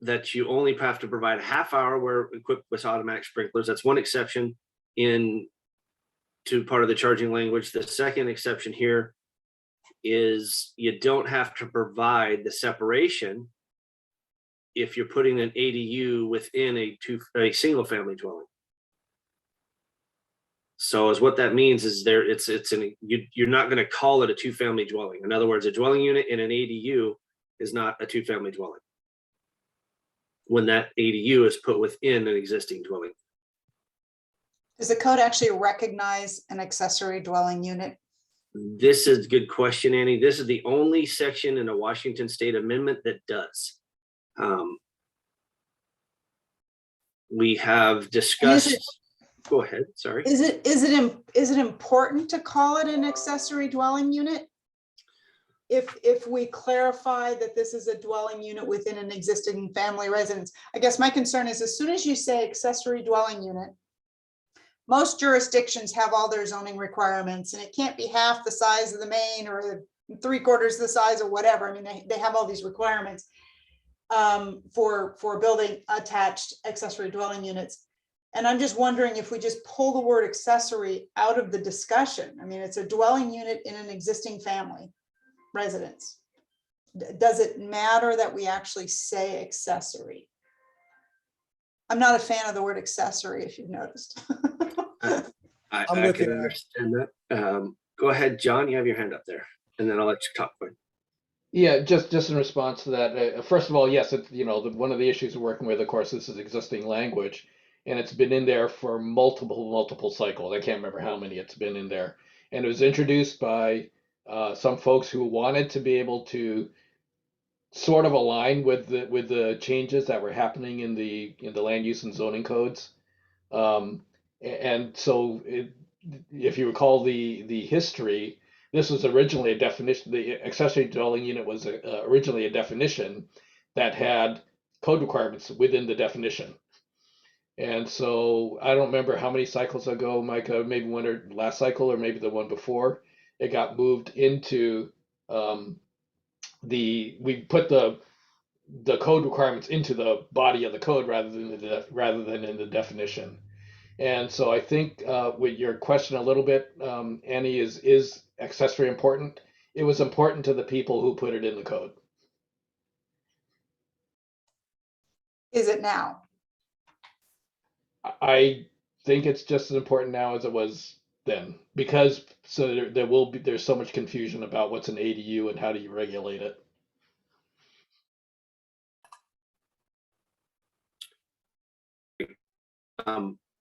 that you only have to provide a half hour where equipped with automatic sprinklers. That's one exception to part of the charging language. The second exception here is you don't have to provide the separation if you're putting an ADU within a single family dwelling. So as what that means is you're not going to call it a 2-family dwelling. In other words, a dwelling unit in an ADU is not a 2-family dwelling when that ADU is put within an existing dwelling. Does the code actually recognize an accessory dwelling unit? This is a good question, Annie. This is the only section in a Washington state amendment that does. We have discussed. Go ahead. Sorry. Is it important to call it an accessory dwelling unit? If we clarify that this is a dwelling unit within an existing family residence, I guess my concern is as soon as you say accessory dwelling unit, most jurisdictions have all their zoning requirements and it can't be half the size of the main or 3/4 the size of whatever. I mean, they have all these requirements for building attached accessory dwelling units. And I'm just wondering if we just pull the word accessory out of the discussion. I mean, it's a dwelling unit in an existing family residence. Does it matter that we actually say accessory? I'm not a fan of the word accessory, if you've noticed. I can understand that. Go ahead, John, you have your hand up there, and then I'll let you talk. Yeah, just in response to that, first of all, yes, it's, one of the issues we're working with, of course, this is existing language, and it's been in there for multiple cycles. I can't remember how many it's been in there. And it was introduced by some folks who wanted to be able to sort of align with the changes that were happening in the land use and zoning codes. And so if you recall the history, this was originally a definition. The accessory dwelling unit was originally a definition that had code requirements within the definition. And so I don't remember how many cycles ago, Micah, maybe one or last cycle or maybe the one before, it got moved into we put the code requirements into the body of the code rather than in the definition. And so I think with your question a little bit, Annie, is accessory important? It was important to the people who put it in the code. Is it now? I think it's just as important now as it was then, because there's so much confusion about what's an ADU and how do you regulate it.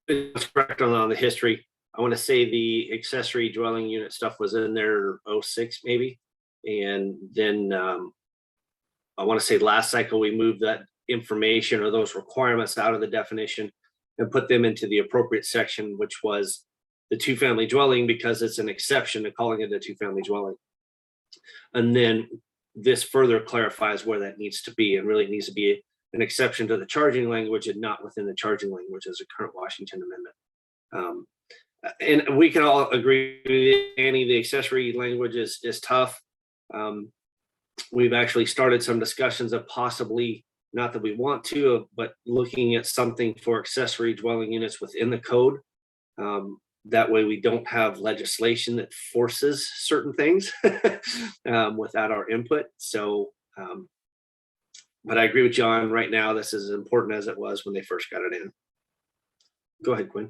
It's correct on the history. I want to say the accessory dwelling unit stuff was in there 06 maybe. And then I want to say last cycle we moved that information or those requirements out of the definition and put them into the appropriate section, which was the two-family dwelling, because it's an exception to calling it a two-family dwelling. And then this further clarifies where that needs to be, and really needs to be an exception to the charging language and not within the charging language as a current Washington amendment. And we can all agree with Annie, the accessory language is tough. We've actually started some discussions of possibly, not that we want to, but looking at something for accessory dwelling units within the code. That way we don't have legislation that forces certain things without our input. So, but I agree with John, right now, this is as important as it was when they first got it in. Go ahead, Quinn.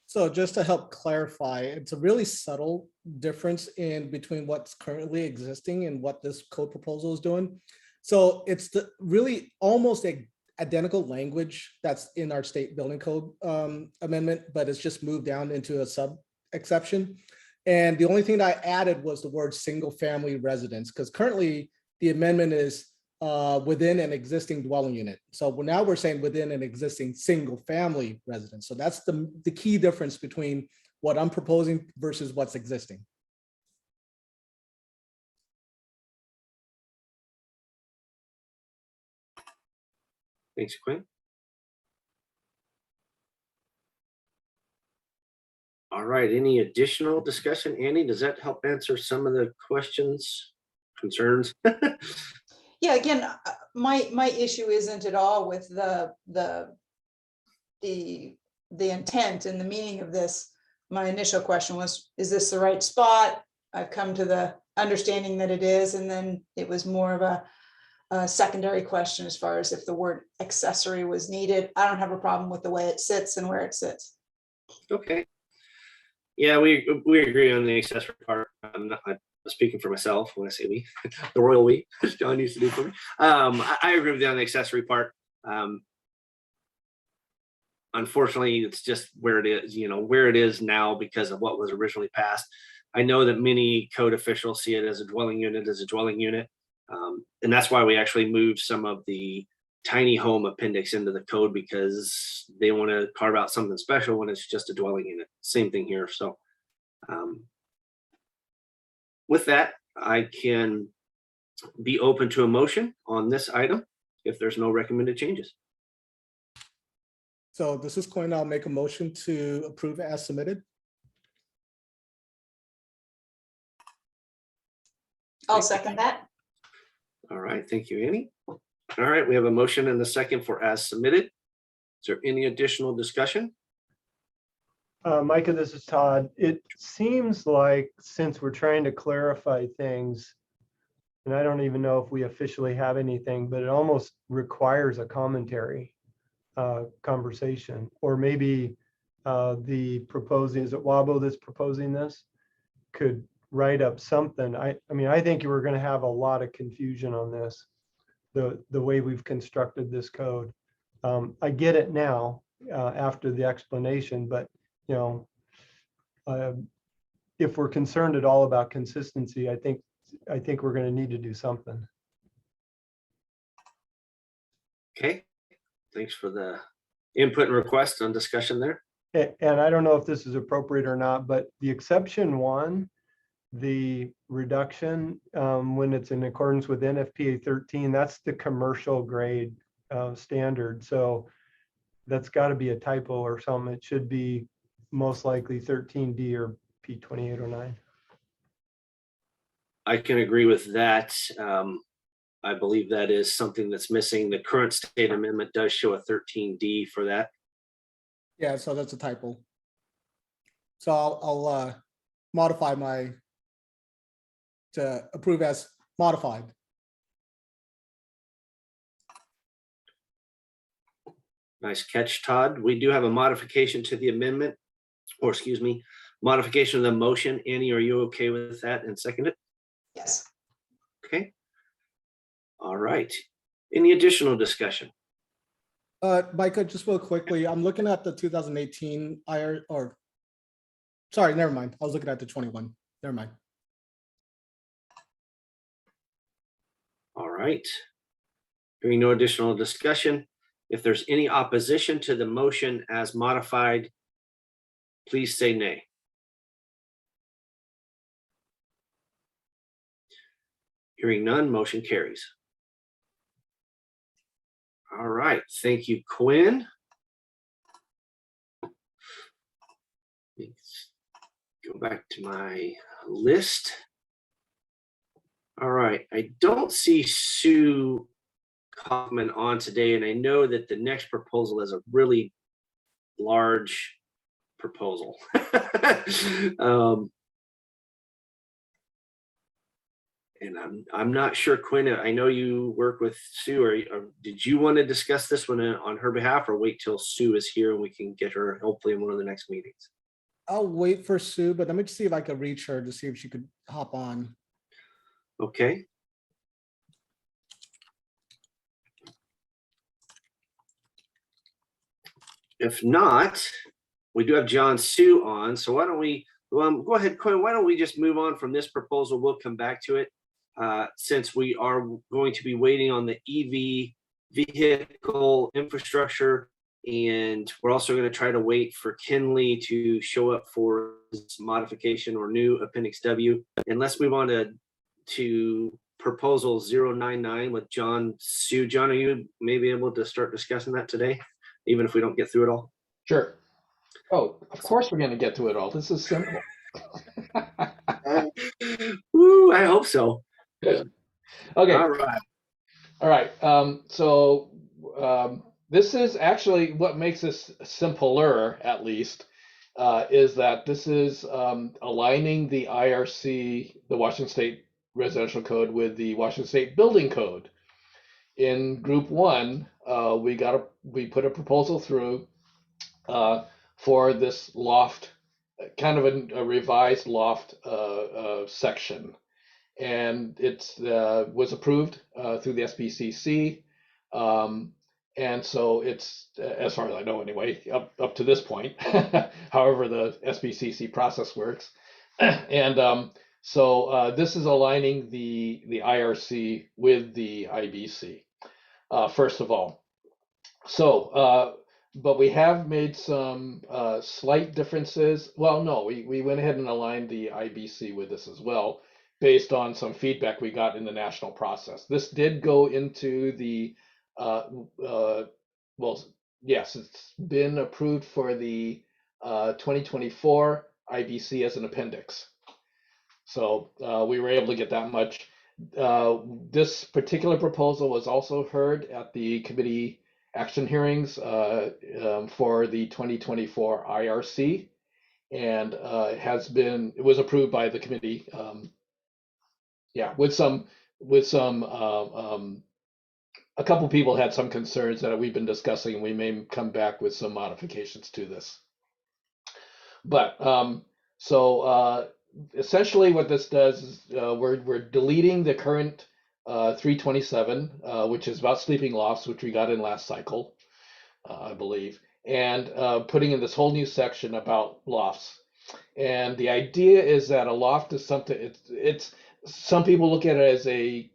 So just to help clarify, it's a really subtle difference in between what's currently existing and what this code proposal is doing. So it's the really almost identical language that's in our state building code amendment, but it's just moved down into a sub exception. And the only thing that I added was the word single family residence, because currently the amendment is within an existing dwelling unit. So now we're saying within an existing single family residence. So that's the key difference between what I'm proposing versus what's existing. Thanks, Quinn. All right, any additional discussion? Annie, does that help answer some of the questions, concerns? Yeah, again, my issue isn't at all with the intent and the meaning of this. My initial question was, is this the right spot? I've come to the understanding that it is, and then it was more of a secondary question as far as if the word accessory was needed. I don't have a problem with the way it sits and where it sits. Okay. Yeah, we agree on the accessory part. I'm not speaking for myself when I say we, the royal we, as John used to do for me. I agree with you on the accessory part. Unfortunately, it's just where it is, where it is now because of what was originally passed. I know that many code officials see it as a dwelling unit, and that's why we actually moved some of the tiny home appendix into the code, because they want to carve out something special when it's just a dwelling unit. Same thing here. So with that, I can be open to a motion on this item if there's no recommended changes. So this is Quinn. I'll make a motion to approve as submitted. I'll second that. All right, thank you, Annie. All right, we have a motion and a second for as submitted. Is there any additional discussion? Micah, this is Todd. It seems like since we're trying to clarify things, and I don't even know if we officially have anything, but it almost requires a commentary conversation, or maybe the proposing, is it Wabo that's proposing this, could write up something. I mean, I think you were going to have a lot of confusion on this, the way we've constructed this code. I get it now after the explanation, but if we're concerned at all about consistency, I think we're going to need to do something. Okay, thanks for the input and request on discussion there. And I don't know if this is appropriate or not, but the exception one, the reduction, when it's in accordance with NFPA 13, that's the commercial grade standard. So that's got to be a typo or something. It should be most likely 13D or P2809. I can agree with that. I believe that is something that's missing. The current state amendment does show a 13D for that. Yeah, so that's a typo. So I'll modify my to approve as modified. Nice catch, Todd. We do have a modification to the amendment, or excuse me, modification of the motion. Annie, are you okay with that and second it? Yes. Okay. All right. Any additional discussion? Micah, just real quickly, I'm looking at the 2018 sorry, never mind. I was looking at the 21. Never mind. All right. Hearing no additional discussion, if there's any opposition to the motion as modified, please say nay. Hearing none, motion carries. All right, thank you, Quinn. Let's go back to my list. All right, I don't see Sue Kaufman on today, and I know that the next proposal is a really large proposal. And I'm not sure, Quinn, I know you work with Sue, or did you want to discuss this one on her behalf, or wait till Sue is here and we can get her hopefully in one of the next meetings? I'll wait for Sue, but let me just see if I can reach her to see if she could hop on. Okay. If not, we do have John Sue on, so why don't we go ahead, Quinn, why don't we just move on from this proposal? We'll come back to it since we are going to be waiting on the EV vehicle infrastructure, and we're also going to try to wait for Kinley to show up for this modification or new Appendix W. And let's move on to proposal 099 with John Sue. John, are you maybe able to start discussing that today, even if we don't get through it all? Sure. Oh, of course we're going to get to it all. This is simple. Woo, I hope so. Okay. All right. All right. This is actually what makes this simpler, at least, is that this is aligning the IRC, the Washington State Residential Code, with the Washington State Building Code. In Group 1, we put a proposal through for this loft, kind of a revised loft section, and it was approved through the SBCC, and so it's, as far as I know anyway, up to this point, however the SBCC process works, and so this is aligning the IRC with the IBC, first of all. So, but we have made some slight differences. Well, no, we went ahead and aligned the IBC with this as well, based on some feedback we got in the national process. This did go into the, well, yes, it's been approved for the 2024 IBC as an appendix. So we were able to get that much. This particular proposal was also heard at the committee action hearings for the 2024 IRC, and it was approved by the committee. With some a couple people had some concerns that we've been discussing, and we may come back with some modifications to this. But essentially what this does is we're deleting the current 327, which is about sleeping lofts, which we got in last cycle, I believe, and putting in this whole new section about lofts. And the idea is that a loft is something, it's some people look at it as a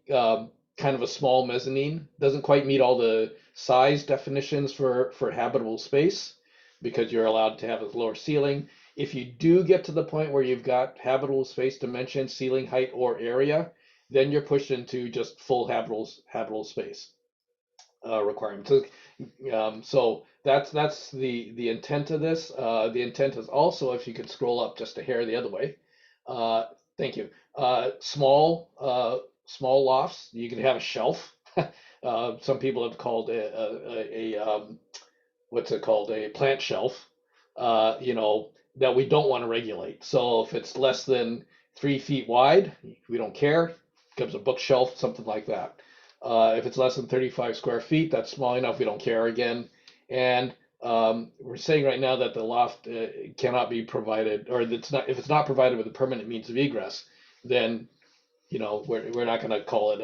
kind of a small mezzanine, doesn't quite meet all the size definitions for habitable space because you're allowed to have a lower ceiling. If you do get to the point where you've got habitable space dimension, ceiling height, or area, then you're pushed into just full habitable space requirements. So that's the intent of this. The intent is also, if you could scroll up just a hair the other way. Thank you. Small lofts. You can have a shelf. Some people have called what's it called, a plant shelf. That we don't want to regulate. So if it's less than 3 feet wide, we don't care. It becomes a bookshelf, something like that. If it's less than 35 square feet, that's small enough, we don't care again. And we're saying right now that the loft cannot be provided, or if it's not provided with a permanent means of egress, then we're not going to call it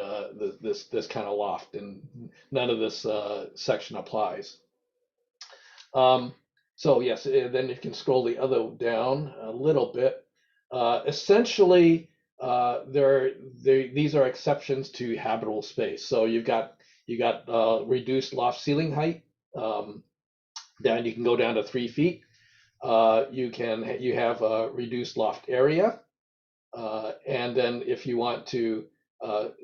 this kind of loft, and none of this section applies. So yes, then you can scroll the other down a little bit. Essentially, these are exceptions to habitable space. So you got reduced loft ceiling height. Down you can go down to 3 feet. You have a reduced loft area, and then if you want to in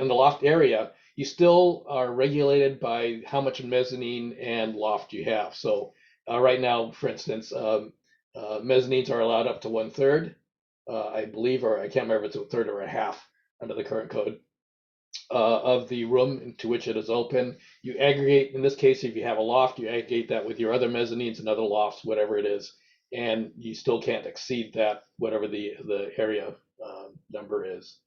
the loft area, you still are regulated by how much mezzanine and loft you have. So right now, for instance, mezzanines are allowed up to 1/3, I believe, or I can't remember if it's 1/3 or a half under the current code of the room to which it is open. You aggregate, in this case, if you have a loft, you aggregate that with your other mezzanines and other lofts, whatever it is, and you still can't exceed that, whatever the area number is.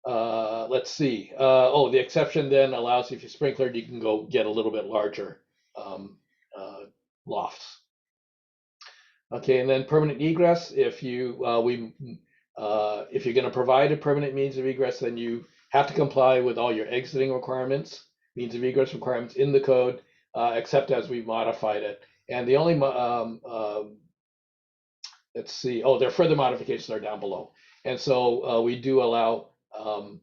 Let's see. The exception then allows, if you sprinklered, you can go get a little bit larger lofts. Okay, and then permanent egress. If you're going to provide a permanent means of egress, then you have to comply with all your exiting requirements, means of egress requirements in the code, except as we've modified it. And the only let's see. There are further modifications that are down below. And so we do allow a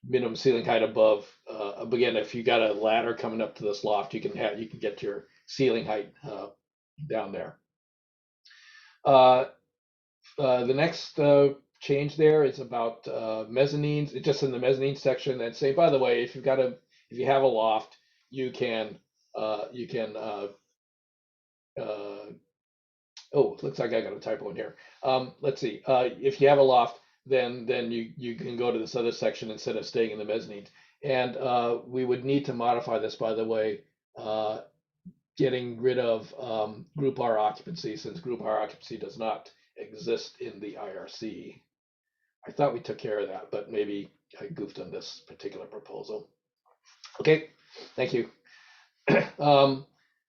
minimum ceiling height above. Again, if you got a ladder coming up to this loft, you can get your ceiling height down there. The next change there is about mezzanines. It's just in the mezzanine section, and say, by the way, if you have a loft, you can it looks like I got a typo in here. Let's see. If you have a loft, then you can go to this other section instead of staying in the mezzanine. And we would need to modify this, by the way, getting rid of Group R occupancy, since Group R occupancy does not exist in the IRC. I thought we took care of that, but maybe I goofed on this particular proposal. Okay, thank you.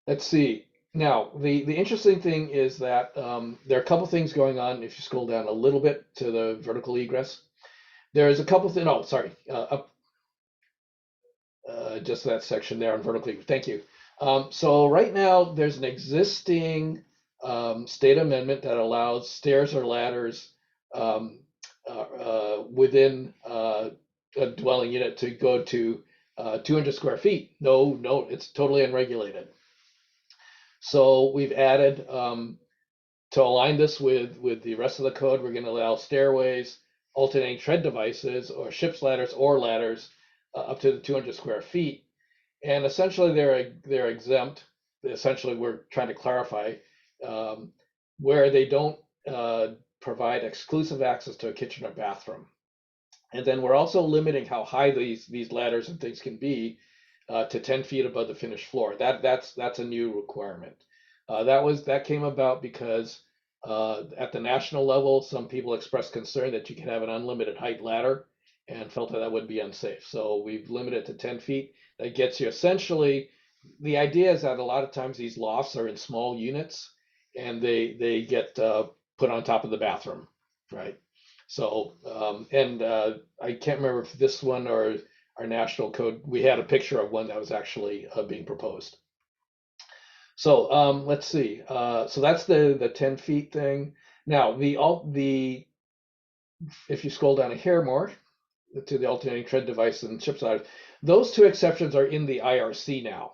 Let's see. Now, the interesting thing is that there are a couple things going on. If you scroll down a little bit to the vertical egress, there's a couple things. Oh, sorry, up just that section there on vertical egress. Thank you. So right now, there's an existing state amendment that allows stairs or ladders within a dwelling unit to go to 200 square feet. No, it's totally unregulated. So we've added, to align this with the rest of the code, we're going to allow stairways, alternating tread devices, or ship's ladders or ladders up to the 200 square feet. And essentially they're exempt. Essentially, we're trying to clarify where they don't provide exclusive access to a kitchen or bathroom. And then we're also limiting how high these ladders and things can be to 10 feet above the finished floor. That's a new requirement. That came about because at the national level, some people expressed concern that you can have an unlimited height ladder and felt that would be unsafe. So we've limited it to 10 feet. That gets you essentially, the idea is that a lot of times these lofts are in small units and they get put on top of the bathroom, right? So, I can't remember if this one or our national code, we had a picture of one that was actually being proposed. So let's see. So that's the 10 feet thing. Now if you scroll down a hair more, to the alternating tread device and chip size. Those two exceptions are in the IRC now.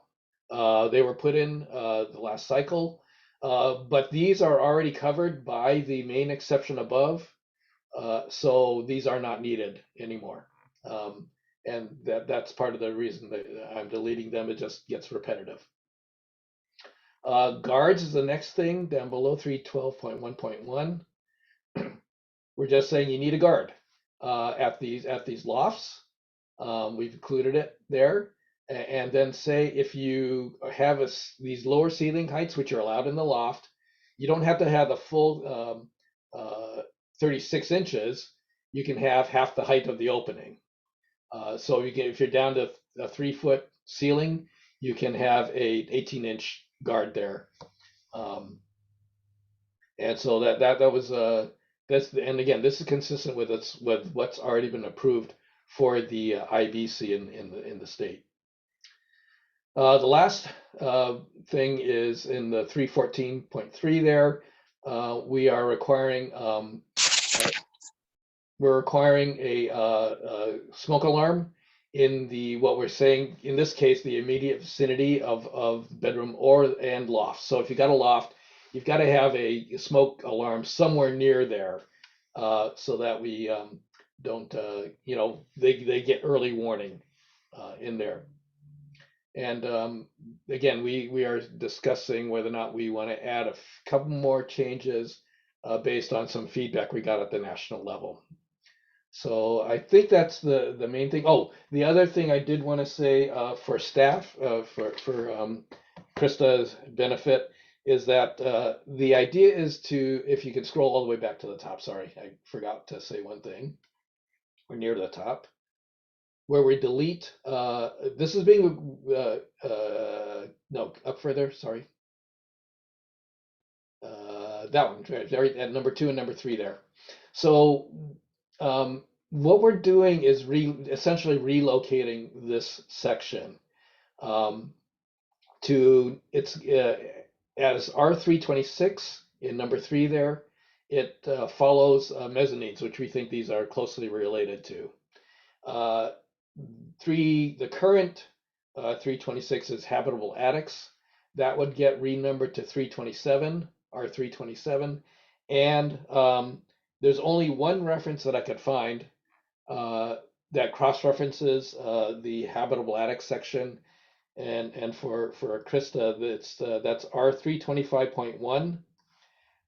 They were put in the last cycle, but these are already covered by the main exception above. So these are not needed anymore. And that's part of the reason that I'm deleting them. It just gets repetitive. Guards is the next thing down below 312.1.1. We're just saying you need a guard at these lofts. We've included it there. And then say if you have these lower ceiling heights, which are allowed in the loft, you don't have to have the full 36 inches. You can have half the height of the opening. So you can, if you're down to a 3-foot ceiling, you can have a 18-inch guard there. And so that was and again, this is consistent with what's already been approved for the IBC in the state. The last thing is in the 314.3 there. We are requiring a smoke alarm in what we're saying in this case, the immediate vicinity of bedroom and loft. So if you got a loft, you've got to have a smoke alarm somewhere near there, so that we don't they get early warning in there. And again, we are discussing whether or not we want to add a couple more changes based on some feedback we got at the national level. So I think that's the main thing. Oh, the other thing I did want to say for staff, for Krista's benefit, is that the idea is to, if you can scroll all the way back to the top, sorry, I forgot to say one thing. We're near the top, where we delete, this is being, no, up further, sorry. That one, right at number 2 and number 3 there. So what we're doing is essentially relocating this section to its as R326 in number 3 there. It follows mezzanines, which we think these are closely related to. The current 326 is habitable attics. That would get renumbered to 327, R327, and there's only one reference that I could find that cross-references the habitable attic section, and for Krista, that's R325.1,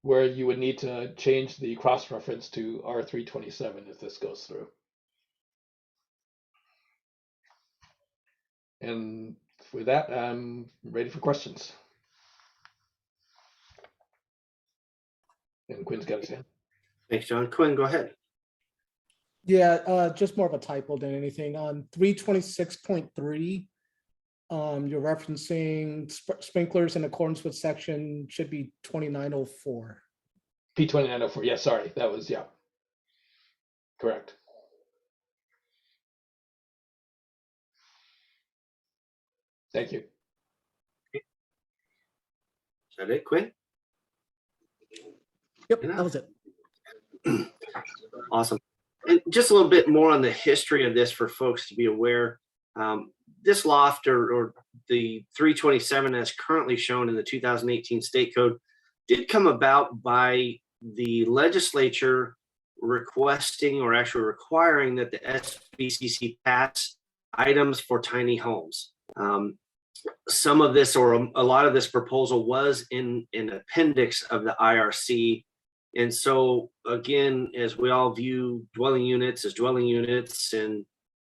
where you would need to change the cross-reference to R327 if this goes through. And with that, I'm ready for questions. And Quinn's got his hand. Thanks, John. Quinn, go ahead. Yeah, just more of a typo than anything. On 326.3, you're referencing sprinklers in accordance with section should be 2904. P2904. Yeah, sorry, that was, yeah, correct. Thank you. Is that it, Quinn? Yep, that was it. Awesome. And just a little bit more on the history of this for folks to be aware. This loft or the 327 as currently shown in the 2018 state code did come about by the legislature requesting or actually requiring that the SBCC pass items for tiny homes. Some of this or a lot of this proposal was in an appendix of the IRC. And so again, as we all view dwelling units as dwelling units, and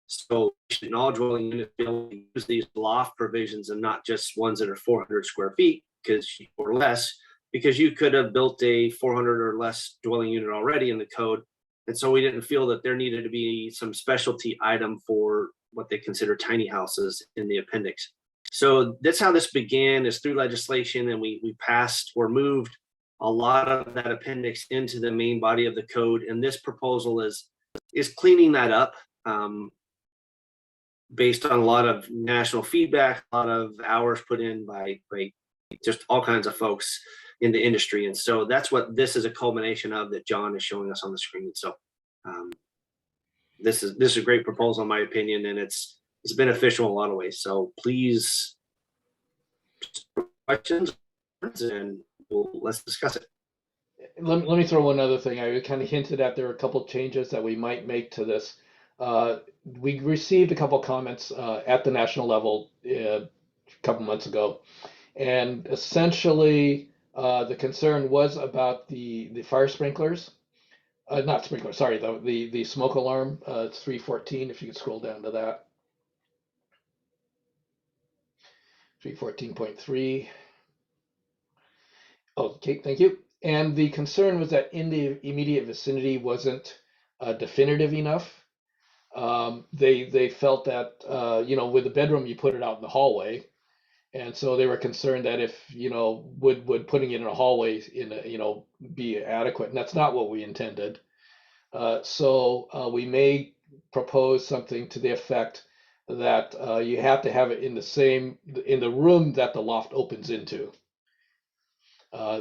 so in all dwelling units be able to use these loft provisions and not just ones that are 400 square feet or less, because you could have built a 400 or less dwelling unit already in the code. And so we didn't feel that there needed to be some specialty item for what they consider tiny houses in the appendix. So that's how this began, is through legislation, and we passed or moved a lot of that appendix into the main body of the code. And this proposal is cleaning that up based on a lot of national feedback, a lot of hours put in by just all kinds of folks in the industry. And so that's what this is a culmination of that John is showing us on the screen. So this is a great proposal in my opinion, and it's beneficial in a lot of ways. So please, questions, and let's discuss it. Let me throw one other thing. I kind of hinted at there are a couple changes that we might make to this. We received a couple comments at the national level a couple months ago, and essentially the concern was about the fire sprinklers, not sprinklers, sorry, the smoke alarm. It's 314. If you could scroll down to that, 314.3. Okay, thank you. And the concern was that in the immediate vicinity wasn't definitive enough. They felt that you know, with the bedroom you put it out in the hallway, and so they were concerned that if, you know, would putting it in a hallway you know, be adequate, and that's not what we intended. So we may propose something to the effect that you have to have it in the room that the loft opens into.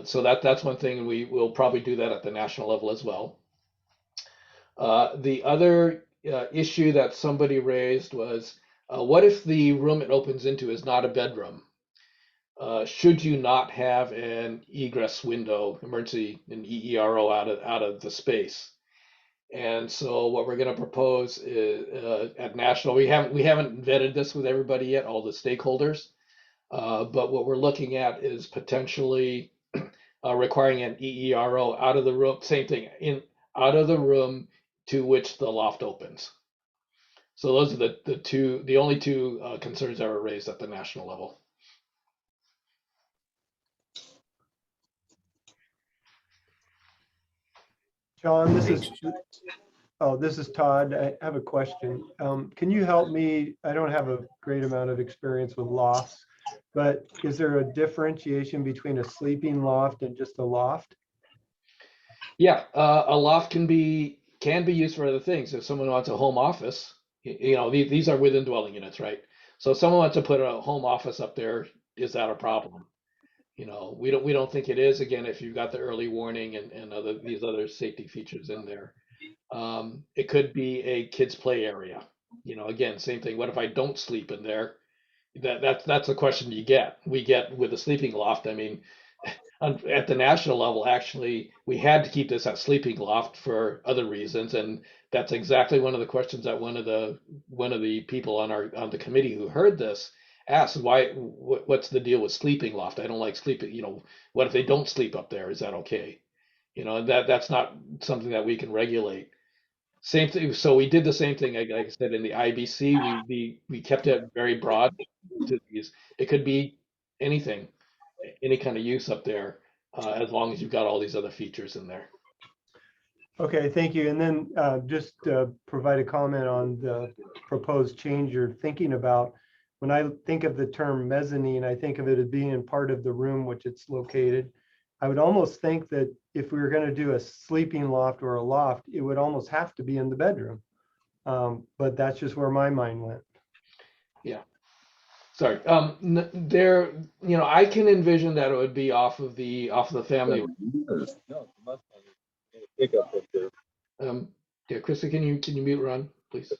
So that's one thing, and we will probably do that at the national level as well. The other issue that somebody raised was, what if the room it opens into is not a bedroom? Should you not have an egress window, emergency, an EERO out of the space? And so what we're going to propose is at national, we haven't vetted this with everybody yet, all the stakeholders, but what we're looking at is potentially requiring an EERO out of the room, same thing, out of the room to which the loft opens. So those are the only two concerns that were raised at the national level. John, this is Todd. I have a question. Can you help me? I don't have a great amount of experience with lofts, but is there a differentiation between a sleeping loft and just a loft? Yeah, a loft can be used for other things. If someone wants a home office, you know, these are within dwelling units, right? So if someone wants to put a home office up there, is that a problem? You know, we don't think it is. Again, if you've got the early warning and these other safety features in there. It could be a kids play area. You know, again, same thing. What if I don't sleep in there? That's a question we get with a sleeping loft. I mean, at the national level, actually, we had to keep this at sleeping loft for other reasons, and that's exactly one of the questions that one of the people on the committee who heard this asked. What's the deal with sleeping loft? I don't like sleeping. You know, what if they don't sleep up there? Is that okay? You know, that's not something that we can regulate. Same thing. So we did the same thing, like I said, in the IBC. We kept it very broad to these. It could be anything, any kind of use up there, as long as you've got all these other features in there. Okay, thank you. And then just provide a comment on the proposed change you're thinking about. When I think of the term mezzanine, I think of it as being part of the room which it's located. I would almost think that if we were going to do a sleeping loft or a loft, it would almost have to be in the bedroom. But that's just where my mind went. Yeah. Sorry. There, you know, I can envision that it would be off of the family. Yeah, Krista, can you mute Ron, please?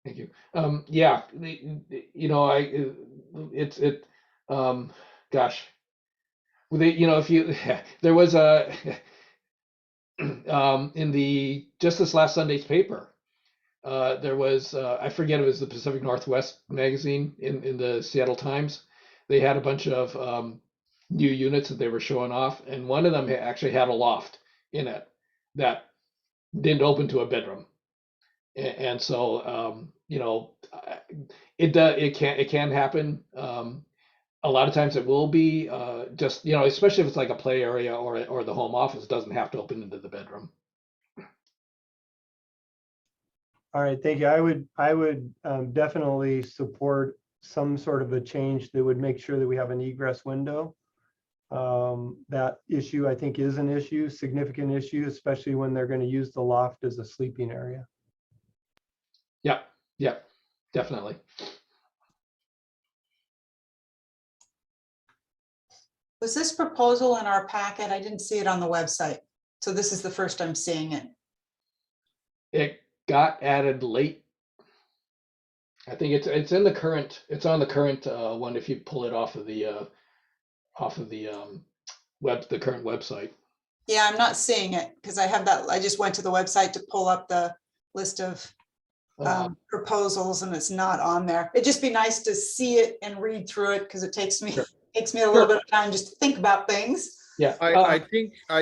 Thank you. Yeah, you know, gosh, you know, if you there was a in just this last Sunday's paper. There was, I forget, it was the Pacific Northwest magazine in the Seattle Times. They had a bunch of new units that they were showing off, and one of them actually had a loft in it that didn't open to a bedroom. And so, you know, it can happen. A lot of times it will be just, you know, especially if it's like a play area or the home office doesn't have to open into the bedroom. All right, thank you. I would definitely support some sort of a change that would make sure that we have an egress window. That issue, I think, is an issue, significant issue, especially when they're going to use the loft as a sleeping area. Yeah, definitely. Was this proposal in our packet? I didn't see it on the website. So this is the first I'm seeing it. It got added late. I think it's in the current, it's on the current one if you pull it off of the the current website. Yeah, I'm not seeing it because I have that. I just went to the website to pull up the list of proposals and it's not on there. It'd just be nice to see it and read through it because it takes me a little bit of time just to think about things. Yeah, I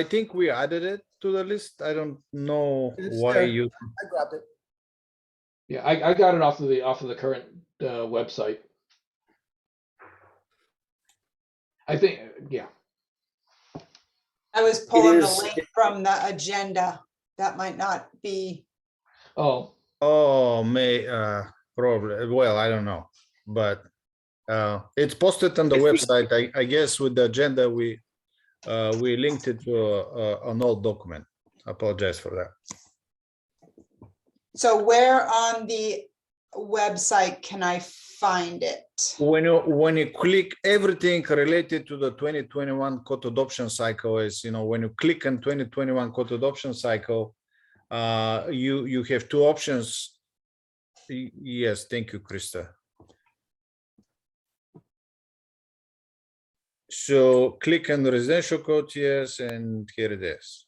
think we added it to the list. I don't know why there. you. I grabbed it. Yeah, I got it off of the current website. I think, yeah. I was pulling the is- link from the agenda. That might not be. Oh, may probably. Well, I don't know, but it's posted on the website. I guess with the agenda we linked it to an old document. I apologize for that. So where on the website can I find it? When you click everything related to the 2021 code adoption cycle, is when you click on 2021 code adoption cycle, you have two options. Yes, thank you, Krista. So click on the residential code, yes, and here it is.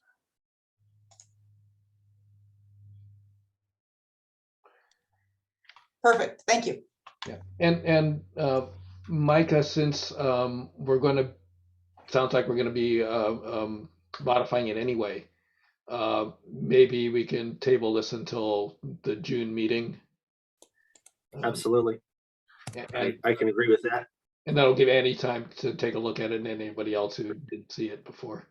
Perfect, thank you. Yeah, and Micah, since we're going to, sounds like we're going to be modifying it anyway, maybe we can table this until the June meeting. Absolutely. I can agree with that. And that'll give Annie time to take a look at it and anybody else who didn't see it before.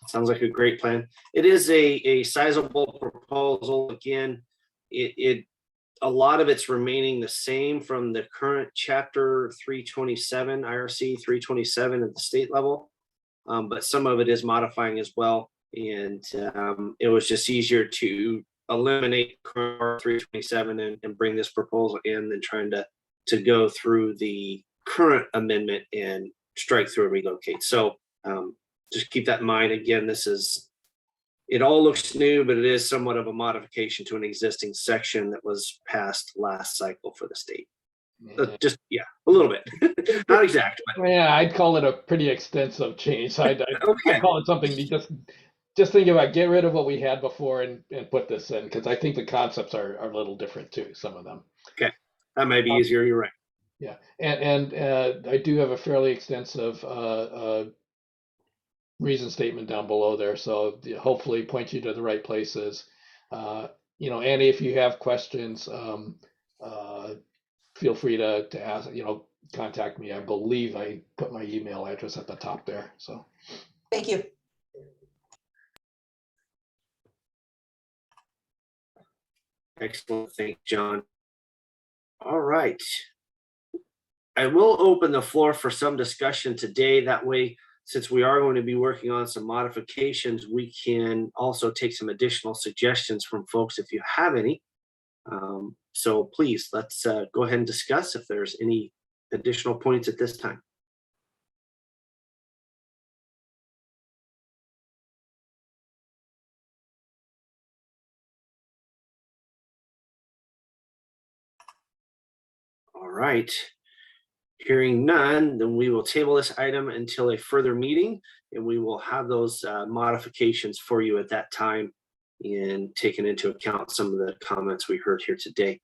Sounds like a great plan. It is a sizable proposal. Again, a lot of it's remaining the same from the current chapter 327, IRC 327 at the state level. But some of it is modifying as well. And it was just easier to eliminate current 327 and bring this proposal in than trying to go through the current amendment and strike through and relocate. So just keep that in mind. Again, it all looks new, but it is somewhat of a modification to an existing section that was passed last cycle for the state. Just, yeah, a little bit. Not exact, but yeah, I'd call it a pretty extensive change. I'd okay. call it something to just think about, get rid of what we had before and put this in, because I think the concepts are a little different too, some of them. Okay, that might be easier. You're right. Yeah, and I do have a fairly extensive reason statement down below there, so hopefully point you to the right places. Annie, if you have questions, feel free to ask, contact me. I believe I put my email address at the top there. So thank you. Excellent. Thanks, John. All right. I will open the floor for some discussion today. That way, since we are going to be working on some modifications, we can also take some additional suggestions from folks if you have any. So please, let's go ahead and discuss if there's any additional points at this time. All right. Hearing none, then we will table this item until a further meeting, and we will have those modifications for you at that time and taking into account some of the comments we heard here today.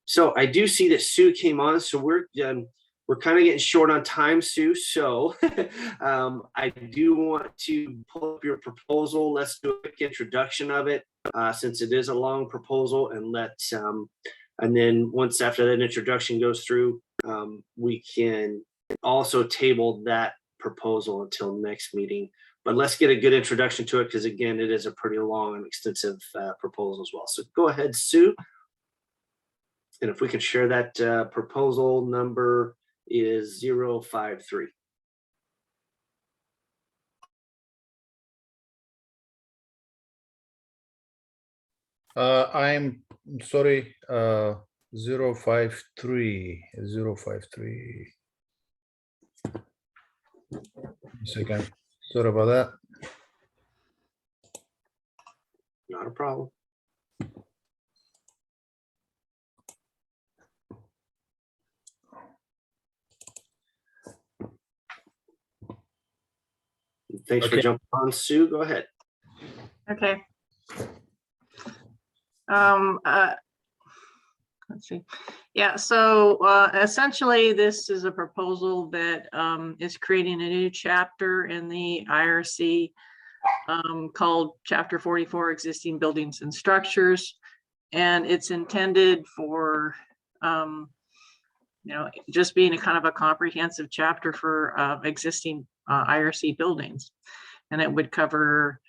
So I do see that Sue came on, so we're kind of getting short on time, Sue. So I do want to pull up your proposal. Let's do a quick introduction of it, since it is a long proposal, and then once after that introduction goes through, we can also table that proposal until next meeting. But let's get a good introduction to it, because again, it is a pretty long and extensive proposal as well. So go ahead, Sue. And if we can share that proposal number is 053. I'm sorry, 053. Second. Sorry about that. problem. Thanks for Okay. jumping on, Sue. Go ahead. Okay. Let's see. Yeah, so essentially, this is a proposal that is creating a new chapter in the IRC called Chapter 44, Existing Buildings and Structures. And it's intended for, just being a kind of a comprehensive chapter for existing IRC buildings. And it would cover,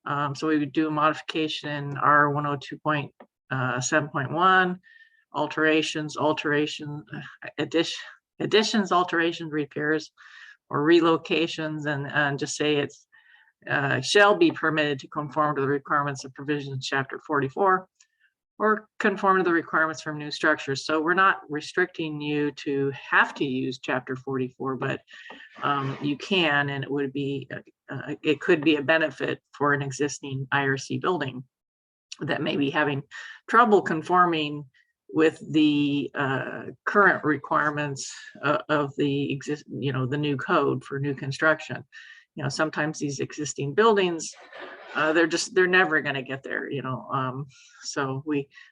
so we would do a modification in R 102.7.1, alterations, additions, alterations, repairs, or relocations, and just say it's shall be permitted to conform to the requirements of provisions in Chapter 44 or conform to the requirements from new structures. So we're not restricting you to have to use Chapter 44, but you can, and it would be, it could be a benefit for an existing IRC building that may be having trouble conforming with the current requirements of the the new code for new construction. Sometimes these existing buildings, they're never going to get there, so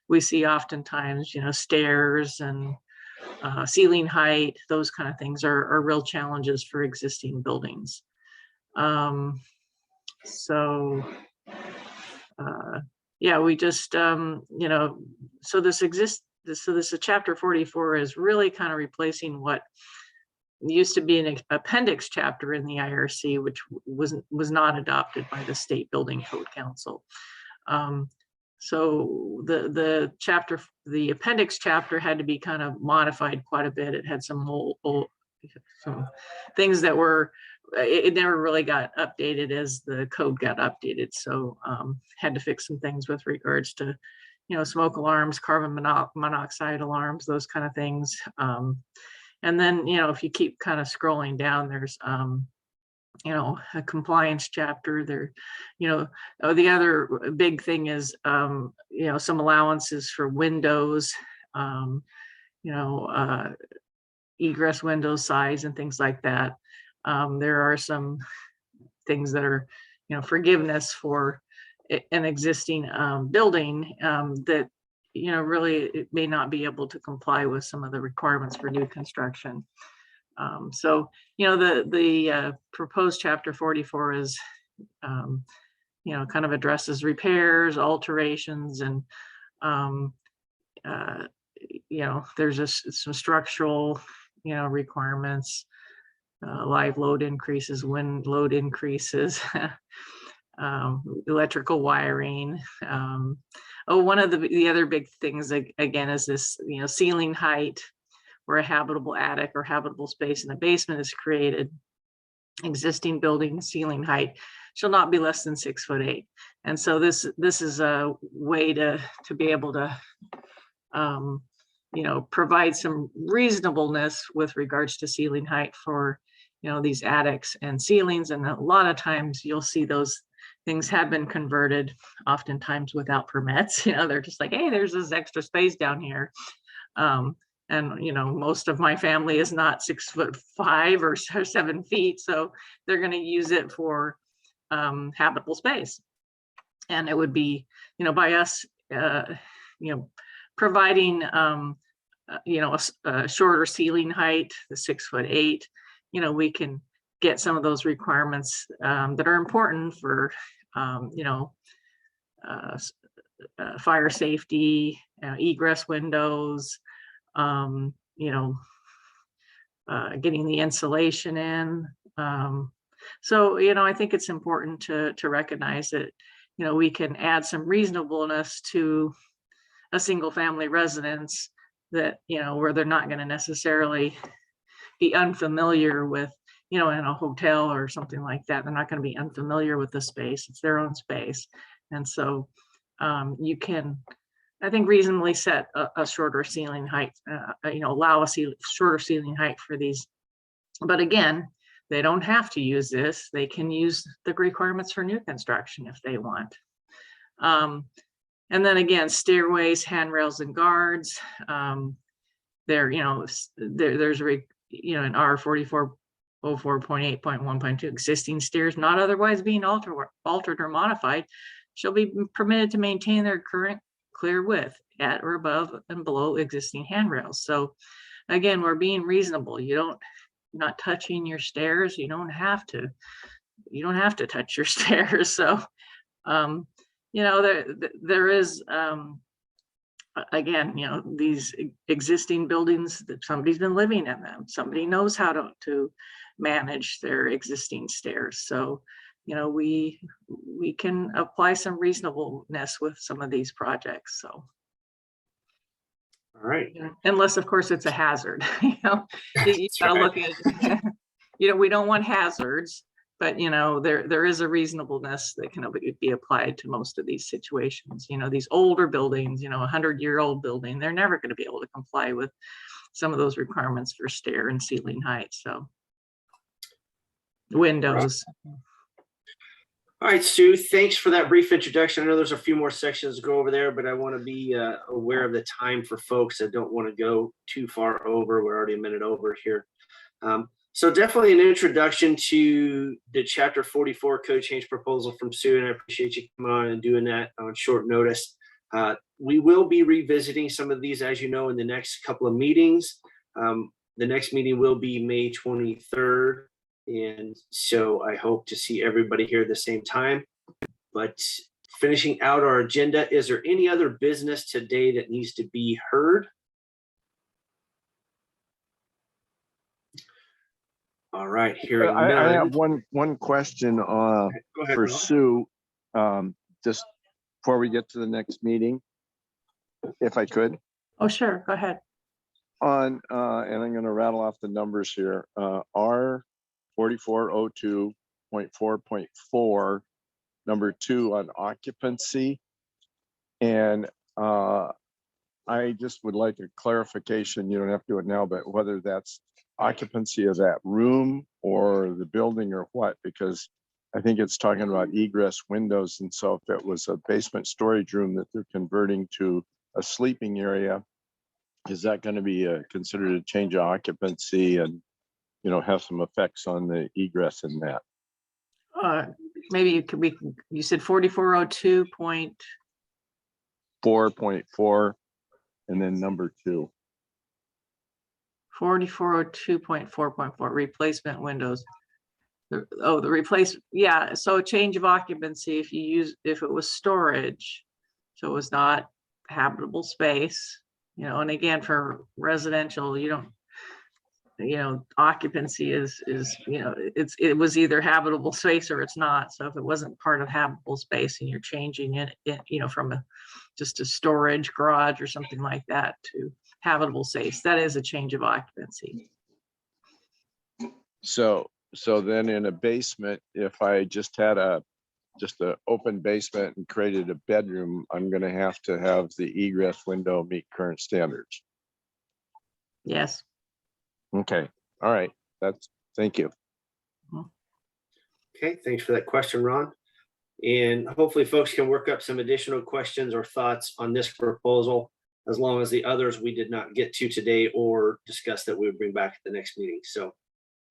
we see oftentimes, stairs and ceiling height, those kind of things are real challenges for existing buildings. Yeah, we just, so this Chapter 44 is really kind of replacing what used to be an appendix chapter in the IRC, which was not adopted by the State Building Code Council. So the appendix chapter had to be kind of modified quite a bit. It had some things that were, it never really got updated as the code got updated. So had to fix some things with regards to, smoke alarms, carbon monoxide alarms, those kind of things. And then, if you keep kind of scrolling down, there's, a compliance chapter there. The other big thing is, some allowances for windows, egress window size and things like that. There are some things that are, forgiveness for an existing building that, really it may not be able to comply with some of the requirements for new construction. So, the proposed Chapter 44 is, kind of addresses repairs, alterations, and, there's just some structural, requirements, live load increases, wind load increases, electrical wiring. One of the other big things, again, is this, ceiling height, where a habitable attic or habitable space in the basement is created. Existing building ceiling height shall not be less than 6'8". And so this is a way to be able to, provide some reasonableness with regards to ceiling height for, these attics and ceilings. And a lot of times you'll see those things have been converted, oftentimes without permits. They're just like, hey, there's this extra space down here. And, most of my family is not 6'5" or 7 feet. So they're going to use it for habitable space. And it would be, by us, providing, a shorter ceiling height, the 6'8", we can get some of those requirements that are important for, fire safety, egress windows, getting the insulation in. So, I think it's important to recognize that, we can add some reasonableness to a single family residence that, where they're not going to necessarily be unfamiliar with, in a hotel or something like that. They're not going to be unfamiliar with the space. It's their own space. And so you can, I think, reasonably set a shorter ceiling height, allow a shorter ceiling height for these. But again, they don't have to use this. They can use the requirements for new construction if they want. And then again, stairways, handrails and guards. There, there's in R4404.8.1.2, existing stairs not otherwise being altered or modified shall be permitted to maintain their current clear width at or above and below existing handrails. So again, we're being reasonable. You're not touching your stairs. You don't have to touch your stairs. So there is again, these existing buildings that somebody's been living in them. Somebody knows how to manage their existing stairs. So, we can apply some reasonableness with some of these projects. So, all right. Unless, of course, it's a hazard. You gotta look at. We don't want hazards, but there is a reasonableness that can be applied to most of these situations. These older buildings, 100-year-old building, they're never going to be able to comply with some of those requirements for stair and ceiling height. So windows. All right, Sue, thanks for that brief introduction. I know there's a few more sections to go over there, but I want to be aware of the time for folks. I don't want to go too far over. We're already a minute over here. So definitely an introduction to the Chapter 44 code change proposal from Sue, and I appreciate you coming on and doing that on short notice. We will be revisiting some of these, as you know, in the next couple of meetings. The next meeting will be May 23rd, and so I hope to see everybody here at the same time. But finishing out our agenda, is there any other business today that needs to be heard? All right, here. I have one question Go ahead, for Ron. Sue, just before we get to the next meeting, if I could. Oh, sure. Go ahead. And I'm going to rattle off the numbers here. R4402.4.4, number 2 on occupancy. And I just would like a clarification. You don't have to do it now, but whether that's occupancy of that room or the building or what, because I think it's talking about egress windows. And so if it was a basement storage room that they're converting to a sleeping area, is that going to be considered a change of occupancy and, have some effects on the egress in that? Maybe you said 4402.4.4 and then number 2. 4402.4.4 replacement windows. The replacement, yeah. So change of occupancy if it was storage, so it was not habitable space, and again for residential, occupancy is it was either habitable space or it's not. So if it wasn't part of habitable space and you're changing it, from just a storage garage or something like that to habitable space, that is a change of occupancy. So then in a basement, if I just had an open basement and created a bedroom, I'm going to have the egress window meet current standards. Yes. Okay. All right. Thank you. Okay, thanks for that question, Ron. And hopefully folks can work up some additional questions or thoughts on this proposal, as long as the others we did not get to today or discuss that we would bring back at the next meeting. So,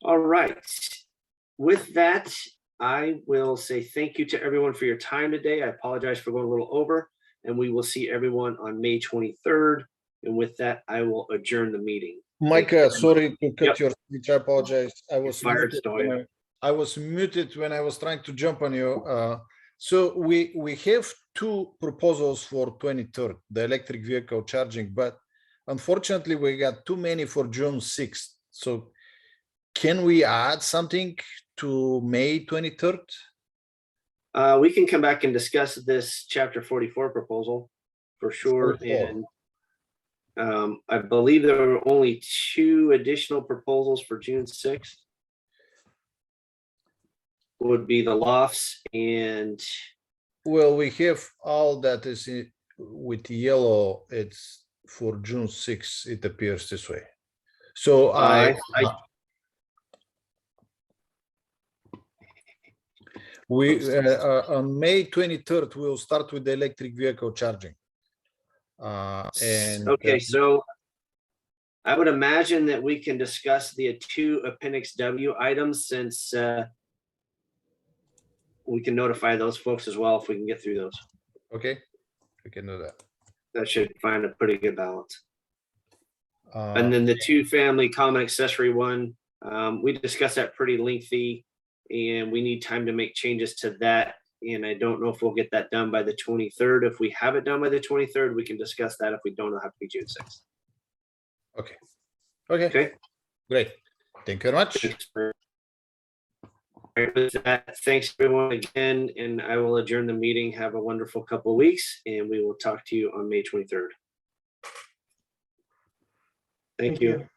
all right. With that, I will say thank you to everyone for your time today. I apologize for going a little over, and we will see everyone on May 23rd. And with that, I will adjourn the meeting. Mike, sorry to cut your speech. I apologize. I was muted when I was trying to jump on you. So we have 2 proposals for 23rd, the electric vehicle charging, but unfortunately we got too many for June 6th. So can we add something to May 23rd? We can come back and discuss this Chapter 44 proposal for sure. 44. And I believe there were only 2 additional proposals for June 6th. Would be the lofts and... Well, we have all that is with yellow. It's for June 6th. It appears this way. So On May 23rd, we'll start with the electric vehicle charging. Okay, so I would imagine that we can discuss the two Appendix W items since we can notify those folks as well if we can get through those. Okay, we can do that. That should find a pretty good balance. And then the two-family common accessory one, we discussed that pretty lengthy, and we need time to make changes to that. And I don't know if we'll get that done by the 23rd. If we have it done by the 23rd, we can discuss that. If we don't, it'll have to be June 6th. Okay. Okay. Great. Thank you very much. All right, with that, thanks everyone again, and I will adjourn the meeting. Have a wonderful couple of weeks, and we will talk to you on May 23rd. Thank you.